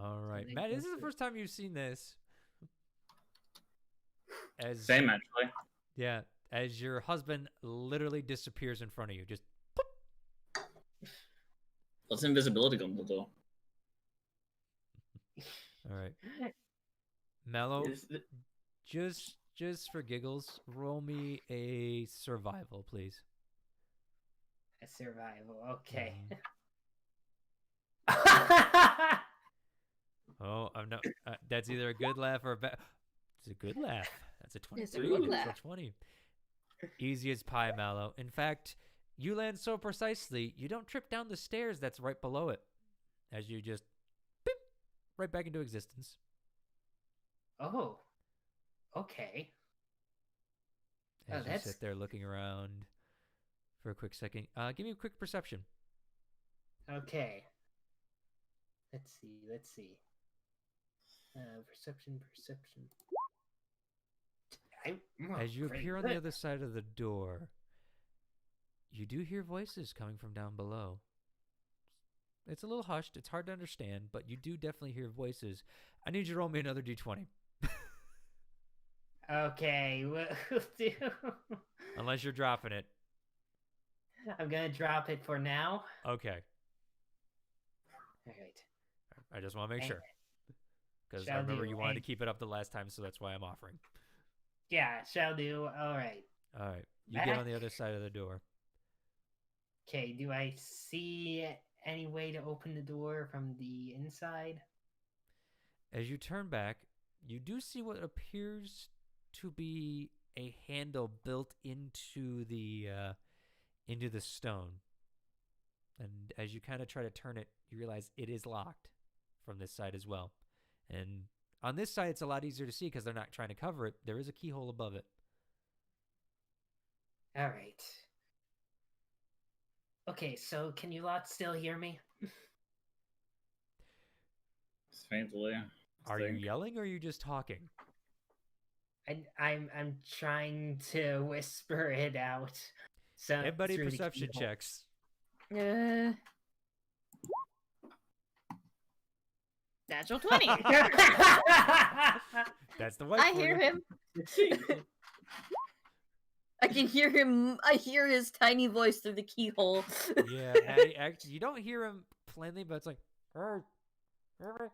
All right, Something Matt, this is the goes first time you've seen this. Same, actually. Yeah, as your husband literally disappears in front of you, just What's invisibility on the door? all right. Mallow, Is- just for giggles, roll me a survival, please. A survival. Okay. Oh, I'm not. That's either a good laugh or a bad. It's a good laugh. That's a 23. It's a good That's laugh. a 20. Easy as pie, Mallow. In fact, you land so precisely, you don't trip down the stairs that's right below it, as you just beep, right back into existence. Oh. Okay. As Oh, you that's- sit there looking around for a quick second. Give me a quick perception. Okay. Let's see. Perception. As you Very appear on the good. other side of the door, you do hear voices coming from down below. It's a little hushed. It's hard to understand, but you do definitely hear voices. I need you to roll me another d20. Okay, we'll do. Unless you're dropping it. I'm gonna drop it for now. Okay. All right. I just want to make And- sure. Because I Shall remember do, you wanted to and- keep it up the last time, so that's why I'm offering. Yeah, shall do. All right. All right. You get on the other side of the door. Okay, do I see any way to open the door from the inside? As you turn back, you do see what appears to be a handle built into the stone. And as you kind of try to turn it, you realize it is locked from this side as well. And on this side, it's a lot easier to see because they're not trying to cover it. There is a keyhole above it. All right. Okay, so can you lot still hear me? Faintly. Are you yelling or are you just talking? I'm trying to whisper it out. So Everybody through the perception keyhole. checks. Natural 20. That's the white I for hear you. him. I can hear him. I hear his tiny voice through the keyhole. Yeah, Maddie, actually, you don't hear him plainly, but it's like, "Arr, arr,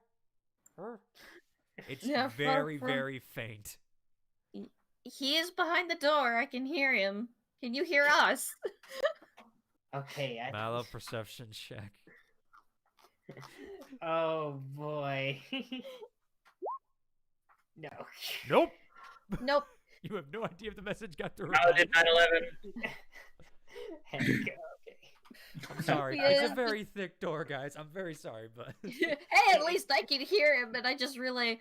arr." It's Yeah, very, from- very faint. He is behind the door. I can hear him. Can you hear us? Okay. Mallow perception check. Oh boy. No. Nope. Nope. You have no idea if the message got through. or How not. did 9/11? Heck, okay. I'm sorry. Yeah. It's a very thick door, guys. I'm very sorry, but Hey, at least I can hear him, but I just really,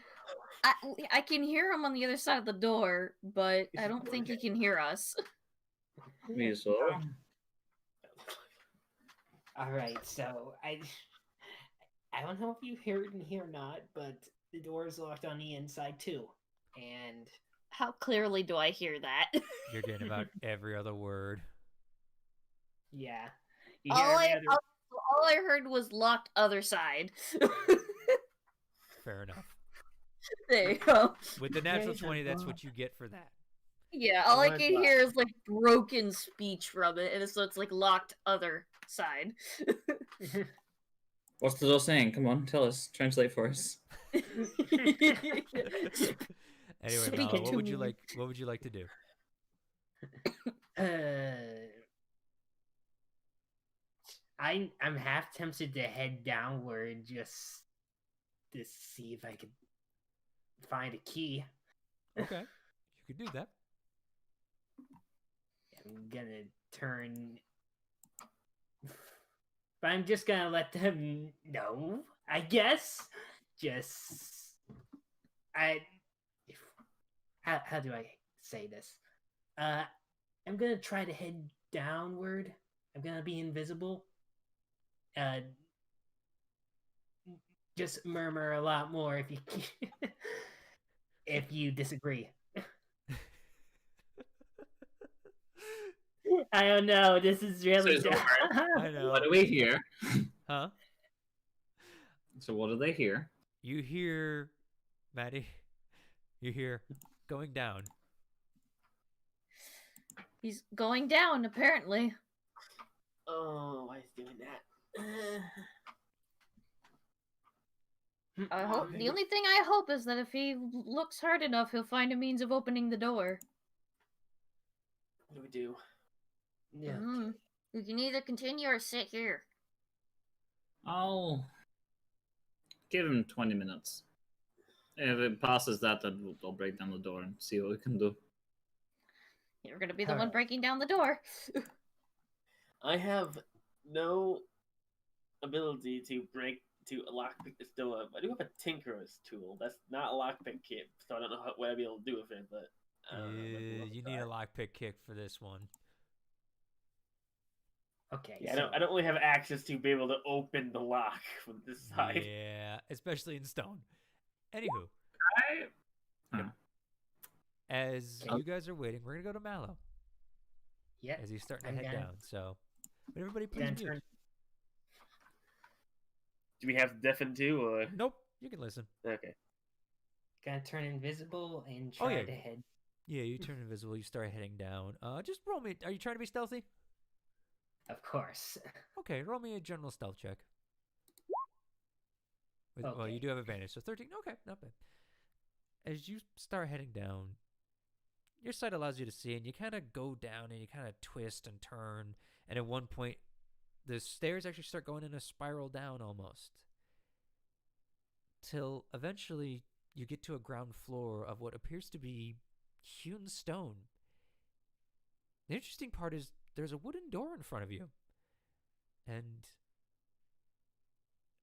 I can hear him on the other side of the door, but I don't think he can hear us. Me so. All right, so I don't know if you heard me here or not, but the door is locked on the inside too, and How clearly do I hear that? You're getting about every other word. Yeah. You all, hear I, every other- all I heard was locked other side. Fair enough. There you go. With the natural Okay, 20, that's well. what you get for that. Yeah, all I What can the- hear is like broken speech from it, and so it's like locked other side. What's the door saying? Come on, tell us. Translate for us. Anyway, Speak Mallow, it to me. what would you like to do? I'm half tempted to head downward just to see if I could find a key. Okay, you could do that. I'm gonna turn, but I'm just gonna let them know. I guess. Just how do I say this? I'm gonna try to head downward. I'm gonna be invisible. Just murmur a lot more if you if you disagree. I don't know. This is really So dumb. I know. What do we hear? Huh? So what do they hear? You hear, Maddie? You hear going down. He's going down, apparently. Oh, why is he doing that? I hope. The only thing I hope is that if he looks hard enough, he'll find a means of opening the door. What do we do? Yeah. You can either continue or sit here. I'll give him 20 minutes. If it passes that, then I'll break down the door and see what we can do. You're gonna be the one Alright. breaking down the door. I have no ability to lockpick this door. I do have a tinkerer's tool. That's not a lockpick kit, so I don't know what I'll be able to do with it. But I don't know, maybe You we'll need a try. lockpick kick for this one. Okay. Yeah, so, I don't really have access to be able to open the lock from this side. Yeah, especially in stone. Anywho, Huh. as Okay. you guys are waiting, we're gonna go to Mallow Yeah. as he's starting to I'm head gonna- down. So, would everybody please Gonna mute? turn, Do we have to deafen too, or Nope, you can listen. okay? gonna turn invisible and Oh, try yeah. to head. Yeah, you turn invisible. You start heading down. Just roll me. Are you trying to be stealthy? Of course. Okay, roll me a general stealth check. Well, you Okay. do have advantage, so 13. Okay, not bad. As you start heading down, your sight allows you to see, and you kind of go down and you kind of twist and turn. And at one point, the stairs actually start going in a spiral down almost. Till eventually you get to a ground floor of what appears to be hewn stone. The interesting part is there's a wooden door in front of you. And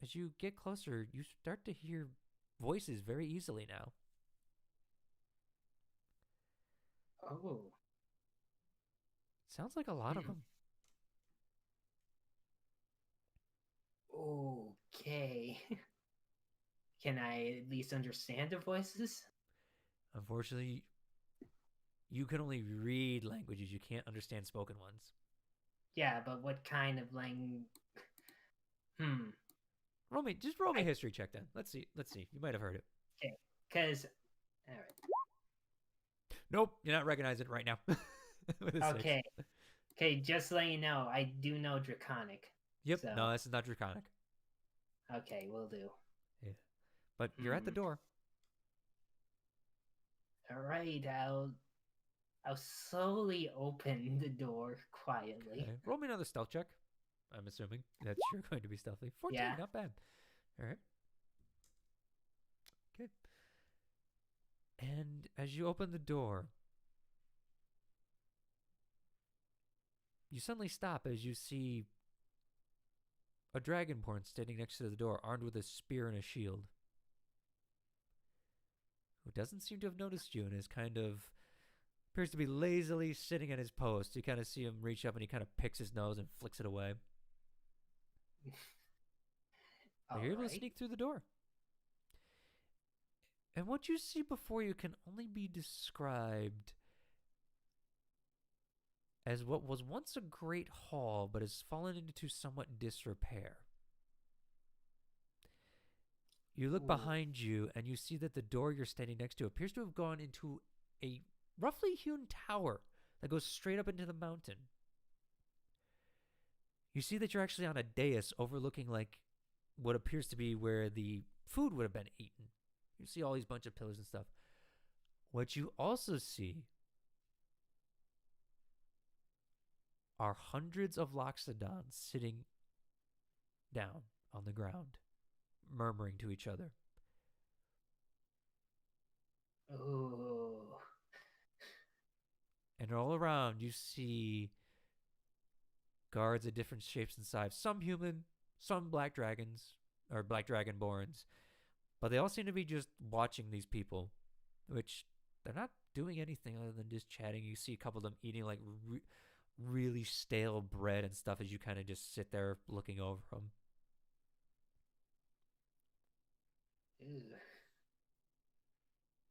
as you get closer, you start to hear voices very easily now. Oh. Sounds like a lot of them. Okay. Can I at least understand the voices? Unfortunately, you can only read languages. You can't understand spoken ones. Yeah, but what kind of language? Roll me a history check then. Let's see. You might have heard it. Because, all right. Nope, you're not recognizing it right now. With a 6. Okay. Okay, just to let you know, I do know Draconic. Yep. So- No, this is not Draconic. Okay, will do. But you're at the door. All right, I'll slowly open the door quietly. Okay. Roll me another stealth check. I'm assuming that you're going to be stealthy. 14, Yeah. not bad. All right. Okay. And as you open the door, you suddenly stop as you see a dragonborn standing next to the door, armed with a spear and a shield, who doesn't seem to have noticed you and is kind of appears to be lazily sitting at his post. You kind of see him reach up and he kind of picks his nose and flicks it away. You're able to Alright. sneak through the door. And what you see before you can only be described as what was once a great hall but has fallen into somewhat disrepair. You look behind you and you see that the door you're standing next to appears to have gone into a roughly hewn tower that goes straight up into the mountain. You see that you're actually on a dais overlooking like what appears to be where the food would have been eaten. You see all these bunch of pillars and stuff. What you also see are hundreds of loxodons sitting down on the ground, murmuring to each other. Oh. And all around you see guards of different shapes and sizes. Some human, some black dragons, or black dragonborns. But they all seem to be just watching these people, which they're not doing anything other than just chatting. You see a couple of them eating like really stale bread and stuff as you kind of just sit there looking over them.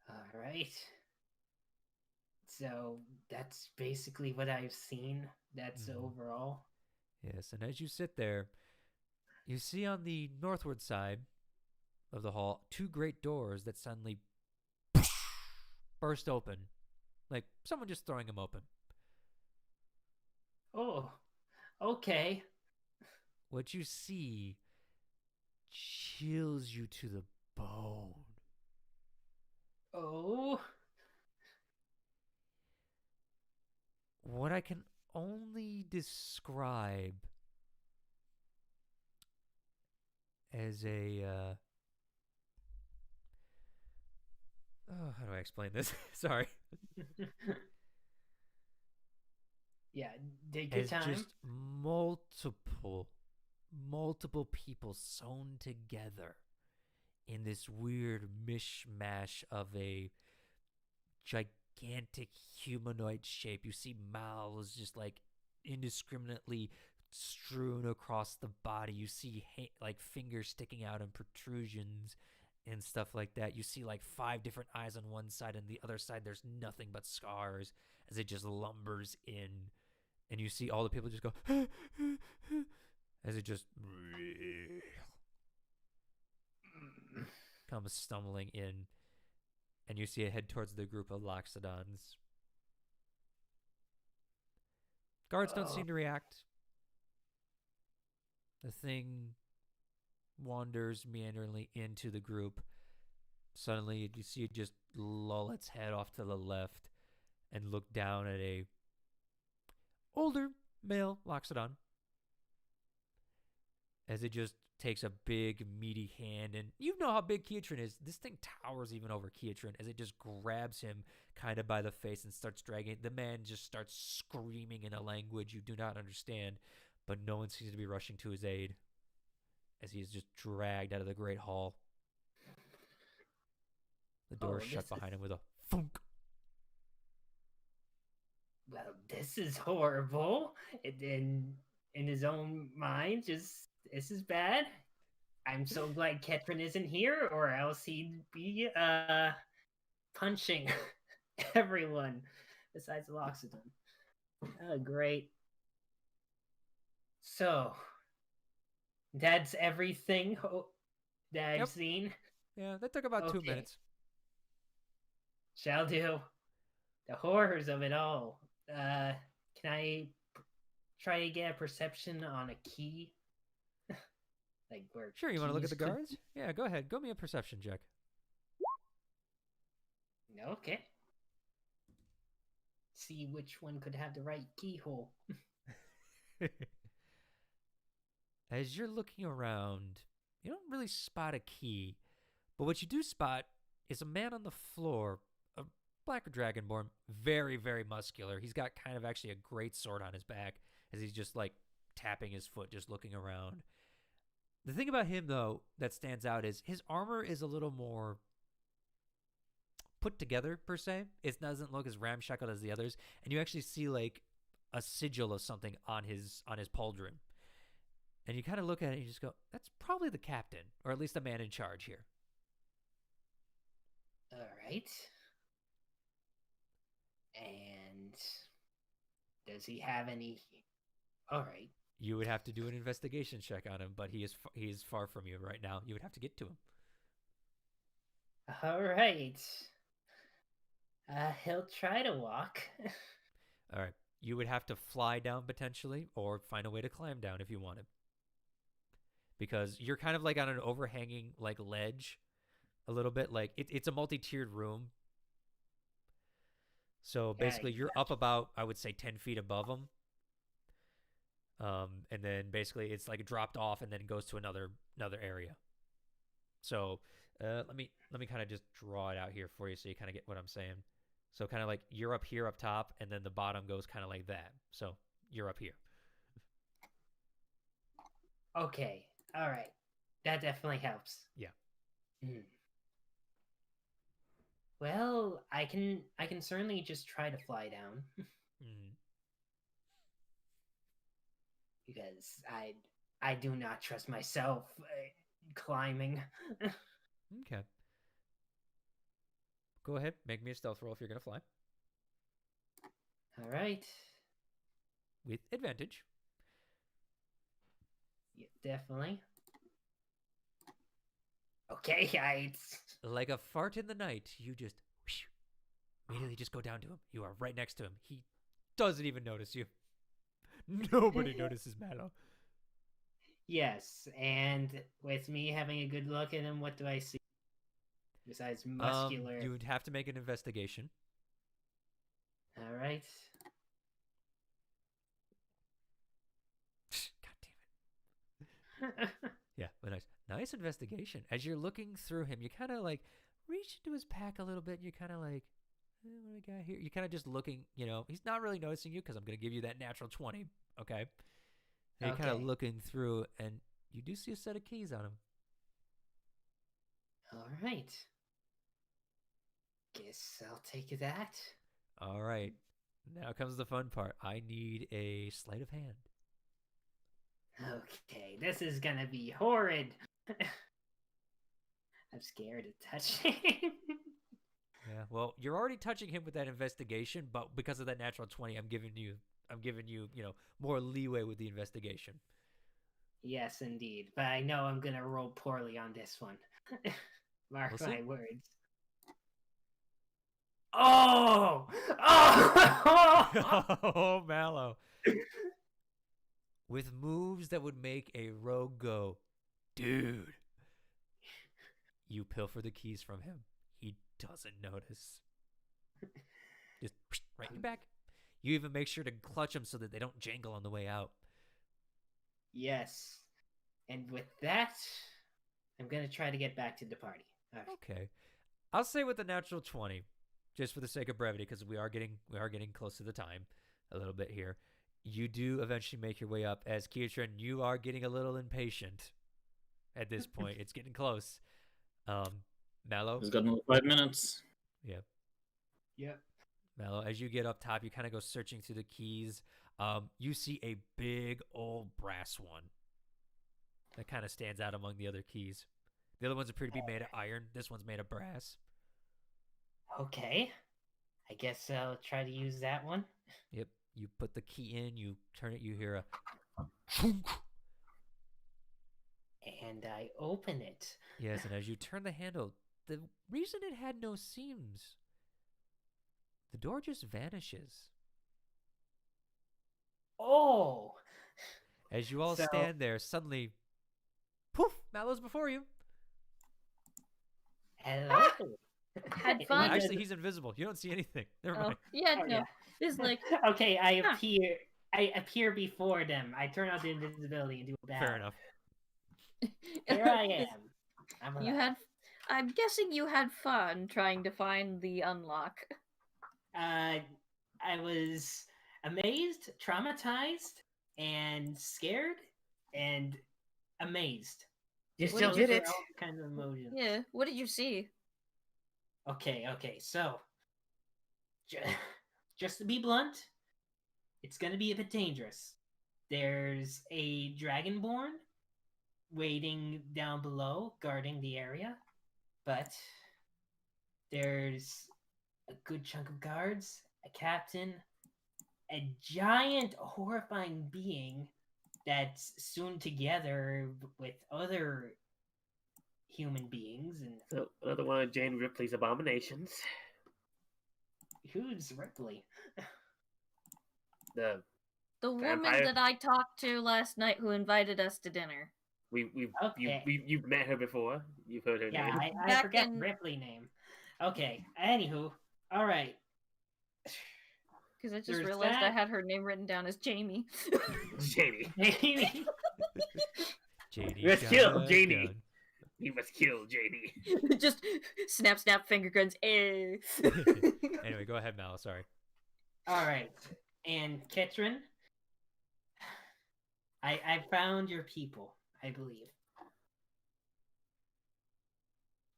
All right. So that's basically what I've seen. That's overall. Yes, and as you sit there, you see on the northward side of the hall 2 great doors that suddenly burst open, like someone just throwing them open. Oh, okay. What you see chills you to the bone. Oh. What I can only describe as a how do I explain this? Sorry. Yeah, take your As time. just multiple people sewn together in this weird mishmash of a gigantic humanoid shape. You see mouths just like indiscriminately strewn across the body. You see like fingers sticking out and protrusions and stuff like that. You see like 5 different eyes on one side, and the other side there's nothing but scars as it just lumbers in. And you see all the people just go as it just comes stumbling in. And you see it head towards the group of loxodons. Guards don't seem to react. The thing wanders meanderingly into the group. Suddenly, you see it just lull its head off to the left and look down at a older male loxodon as it just takes a big meaty hand, and you know how big Keatron is. This thing towers even over Keatron as it just grabs him kind of by the face and starts dragging. The man just starts screaming in a language you do not understand, but no one seems to be rushing to his aid as he is just dragged out of the great hall. The door is shut behind him with a thunk. Well, this is horrible. In his own mind, just this is bad. I'm so glad Ketrin isn't here, or else he'd be punching everyone besides Loxodon. Oh, great. So that's everything that I've seen. Yeah, that took about 2 minutes. Shall do. The horrors of it all. Can I try to get a perception on a key? Like where? Sure, you want to look at the keys could- guards? Yeah, go ahead. Go me a perception check. Okay. See which one could have the right keyhole. As you're looking around, you don't really spot a key, but what you do spot is a man on the floor, a black dragonborn, very, very muscular. He's got kind of actually a great sword on his back as he's just like tapping his foot, just looking around. The thing about him, though, that stands out is his armor is a little more put together, per se. It doesn't look as ramshackle as the others, and you actually see like a sigil of something on his pauldron. And you kind of look at it and you just go, that's probably the captain, or at least the man in charge here. All right. And does he have any? All right. You would have to do an investigation check on him, but he is far from you right now. You would have to get to him. All right. He'll try to walk. All right. You would have to fly down potentially, or find a way to climb down if you wanted. Because you're kind of like on an overhanging like ledge, a little bit. Like it's a multi-tiered room. So basically, you're up about, I would say, 10 feet above him. And then basically it's like dropped off and then goes to another area. So let me kind of just draw it out here for you so you kind of get what I'm saying. So kind of like you're up here up top, and then the bottom goes kind of like that. So you're up here. Okay. All right. That definitely helps. Yeah. Hmm. Well, I can certainly just try to fly down Mm. because I do not trust myself climbing. Okay. Go ahead, make me a stealth roll if you're gonna fly All right. with advantage. Yeah, definitely. Okay, Like a fart in the night, you just whoosh, immediately just go down to him. You are right next to him. He doesn't even notice you. Nobody notices Mallow. Yes, and with me having a good look at him, what do I see? Besides muscular. You would have to make an investigation. All right. God damn it. Yeah, but nice investigation. As you're looking through him, you kind of like reach into his pack a little bit, and you're kind of like, what do we got here? You're kind of just looking, he's not really noticing you because I'm going to give you that natural 20, okay? And you're kind of Okay. looking through, and you do see a set of keys on him. All right. Guess I'll take that. All right. Now comes the fun part. I need a sleight of hand. Okay, this is gonna be horrid. I'm scared of touching. Yeah, well, you're already touching him with that investigation, but because of that natural 20, I'm giving you, more leeway with the investigation. Yes, indeed. But I know I'm gonna roll poorly on this one. Mark We'll my see. words. Oh! Oh! Oh, Mallow. With moves that would make a rogue go, dude. You pilfer the keys from him. He doesn't notice. Just right in your back. You even make sure to clutch them so that they don't jangle on the way out. Yes. And with that, I'm gonna try to get back to the party. All right. Okay. I'll say with the natural 20, just for the sake of brevity, because we are getting close to the time a little bit here. You do eventually make your way up. As Kietran, you are getting a little impatient at this point. It's getting close. Mallow. He's got another 5 minutes. Yeah. Yep. Mallow, as you get up top, you kind of go searching through the keys. You see a big old brass one that kind of stands out among the other keys. The other ones appear to be made of iron. This one's made of brass. Okay. I guess I'll try to use that one. Yep. You put the key in, you turn it, you hear a chunk. And I open it. Yes, and as you turn the handle, the reason it had no seams, the door just vanishes. Oh! As you all So- stand there, suddenly, poof, Mallow's before you. Hello. Had Well, fun. actually, he's invisible. You don't see anything. Never Oh, mind. yeah, Oh, no. yeah. It's like, Okay, I Huh. appear. I appear before them. I turn out the invisibility and do a bow. Fair enough. Here I am. I'm you alive. had. I'm guessing you had fun trying to find the unlock. I was amazed, traumatized, and scared, and amazed. You What still did you did it. All kind of emotions. Yeah. What did you see? Okay, so just to be blunt, it's gonna be a bit dangerous. There's a dragonborn waiting down below, guarding the area, but there's a good chunk of guards, a captain, a giant, horrifying being that's sewn together with other human beings. And So another one of Jane Ripley's abominations. who's Ripley? The The woman Vampire? that I talked to last night who invited us to dinner. Okay. you've met her before. You've heard her Yeah, name. I Back forget in- Ripley name. Okay, anywho, all right. Because I just There's realized I that. had her name written down as Jamie. Jamie. JD. Let's kill gun, JD. gun. We must kill JD. Just snap, snap, finger guns. Eh. Anyway, go ahead, Mal. Sorry. All right, and Ketrin, I found your people, I believe.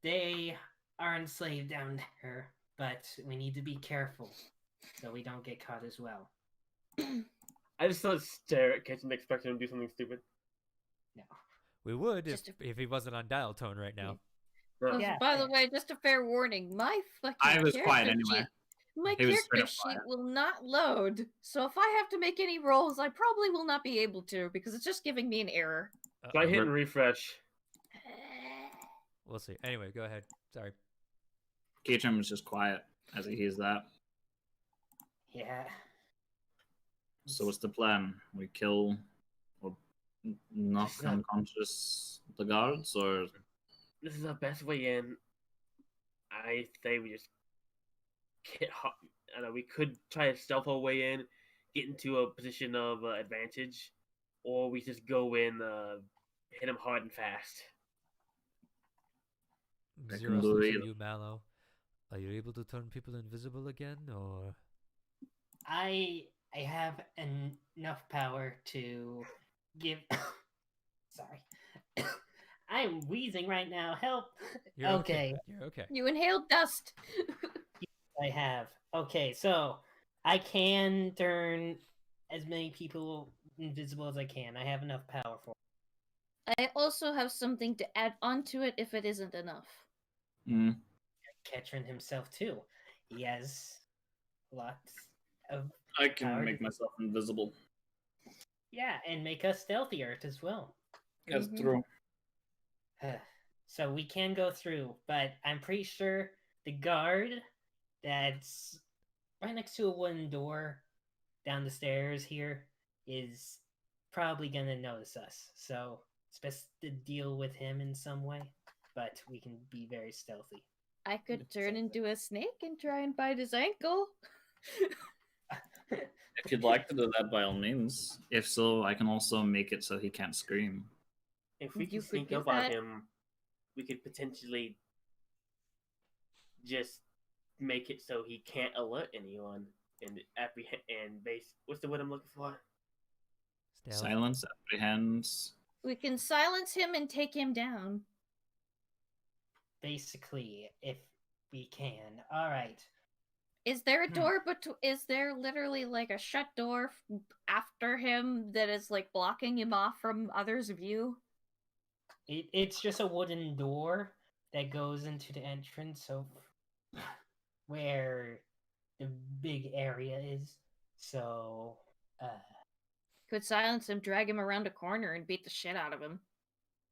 They are enslaved down there, but we need to be careful so we don't get caught as well. I just saw stare at Kitchen expecting him to do something stupid. No. We would Just if he wasn't on dial tone right now. No. Oh, Yeah, by the fair. way, just a fair warning, my fucking I was quiet character anyway. my He was character straight up sheet quiet. will not load. So if I have to make any rolls, I probably will not be able to because it's just giving me an error. Try hitting refresh. We'll see. Anyway, go ahead. Sorry. Keitram was just quiet as he hears that. Yeah. So what's the plan? We kill or knock Yeah. unconscious the guards, or This is our best way in. I say we just get hot. I know we could try to stealth our way in, get into a position of advantage, or we just go in, hit them hard and fast. I Zero can do looks at either. you, Mallow. Are you able to turn people invisible again, or I have enough power to give. Sorry, I'm wheezing right now. Help! you're Okay. You're okay. You inhaled dust. I have. Okay, so I can turn as many people invisible as I can. I have enough power for it. I also have something to add onto it if it isn't enough. Ketrin himself too. He has lots of I can Power make to- myself invisible. yeah, and make us stealthier as well. That's Mhm. true. So we can go through, but I'm pretty sure the guard that's right next to a wooden door down the stairs here is probably gonna notice us. So it's best to deal with him in some way, but we can be very stealthy. I could turn into a snake and try and bite his ankle. If you'd like to do that, by all means. If so, I can also make it so he can't scream. If we You can could sneak do up on that. him, we could potentially just make it so he can't alert anyone and apprehend and base. What's the word I'm looking for? Stealth. Silence, apprehends. We can silence him and take him down. Basically, if we can. All right. Is there a Hmm. door, but is there literally like a shut door after him that is like blocking him off from others' view? It's just a wooden door that goes into the entrance of where the big area is. So, Could silence him, drag him around a corner, and beat the shit out of him.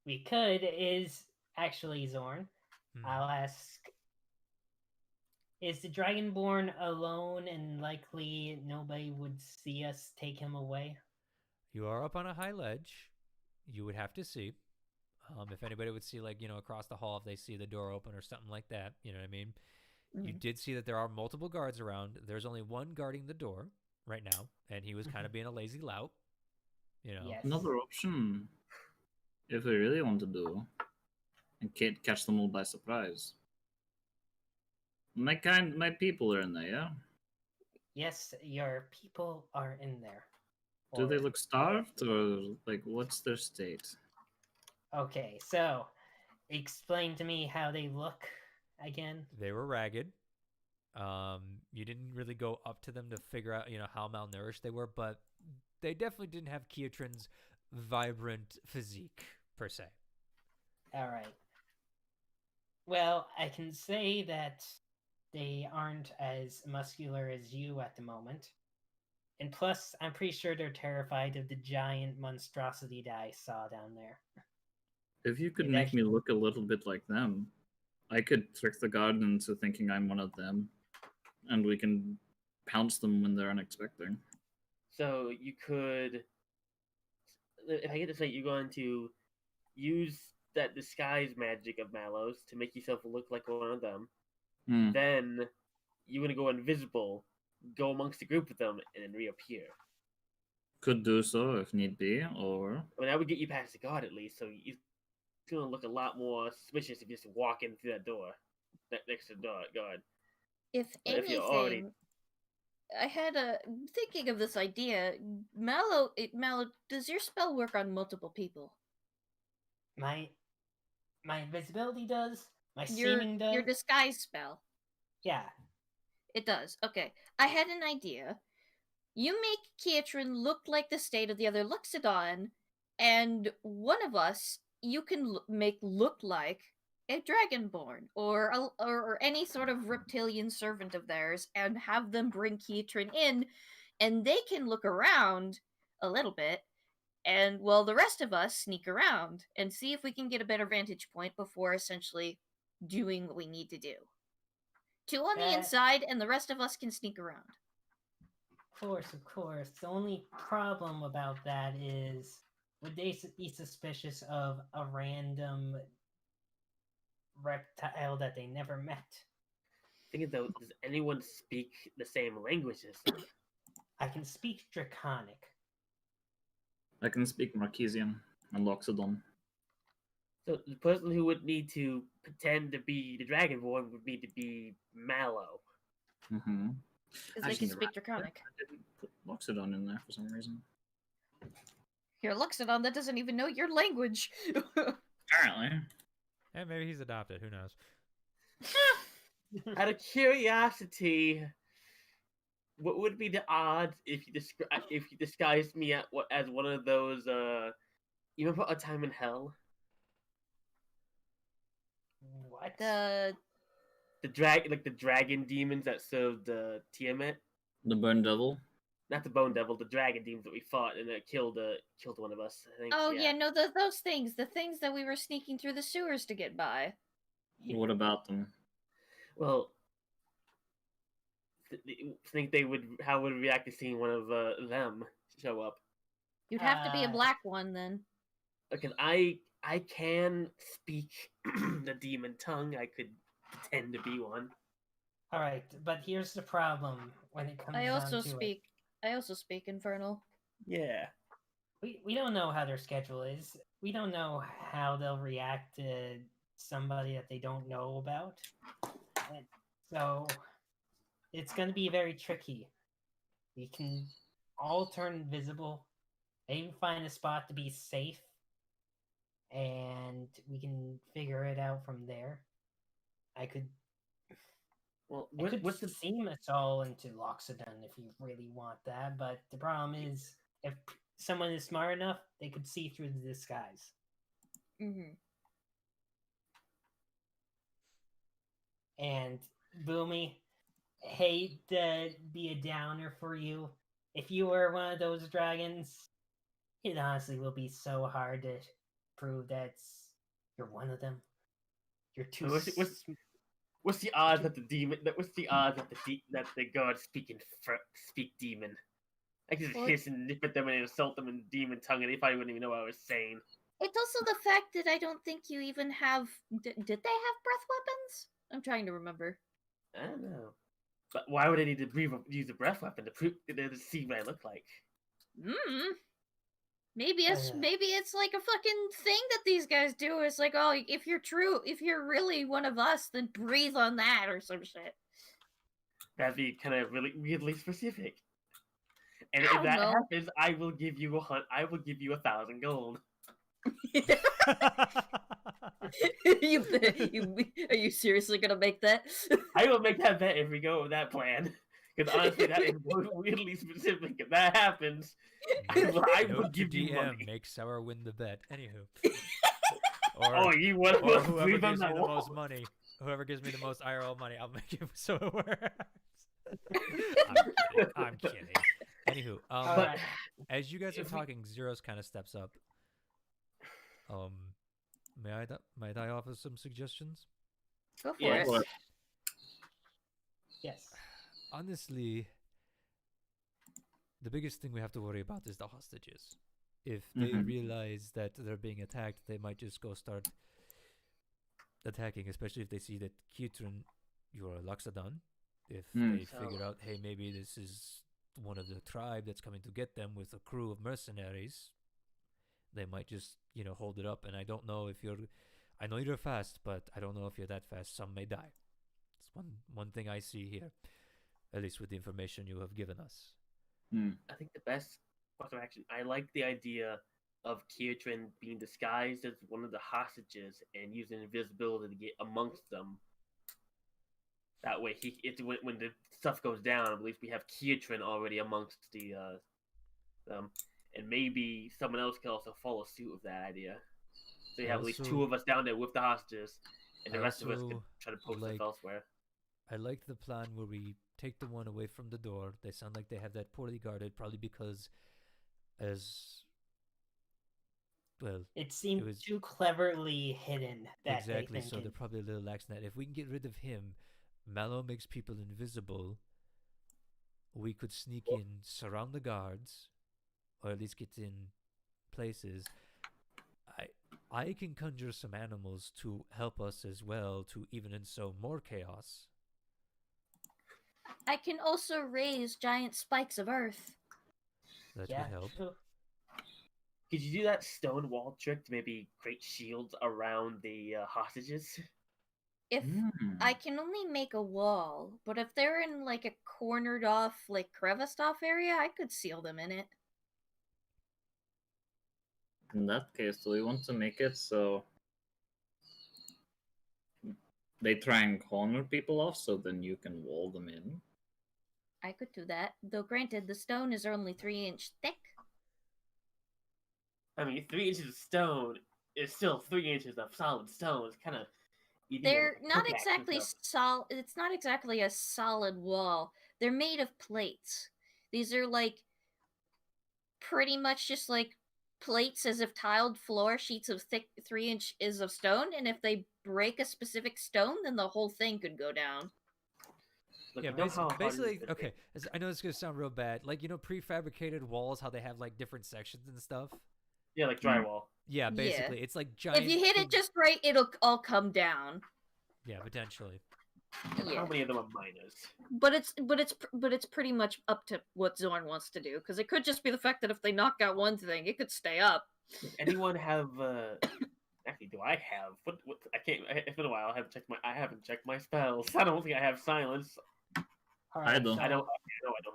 we could is actually Zorn. Hmm. I'll ask. Is the Dragonborn alone and likely nobody would see us take him away? You are up on a high ledge. You would have to see. If anybody would see, like, across the hall, if they see the door open or something like that, you know what I mean? You Mhm. did see that there are multiple guards around. There's only one guarding the door right now, and he was kind of being a lazy lout. Yes. Another option, if we really want to do, and can't catch them all by surprise. My people are in there, yeah? Yes, your people are in there. Do they Or- look starved, or, like, what's their state? Okay, so explain to me how they look again. They were ragged. You didn't really go up to them to figure out, how malnourished they were, but they definitely didn't have Keatrin's vibrant physique, per se. All right. Well, I can say that they aren't as muscular as you at the moment. And plus, I'm pretty sure they're terrified of the giant monstrosity that I saw down there. If you could It make me actually- look a little bit like them, I could trick the guard into thinking I'm one of them, and we can pounce them when they're unexpecting. So you could, if I get this right, you're going to use that disguise magic of Mallows to make yourself look like one of them. Hmm. Then you're going to go invisible, go amongst the group with them, and then reappear. Could do so if need be, or I mean, that would get you past the guard at least, so it's going to look a lot more suspicious if you just walk in through that door, next to the guard. If But if anything, you're already- I had a thinking of this idea. Mallow, does your spell work on multiple people? My invisibility does. My Your seeming does. your disguise spell. Yeah. It does. Okay. I had an idea. You make Kiatrin look like the state of the other Luxodon, and one of us you can make look like a Dragonborn or any sort of reptilian servant of theirs, and have them bring Kiatrin in, and they can look around a little bit, and well, the rest of us sneak around and see if we can get a better vantage point before essentially doing what we need to do. Two on the inside, and the rest of us can sneak around. Of course. The only problem about that is, would they be suspicious of a random reptile that they never met? Thinking though, does anyone speak the same language as them? I can speak Draconic. I can speak Marquesian and Loxodon. So the person who would need to pretend to be the Dragonborn would need to be Mallow. Mm-hmm. Because they Actually, can speak Draconic. I didn't put Loxodon in there for some reason. Your Luxodon that doesn't even know your language. Apparently. And maybe he's adopted. Who knows? Out of curiosity, what would be the odds if you disguised me as one of those? You remember A Time in Hell? What? The The dragon demons that served Tiamat. The Burn Devil. Not the Bone Devil, the dragon demons that we fought and that killed one of us. I think. no, those things, the things that we were sneaking through the sewers to get by. What about them? Well, think they would how would react to seeing one of them show up? You'd have to be a black one then. Because I can speak the demon tongue. I could pretend to be one. All right, but here's the problem when it comes. I also down to speak. I also speak Infernal. Yeah. We don't know how their schedule is. We don't know how they'll react to somebody that they don't know about. And so it's going to be very tricky. We can all turn invisible, maybe find a spot to be safe, and we can figure it out from there. I could seam us all into Loxodon if you really want that, but the problem is, if someone is smart enough, they could see through the disguise. Mm-hmm. And Boomy, hate to be a downer for you. If you were one of those dragons, it honestly will be so hard to prove that you're one of them. You're too. What's the odds that the demon? What's the odds that the gods speak demon? I could just hiss and nip at them and insult them in demon tongue, and they probably wouldn't even know what I was saying. It's also the fact that I don't think you even have. Did they have breath weapons? I'm trying to remember. I don't know. But why would I need to use a breath weapon to see what I look like? Maybe it's like a fucking thing that these guys do. It's like, oh, if you're really one of us, then breathe on that or some shit. That'd be kind of really weirdly specific. And if that happens, I will give you 1,000 gold. Are you seriously gonna make that? I will make that bet if we go with that plan. Because honestly, that is weirdly specific. If that happens, I will give you money. Make Sour win the bet. Anywho. You want or to whoever leave them gives you that the wall. most money. Whoever gives me the most IRL money, I'll make it so it works. I'm kidding. Anywho, Alright. as you guys are If we- talking, Zeros kind of steps up. Might I offer some suggestions? Go for Yes. it. Yes. Honestly, the biggest thing we have to worry about is the hostages. If they Mhm. realize that they're being attacked, they might just go start attacking, especially if they see that Kitrin, your Laxadan, if they So- figure out, hey, maybe this is one of the tribe that's coming to get them with a crew of mercenaries, they might just, hold it up. And I don't know if I know you're fast, but I don't know if you're that fast. Some may die. It's one thing I see here, at least with the information you have given us. I think the best course of action. I like the idea of Kietrin being disguised as one of the hostages and using invisibility to get amongst them. That way, when the stuff goes down, at least we have Kietrin already amongst them, and maybe someone else can also follow suit with that idea. So you have at least Also- 2 of us down there with the hostages, and the I rest of us can also try to post like- stuff elsewhere. I like the plan where we take the one away from the door. They sound like they have that poorly guarded, probably because It seemed was- too cleverly hidden that exactly, they think so they're probably a little lax in that. If we can get rid of him, Mallow makes people invisible. We could sneak in, surround the guards, or at least get in places. I can conjure some animals to help us as well, to even in so more chaos. I can also raise giant spikes of earth. That yeah, would help. sure. Could you do that stone wall trick to maybe create shields around the hostages? If I can only make a wall, but if they're in like a cornered off, like creviced off area, I could seal them in it. In that case, do we want to make it so they try and corner people off so then you can wall them in? I could do that. Though granted, the stone is only 3-inch thick. I mean, 3 inches of stone is still 3 inches of solid stone. It's kind of They're not exactly solid. It's not exactly a solid wall. They're made of plates. These are like pretty much just like plates as if tiled floor sheets of thick 3 inches of stone. And if they break a specific stone, then the whole thing could go down. Look, Yeah, you know how hard it is basically, to okay. I know this is gonna sound real bad. Like prefabricated walls, how they have like different sections and stuff. Yeah, like drywall. Yeah, basically, it's like giant. If you hit it big- just right, it'll all come down. yeah, potentially. Yeah. How many of them are miners? But it's pretty much up to what Zorn wants to do, because it could just be the fact that if they knock out one thing, it could stay up. Anyone have? Actually, do I have? What? I can't. It's been a while. I haven't checked my spells. I don't think I have silence. Alright, don't. so- I don't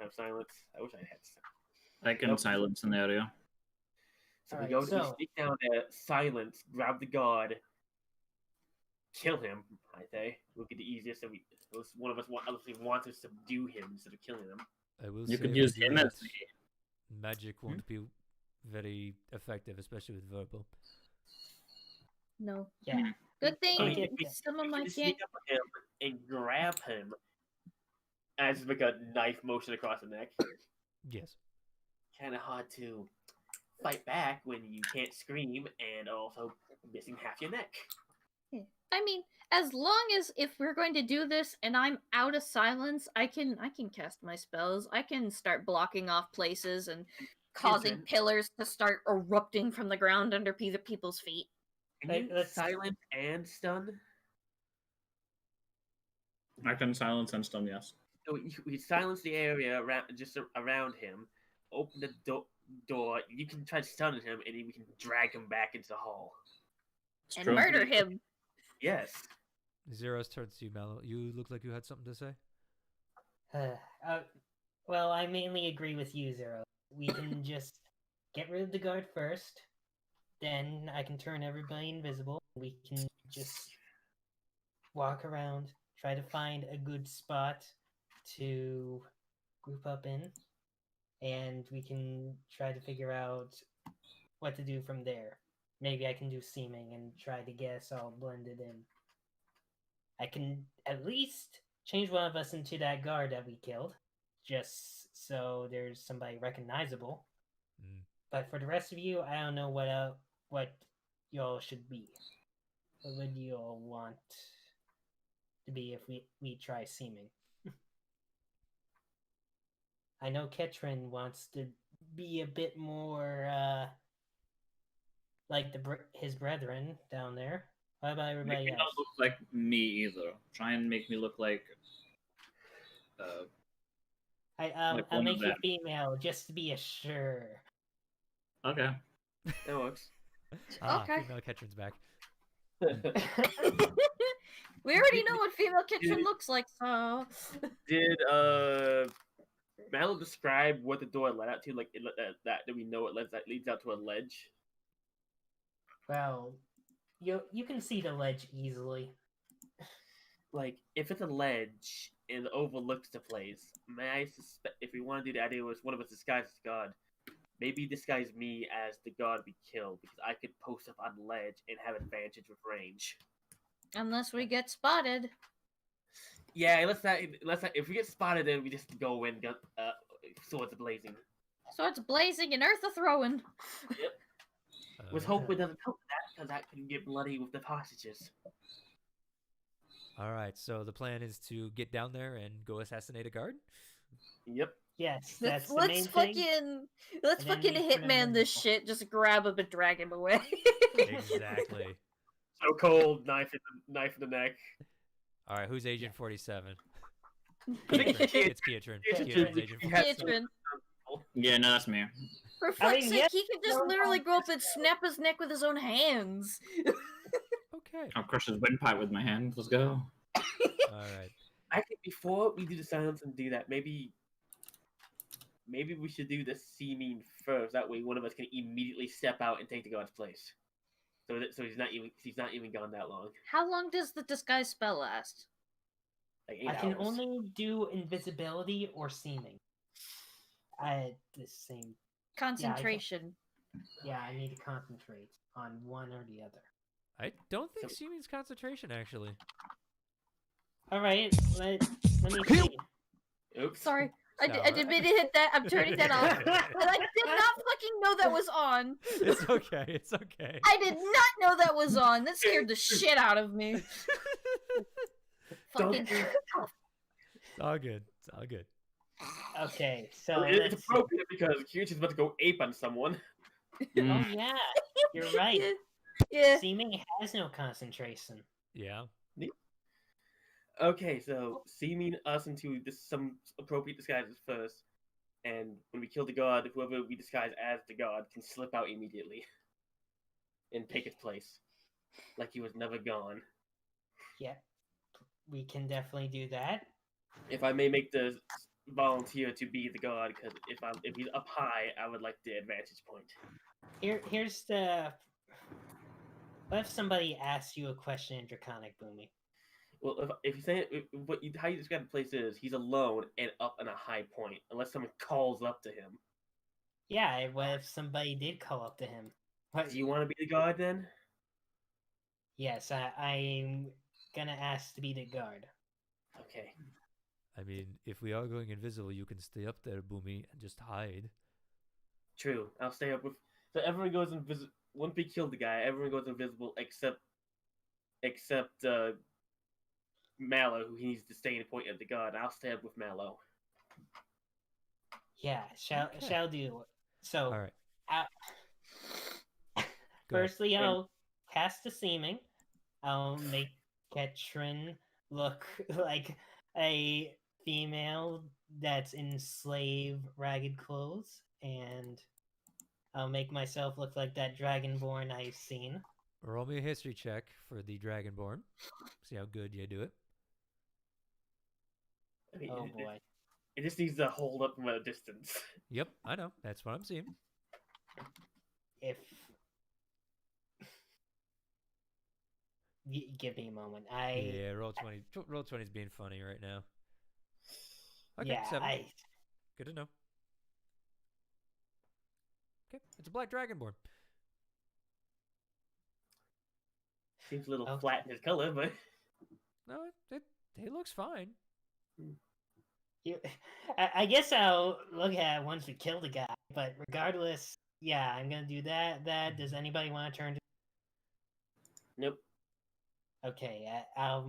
have silence. I wish I had. I can Nope. silence an area. So Alright, we so- sneak down to silence, grab the guard, kill him. I say we'll get the easiest. Unless one of us wants to subdue him instead of killing him. I will You say could if use we do him as that, the. magic won't be very effective, especially with verbal. No. Yeah. Good thing I mean, Okay. some of We my can sneak up on him and grab him, and I just make a knife motion across the neck. Yes. Kind of hard to fight back when you can't scream and also missing half your neck. I mean, as long as if we're going to do this and I'm out of silence, I can cast my spells. I can start blocking off places and causing Listen. pillars to start erupting from the ground under people's feet. Can you Let's- silence and stun? I can silence and stun, yes. So we silence the area around him. Open the door. You can try stunning him, and then we can drag him back into the hall. It's And true. murder him. Yes. Zero's turns to you, Mallow. You look like you had something to say. Well, I mainly agree with you, Zero. We can just get rid of the guard first, then I can turn everybody invisible. We can just walk around, try to find a good spot to group up in, and we can try to figure out what to do from there. Maybe I can do seeming and try to guess all blended in. I can at least change one of us into that guard that we killed, just so there's somebody recognizable. Mm. But for the rest of you, I don't know what y'all should be. What would you all want to be if we try seeming? I know Ketrin wants to be a bit more like his brethren down there. What about Make everybody me else? not look like me either. Try and make me look like like I'll one make of you them. female just to be sure. Okay. That works. Okay. Female Ketron's back. We already know what female kitchen Did- looks like, so. Did Mallow describe what the door led out to? Like that we know it leads out to a ledge. Well, you can see the ledge easily. Like if it's a ledge and overlooks the place, may I suspect if we want to do the idea was one of us disguised as God, maybe disguise me as the God we killed because I could post up on the ledge and have advantage with range. Unless we get spotted. Yeah, let's not. If we get spotted, then we just go in, swords blazing. Swords blazing and earth a throwing. Let's hope it doesn't come to that, because that could get bloody with the hostages. All right, so the plan is to get down there and go assassinate a guard. Yep. Yes, that's the main Let's thing. let's And then fucking we put him hitman in this the- shit. Just grab him and drag him away. Exactly. So cold, knife in the neck. All right, who's Agent 47? think It's Pietrin. Pietrin's Agent 47. Pietrin. Yeah, no, that's me. For I fuck's mean, sake, yes, he could just no, literally go up and snap his neck with his own hands. Okay. I'll crush his windpipe with my hand. Let's go. All right. I think before we do the silence and do that, maybe we should do the seeming first. That way, one of us can immediately step out and take the god's place. So he's not even gone that long. How long does the disguise spell last? Like 8 I can hours. only do invisibility or seeming. At the same. Concentration. Yeah, I need to concentrate on one or the other. I don't think So- she means concentration, actually. All right, let me see. Oops. Sorry, I Sour. didn't mean to hit that. I'm turning that off. And I did not fucking know that was on. It's okay. It's okay. I did not know that was on. That scared the shit out of me. Fucking. It's all good. It's all good. Okay, so It's let's see. appropriate because Kyuchi's about to go ape on someone. Oh Mm. yeah, you're right. Yeah. Seeming has no concentration. Yeah. Okay, so seeming us into some appropriate disguises first, and when we kill the god, whoever we disguise as the god can slip out immediately and take his place, like he was never gone. Yeah, we can definitely do that. If I may make the volunteer to be the god, because if he's up high, I would like the advantage point. Here's the. What if somebody asks you a question in Draconic, Boomy? Well, if you say how you describe the place is, he's alone and up on a high point, unless someone calls up to him. Yeah, what if somebody did call up to him? Do you want to be the god then? Yes, I'm gonna ask to be the guard. Okay. I mean, if we are going invisible, you can stay up there, Boomy, and just hide. True. I'll stay up with. So everyone goes invisible. Once we kill the guy, everyone goes invisible except Mallow, who needs to stay in point of the god. I'll stay up with Mallow. Yeah, Okay. shall do. So, All right. Go ahead. firstly, I'll cast a seeming. I'll make Ketrin look like a female that's in slave ragged clothes, and I'll make myself look like that dragonborn I've seen. Roll me a history check for the Dragonborn. See how good you do it. I mean, Oh boy. it just needs to hold up from a distance. Yep, I know. That's what I'm seeing. If give me a moment, Yeah, roll 20. Roll 20 is being funny right now. Okay, yeah, 7. Good to know. Okay, it's a black Dragonborn. Seems a little Okay. flat in his color, but No, it looks fine. I guess I'll look at it once we kill the guy. But regardless, yeah, I'm gonna do that. Does anybody want to turn to? Nope. Okay, I'll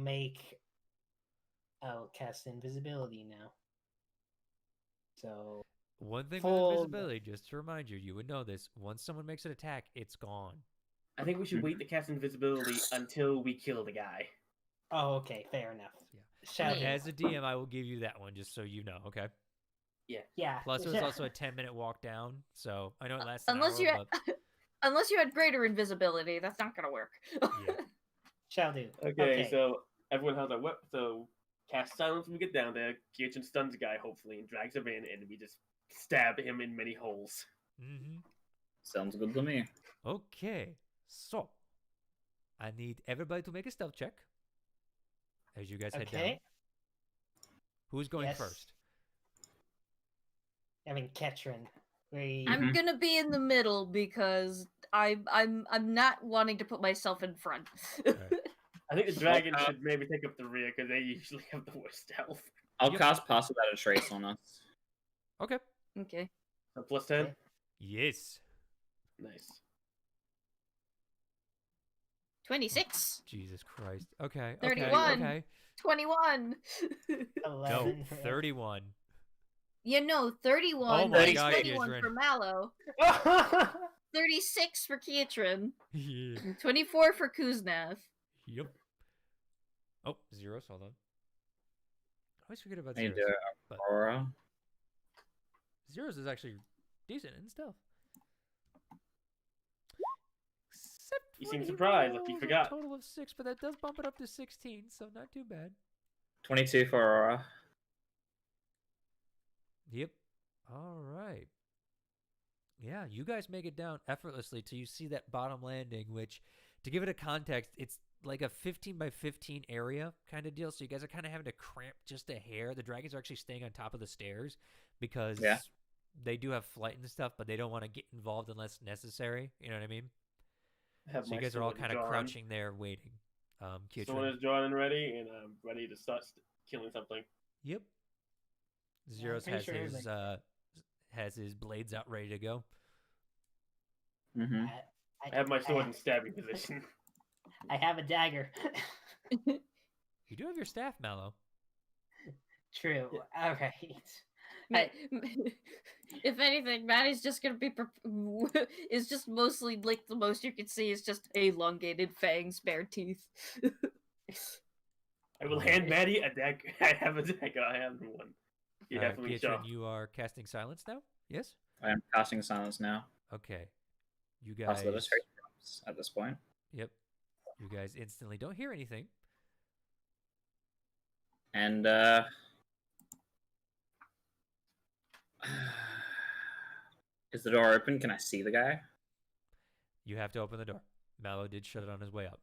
cast invisibility now. So One thing with Full- invisibility, just to remind you, you would know this. Once someone makes an attack, it's gone. I think we should wait to cast invisibility until we kill the guy. oh, okay, fair enough. Yeah. Shall Yeah. As a DM, I will give you that one just so you know. Okay. yeah. Plus, it was also a 10-minute walk down, so I know it lasts Unless an you hour, but unless you had greater invisibility, that's not gonna work. yeah. shall do. Okay, so everyone has a whip, so cast silence when we get down there. Kirchen stuns the guy, hopefully, and drags him in, and we just stab him in many holes. Mm-hmm. Sounds good to me. Okay, so I need everybody to make a stealth check as you guys head down. Okay. Who's going Yes. first? I mean, Ketrin. I'm gonna be in the middle because I'm not wanting to put myself in front. I think the dragon Okay. should maybe take up the rear, because they usually have the worst health. I'll Yep. cast Pass Without a Trace on us. Okay. Okay. So plus 10? Okay. Yes. Nice. 26. Jesus Christ. Okay. 31. Okay. 21. 11. No, 31. You know, 31 Oh my is God, 21 Kietran. for Mallow. 36 for Kietran. Yeah. 24 for Kuznath. Yep. Oh, zeros. Hold on. I always forget about I need zeros. to but Aurora. zeros is actually decent in stealth. Except You when seem he surprised, like you rolls forgot. A total of 6, but that does bump it up to 16, so not too bad. 22 for Aurora. Yep. All right. Yeah, you guys make it down effortlessly till you see that bottom landing, which, to give it a context, it's like a 15 by 15 area kind of deal. So you guys are kind of having to cramp just a hair. The dragons are actually staying on top of the stairs because they do have flight and stuff, but they don't want to get involved unless necessary. You know what I mean? Have So my you guys are all sword kind of drawn. crouching there waiting. Sword Kietran. is drawn and ready, and I'm ready to start killing something. Yep. Zeros pretty has sure his everything- has his blades out ready to go. Mm-hmm. I have my sword in stabbing position. I have a dagger. You do have your staff, Mallow. True. All right. If anything, Maddie's just gonna be is just mostly like the most you can see is just elongated fangs, bare teeth. I will hand Maddie a dagger. I have a dagger. I have one. You have me Kietran, show. you are casting silence now? Yes? I am casting silence now. Okay. You Pass guys... Without a Trace drops at this point. Yep. You guys instantly don't hear anything. And is the door open? Can I see the guy? You have to open the door. Mallow did shut it on his way up.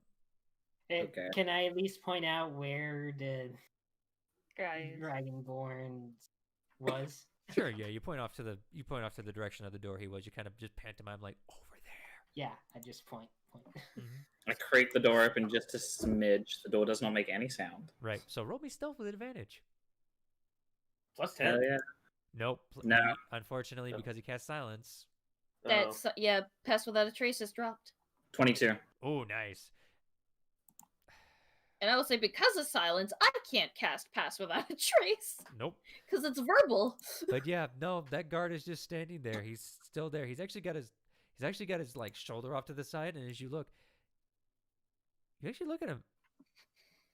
Okay. Can I at least point out where the Guys. Dragonborn was? Sure, yeah, you point off to the direction of the door he was. You kind of just pantomime like over there. Yeah, I just point. I creak the door open just a smidge. The door does not make any sound. Right. So roll me stealth with advantage. Plus 10. Hell yeah. Nope. No. Unfortunately, because he cast silence. That's yeah, Pass Without a Trace is dropped. 22. Oh, nice. And I will say because of silence, I can't cast Pass Without a Trace. Nope. Because it's verbal. But yeah, no, that guard is just standing there. He's still there. He's actually got his like shoulder off to the side, and as you actually look at him.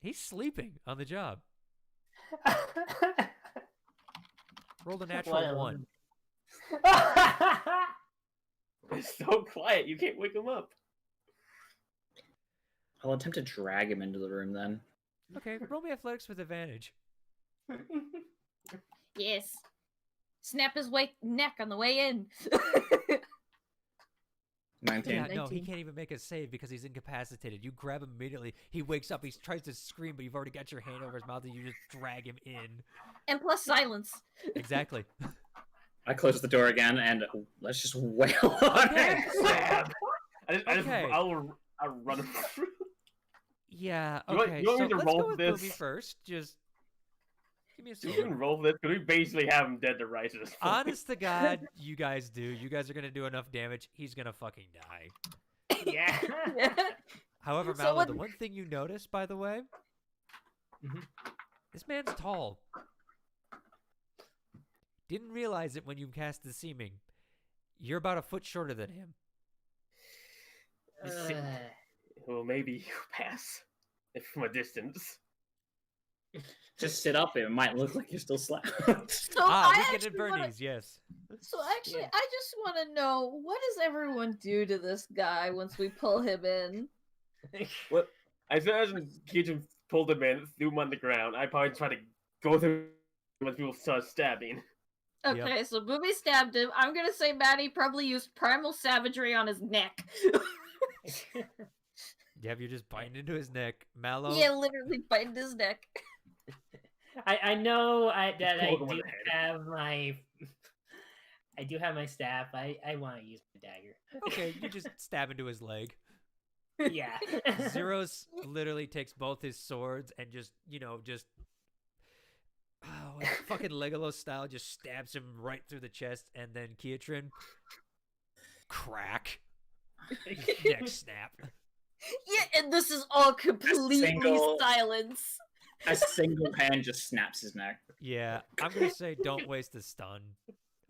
He's sleeping on the job. Rolled a natural 1. It's so quiet, you can't wake him up. I'll attempt to drag him into the room then. Okay, roll me athletics with advantage. Yes. Snap his neck on the way in. 19. Yeah, no, he 19. can't even make a save because he's incapacitated. You grab him immediately. He wakes up. He tries to scream, but you've already got your hand over his mouth, and you just drag him in. And plus silence. Exactly. I close the door again, and let's just wail on Okay. it. Stab. Okay. I'll run him through. Yeah, You want- okay. you want me So to let's roll go with this? Boomy first. Just give me a You second. can roll this because we basically have him dead to rights at this point. Honest to God, you guys do. You guys are gonna do enough damage. He's gonna fucking die. Yeah. However, So Mallow, what- the one thing you notice, by the way, Mhm. this man's tall. Didn't realize it when you cast the seeming. You're about a foot shorter than him. Well, maybe you pass if from a distance. Just sit up. It might look like you're still slapped. So Ah, I weekend actually at wanna, Bernie's, yes. so actually, Yeah. I just want to know, what does everyone do to this guy once we pull him in? What? As soon as Keaton pulled him in, threw him on the ground, I probably try to go through when people start stabbing. Yep. Okay, so Booby stabbed him. I'm gonna say Maddie probably used primal savagery on his neck. Yep, you're just biting into his neck. Mallow, Yeah, literally biting his neck. I know that I Poke him in do the head. have my I do have my staff. I want to use my dagger. okay, you just stab into his leg. Yeah. Zeros literally takes both his swords and just, like fucking Legolas style, just stabs him right through the chest, and then Keatrin, crack, neck snap. Yeah, and this is all completely single- silence. A single hand just snaps his neck. Yeah, I'm gonna say don't waste the stun.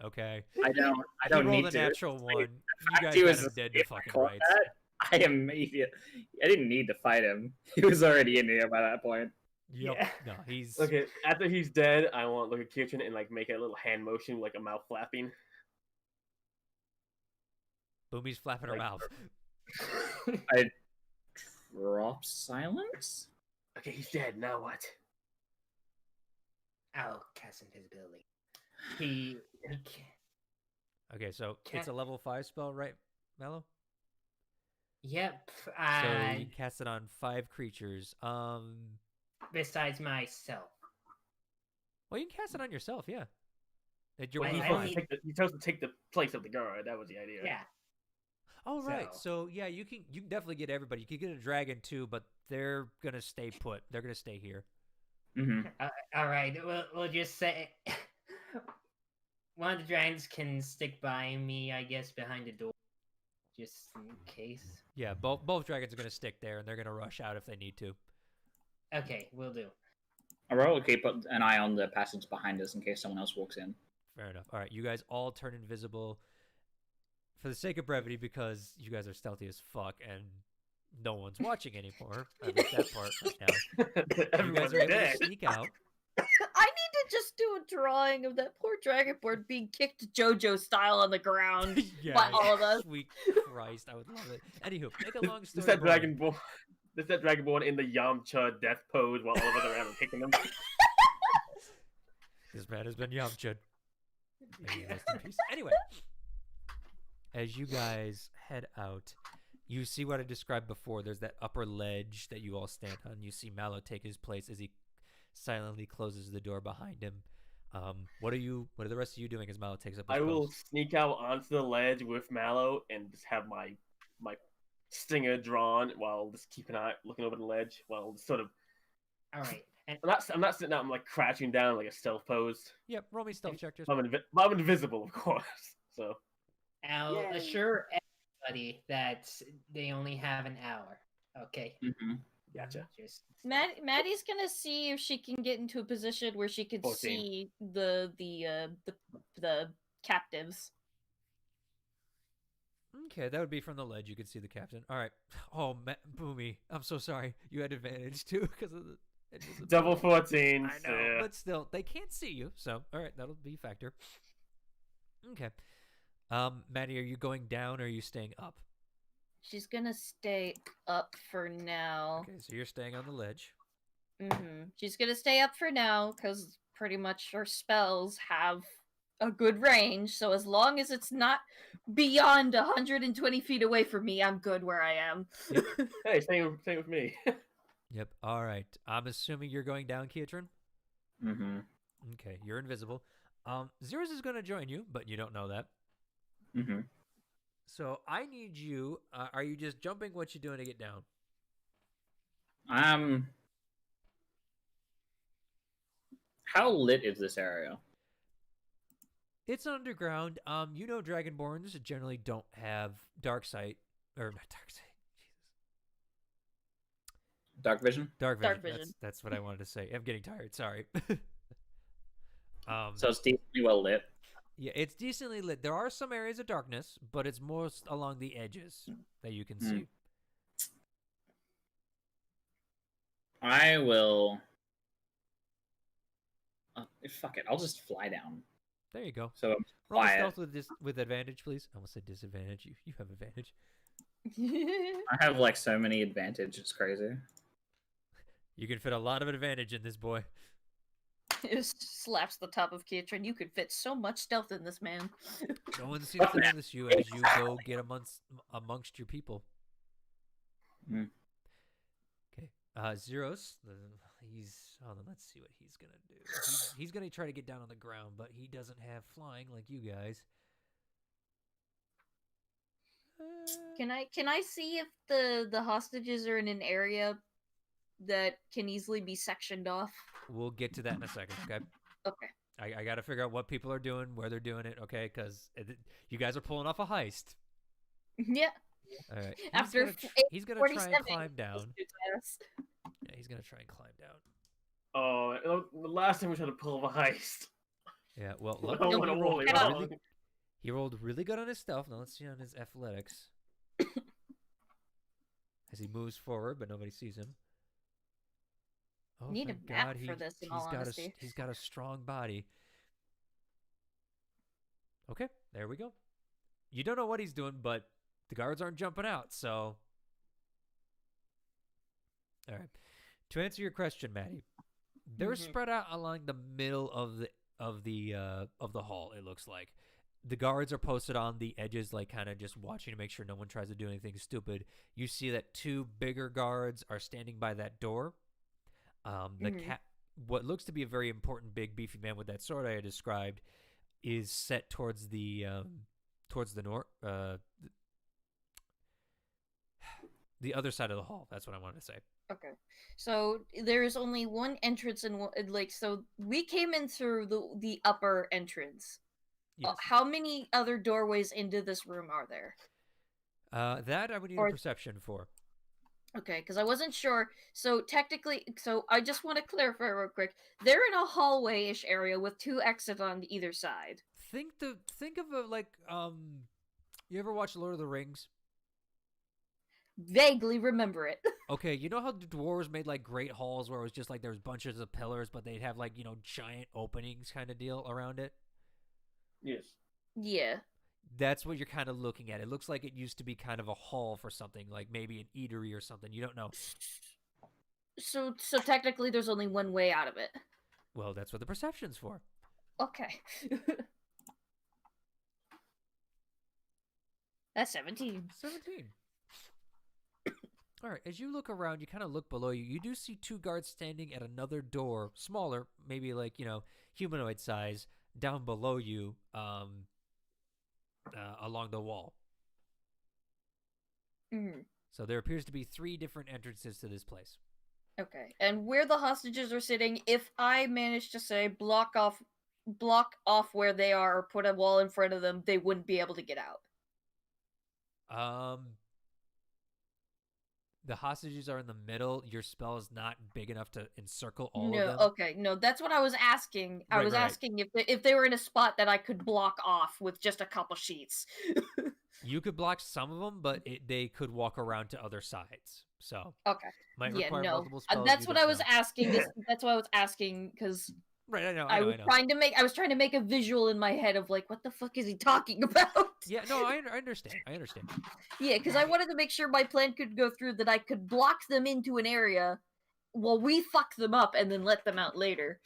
Okay, I don't he need rolled a to. natural one. You fact guys he got was him dead to asleep, I fucking caught rights. that. I didn't need to fight him. He was already in here by that point. Yep. Yeah. No, he's Okay, after he's dead, I want to look at Keaton and like make a little hand motion, like a mouth flapping. Boomy's flapping her Like- mouth. Drop silence? Okay, he's dead. Now what? I'll cast invisibility. He can't. Okay, so it's a level 5 spell, right, Mello? Yep. So you can cast it on 5 creatures. Besides myself. Well, you can cast it on yourself, yeah. You're Well, one I of only- 5. He's supposed to take the place of the guard. That was the idea. Yeah. Oh right. So- So yeah, you can definitely get everybody. You can get a dragon too, but they're gonna stay put. They're gonna stay here. Mm-hmm. All right. We'll just say one of the dragons can stick by me, I guess, behind the door, just in case. Yeah, both dragons are gonna stick there, and they're gonna rush out if they need to. Okay, we'll do. I will keep an eye on the passage behind us in case someone else walks in. Fair enough. All right, you guys all turn invisible for the sake of brevity because you guys are stealthy as fuck and no one's watching anymore. At least that part right now. You guys Everyone's are able dead. to sneak out. I need to just do a drawing of that poor dragonborn being kicked JoJo style on the ground by all of us. Sweet Christ, I would love it. Anywho, make a long story. There's that boring. dragonborn. There's that dragonborn in the Yamcha death pose while all of us are around kicking him. This man has been Yamcha'd. May he rest in peace. Anyway, as you guys head out, you see what I described before. There's that upper ledge that you all stand on. You see Mallow take his place as he silently closes the door behind him. What are the rest of you doing as Mallow takes up his I will post? sneak out onto the ledge with Mallow and just have my stinger drawn while just keep an eye looking over the ledge while sort of. All right. And I'm not sitting out. I'm like crouching down like a stealth pose. Yep, roll me stealth check. Just I'm invisible, of course. So I'll Yay. assure everybody that they only have an hour. Okay. Mm-hmm. gotcha. Just Maddie's gonna see if she can get into a position where she can 14. see the captives. Okay, that would be from the ledge. You could see the captain. All right. Oh, Boomy, I'm so sorry. You had advantage too because of the invisibility. Double 14. I know, yeah. but still, they can't see you. So, all right, that'll be a factor. Okay. Maddie, are you going down or are you staying up? She's gonna stay up for now. Okay, so you're staying on the ledge. She's gonna stay up for now because pretty much her spells have a good range. So as long as it's not beyond 120 feet away from me, I'm good where I am. Hey, same with me. Yep. All right. I'm assuming you're going down, Keatrin. Mm-hmm. Okay, you're invisible. Zeros is going to join you, but you don't know that. Mm-hmm. So I need you. Are you just jumping? What you doing to get down? How lit is this area? It's underground. You know, Dragonborns generally don't have dark sight, or not dark sight. Dark vision? Dark Dark vision. vision. That's what I wanted to say. I'm getting tired. Sorry. So it's decently well lit. Yeah, it's decently lit. There are some areas of darkness, but it's most along the edges that you can see. I will. Fuck it. I'll just fly down. There you go. So I'm Roll quiet. stealth with advantage, please. I almost said disadvantage. You have advantage. I have like so many advantages. It's crazy. You can fit a lot of advantage in this boy. Just slaps the top of Keatron. You could fit so much stealth in this man. No one seems to notice you as you go get amongst your people. Mm. Okay. Zeros. Hold on, let's see what he's gonna do. He's gonna try to get down on the ground, but he doesn't have flying like you guys. Can I see if the hostages are in an area that can easily be sectioned off? We'll get to that in a second, okay? Okay. I got to figure out what people are doing, where they're doing it, okay? Because you guys are pulling off a heist. Yeah. All right. After He's gonna try and 47, climb down. yes. Yeah, he's gonna try and climb down. Oh, the last time we tried to pull off a heist. Yeah. Well, Oh, luckily what a he rolled woolly Get wrong. he rolled really good on his stealth. Now let's see on his athletics. As he moves forward, but nobody sees him. Oh, Need a thank map God, for this, in all honesty. He's got a strong body. Okay, there we go. You don't know what he's doing, but the guards aren't jumping out, so. All right. To answer your question, Maddie, they're spread out along the middle of the hall. It looks like the guards are posted on the edges, like kind of just watching to make sure no one tries to do anything stupid. You see that two bigger guards are standing by that door. What looks to be a very important, big, beefy man with that sword I had described is set towards the north, the other side of the hall. That's what I wanted to say. Okay. So there's only one entrance and so we came in through the upper entrance. Yes. How many other doorways into this room are there? That I would need a perception for. Okay, because I wasn't sure. So technically, I just want to clarify real quick. They're in a hallway-ish area with two exits on either side. Think of a you ever watch Lord of the Rings? Vaguely remember it. Okay, you know how the dwarves made like great halls where it was just like there was bunches of pillars, but they'd have like, giant openings kind of deal around it? Yes. Yeah. That's what you're kind of looking at. It looks like it used to be kind of a hall for something, like maybe an eatery or something. You don't know. So technically there's only one way out of it. Well, that's what the perception's for. Okay. That's 17. 17. All right, as you look around, you kind of look below you. You do see two guards standing at another door, smaller, maybe like, humanoid size, down below you, along the wall. Mm-hmm. So there appears to be 3 different entrances to this place. Okay. And where the hostages are sitting, if I manage to say block off where they are or put a wall in front of them, they wouldn't be able to get out. The hostages are in the middle. Your spell is not big enough to encircle all No, of them. okay, no, that's what I was asking. I was asking if they were in a spot that I could block off with just a couple sheets. You could block some of them, but they could walk around to other sides. So okay, might require multiple spells. that's what I was asking. That's what I was asking because right, I know. I was trying to make a visual in my head of like, what the fuck is he talking about? Yeah, no, I understand. Yeah, because I wanted to make sure my plan could go through, that I could block them into an area while we fuck them up and then let them out later.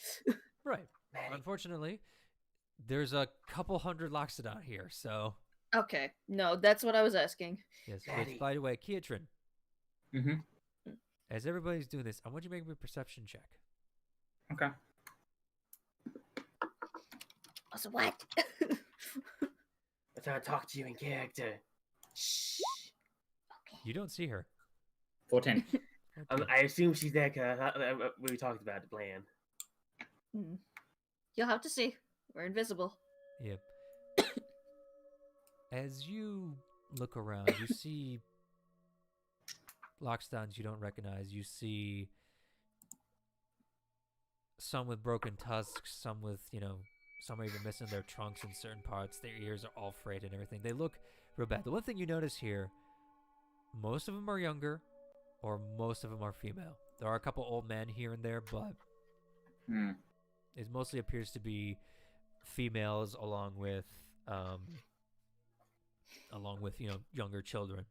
Right. Unfortunately, there's a couple hundred Loxodon here, so. Okay, no, that's what I was asking. Yes, which, by the way, Keatron. Mm-hmm. As everybody's doing this, I want you to make me a perception check. Okay. So what? That's how I talk to you in character. Shh. You don't see her. 14. Okay. I assume she's there because we talked about the plan. Hmm. You'll have to see. We're invisible. Yep. As you look around, you see lockstons you don't recognize. You see some with broken tusks, some with, some are even missing their trunks in certain parts. Their ears are all frayed and everything. They look real bad. The one thing you notice here, most of them are younger, or most of them are female. There are a couple old men here and there, but it mostly appears to be females along with younger children.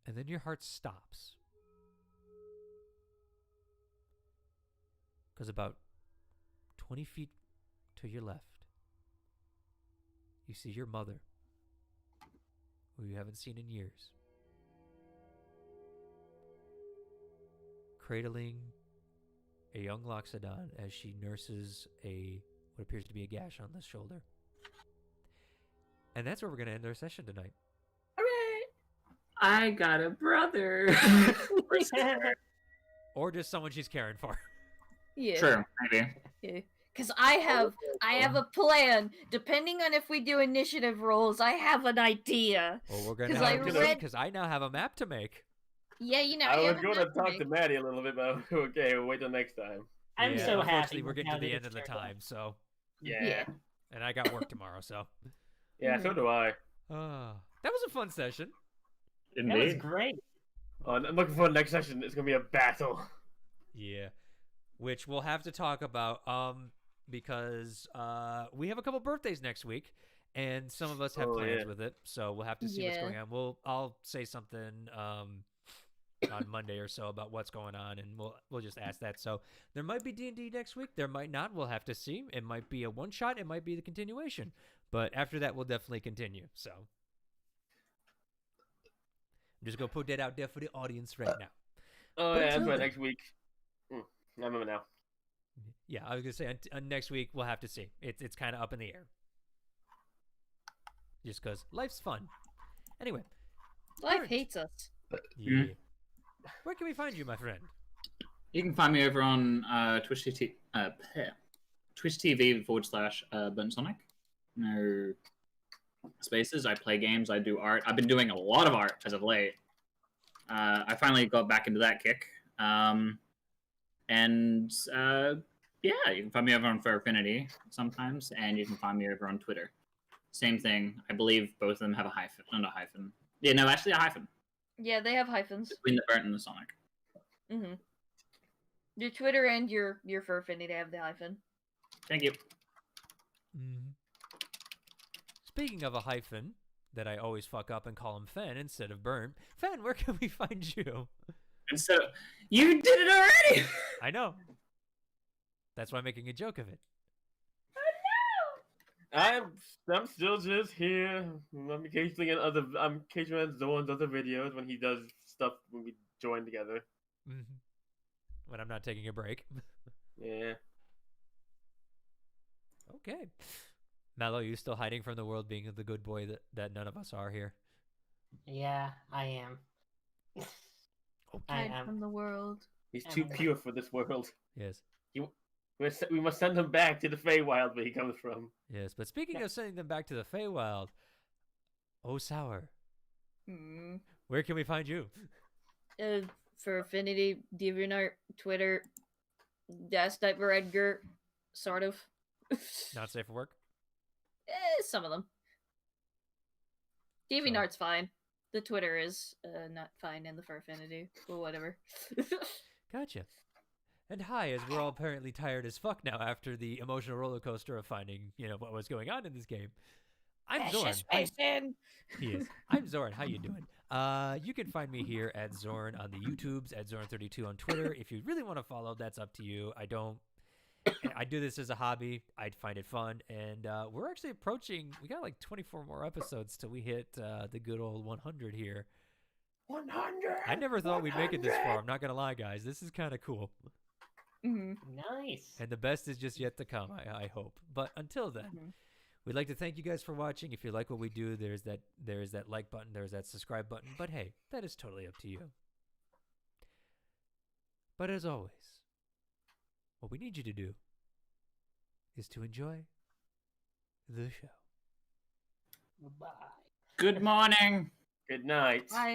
And then your heart stops. Because about 20 feet to your left, you see your mother, who you haven't seen in years, cradling a young Loxodon as she nurses what appears to be a gash on the shoulder. And that's where we're going to end our session tonight. I got a brother. Or just someone she's caring for. Yeah. True, maybe. Yeah. Because I have a plan. Depending on if we do initiative rolls, I have an idea. Well, we're going to 'Cause I have to read- because I now have a map to make. Yeah, you know. I you was have a going to map talk make. to Maddie a little bit, but okay, we'll wait till next time. I'm Yeah, so unfortunately, happy. we're getting now to the that end of it's the turned time, so. Yeah. And I got work tomorrow, so. Yeah, so do I. That was a fun session. on. That was Indeed. great. Oh, I'm looking for the next session. It's going to be a battle. Yeah. Which we'll have to talk about because we have a couple birthdays next week, and some of us have plans with it, so we'll have to see what's going on. I'll say something on Monday or so about what's going on, and we'll just ask that. So there might be D&D next week. There might not. We'll have to see. It might be a one-shot. It might be the continuation. But after that, we'll definitely continue. So I'm just going to put that out there for the audience right now. Oh, But yeah, that's until right, then- next week. I remember now. Yeah, I was going to say next week, we'll have to see. It's kind of up in the air. Just because life's fun. Anyway. Life Alright. hates us. Yeah. Where can we find you, my friend? You can find me over on Twitch TV/BurntSonic. No spaces. I play games. I do art. I've been doing a lot of art as of late. I finally got back into that kick. Yeah, you can find me over on Fair Affinity sometimes, and you can find me over on Twitter. Same thing. I believe both of them have a hyphen. Not a hyphen. Yeah, no, actually a hyphen Yeah, they have hyphens. between the Burnt and the Sonic. Mm-hmm. Your Twitter and your Fur Affinity have the hyphen. Thank you. Mm-hmm. Speaking of a hyphen that I always fuck up and call him Fen instead of Burnt. Fen, where can we find you? And so you did it already. I know. That's why I'm making a joke of it. I'm still just here. I'm occasionally on Zorn's other videos when he does stuff when we join together. Mm-hmm. When I'm not taking a break. Yeah. Okay. Mallow, you still hiding from the world being the good boy that none of us are here? Yeah, I am. I Hide am. from the world. He's too pure for this world. Yes. We must send him back to the Feywild where he comes from. Yes, but speaking of sending them back to the Feywild, Oh Sour, Hmm. where can we find you? For Affinity, DeviantArt, Twitter, Sniper Edgar, sort of. Not safe for work? Some of them. DeviantArt's fine. The Twitter is not fine, and the Fur Affinity, but whatever. Gotcha. And hi, as we're all apparently tired as fuck now after the emotional roller coaster of finding, what was going on in this game. I'm Zorn. Yes. I'm Zorn. How you doing? You can find me here at Zorn on the YouTubes, at Zorn32 on Twitter. If you really want to follow, that's up to you. I do this as a hobby. I find it fun. And we're actually approaching, we got like 24 more episodes till we hit the good old 100 here. 100! I never thought we'd make it this far. I'm not going to lie, guys. This is kind of cool. Mm-hmm. Nice. And the best is just yet to come, I hope. But until then, we'd like to thank you guys for watching. If you like what we do, there's that like button, there's that subscribe button. But hey, that is totally up to you. But as always, what we need you to do is to enjoy the show. Bye. Good morning. Good night. Bye.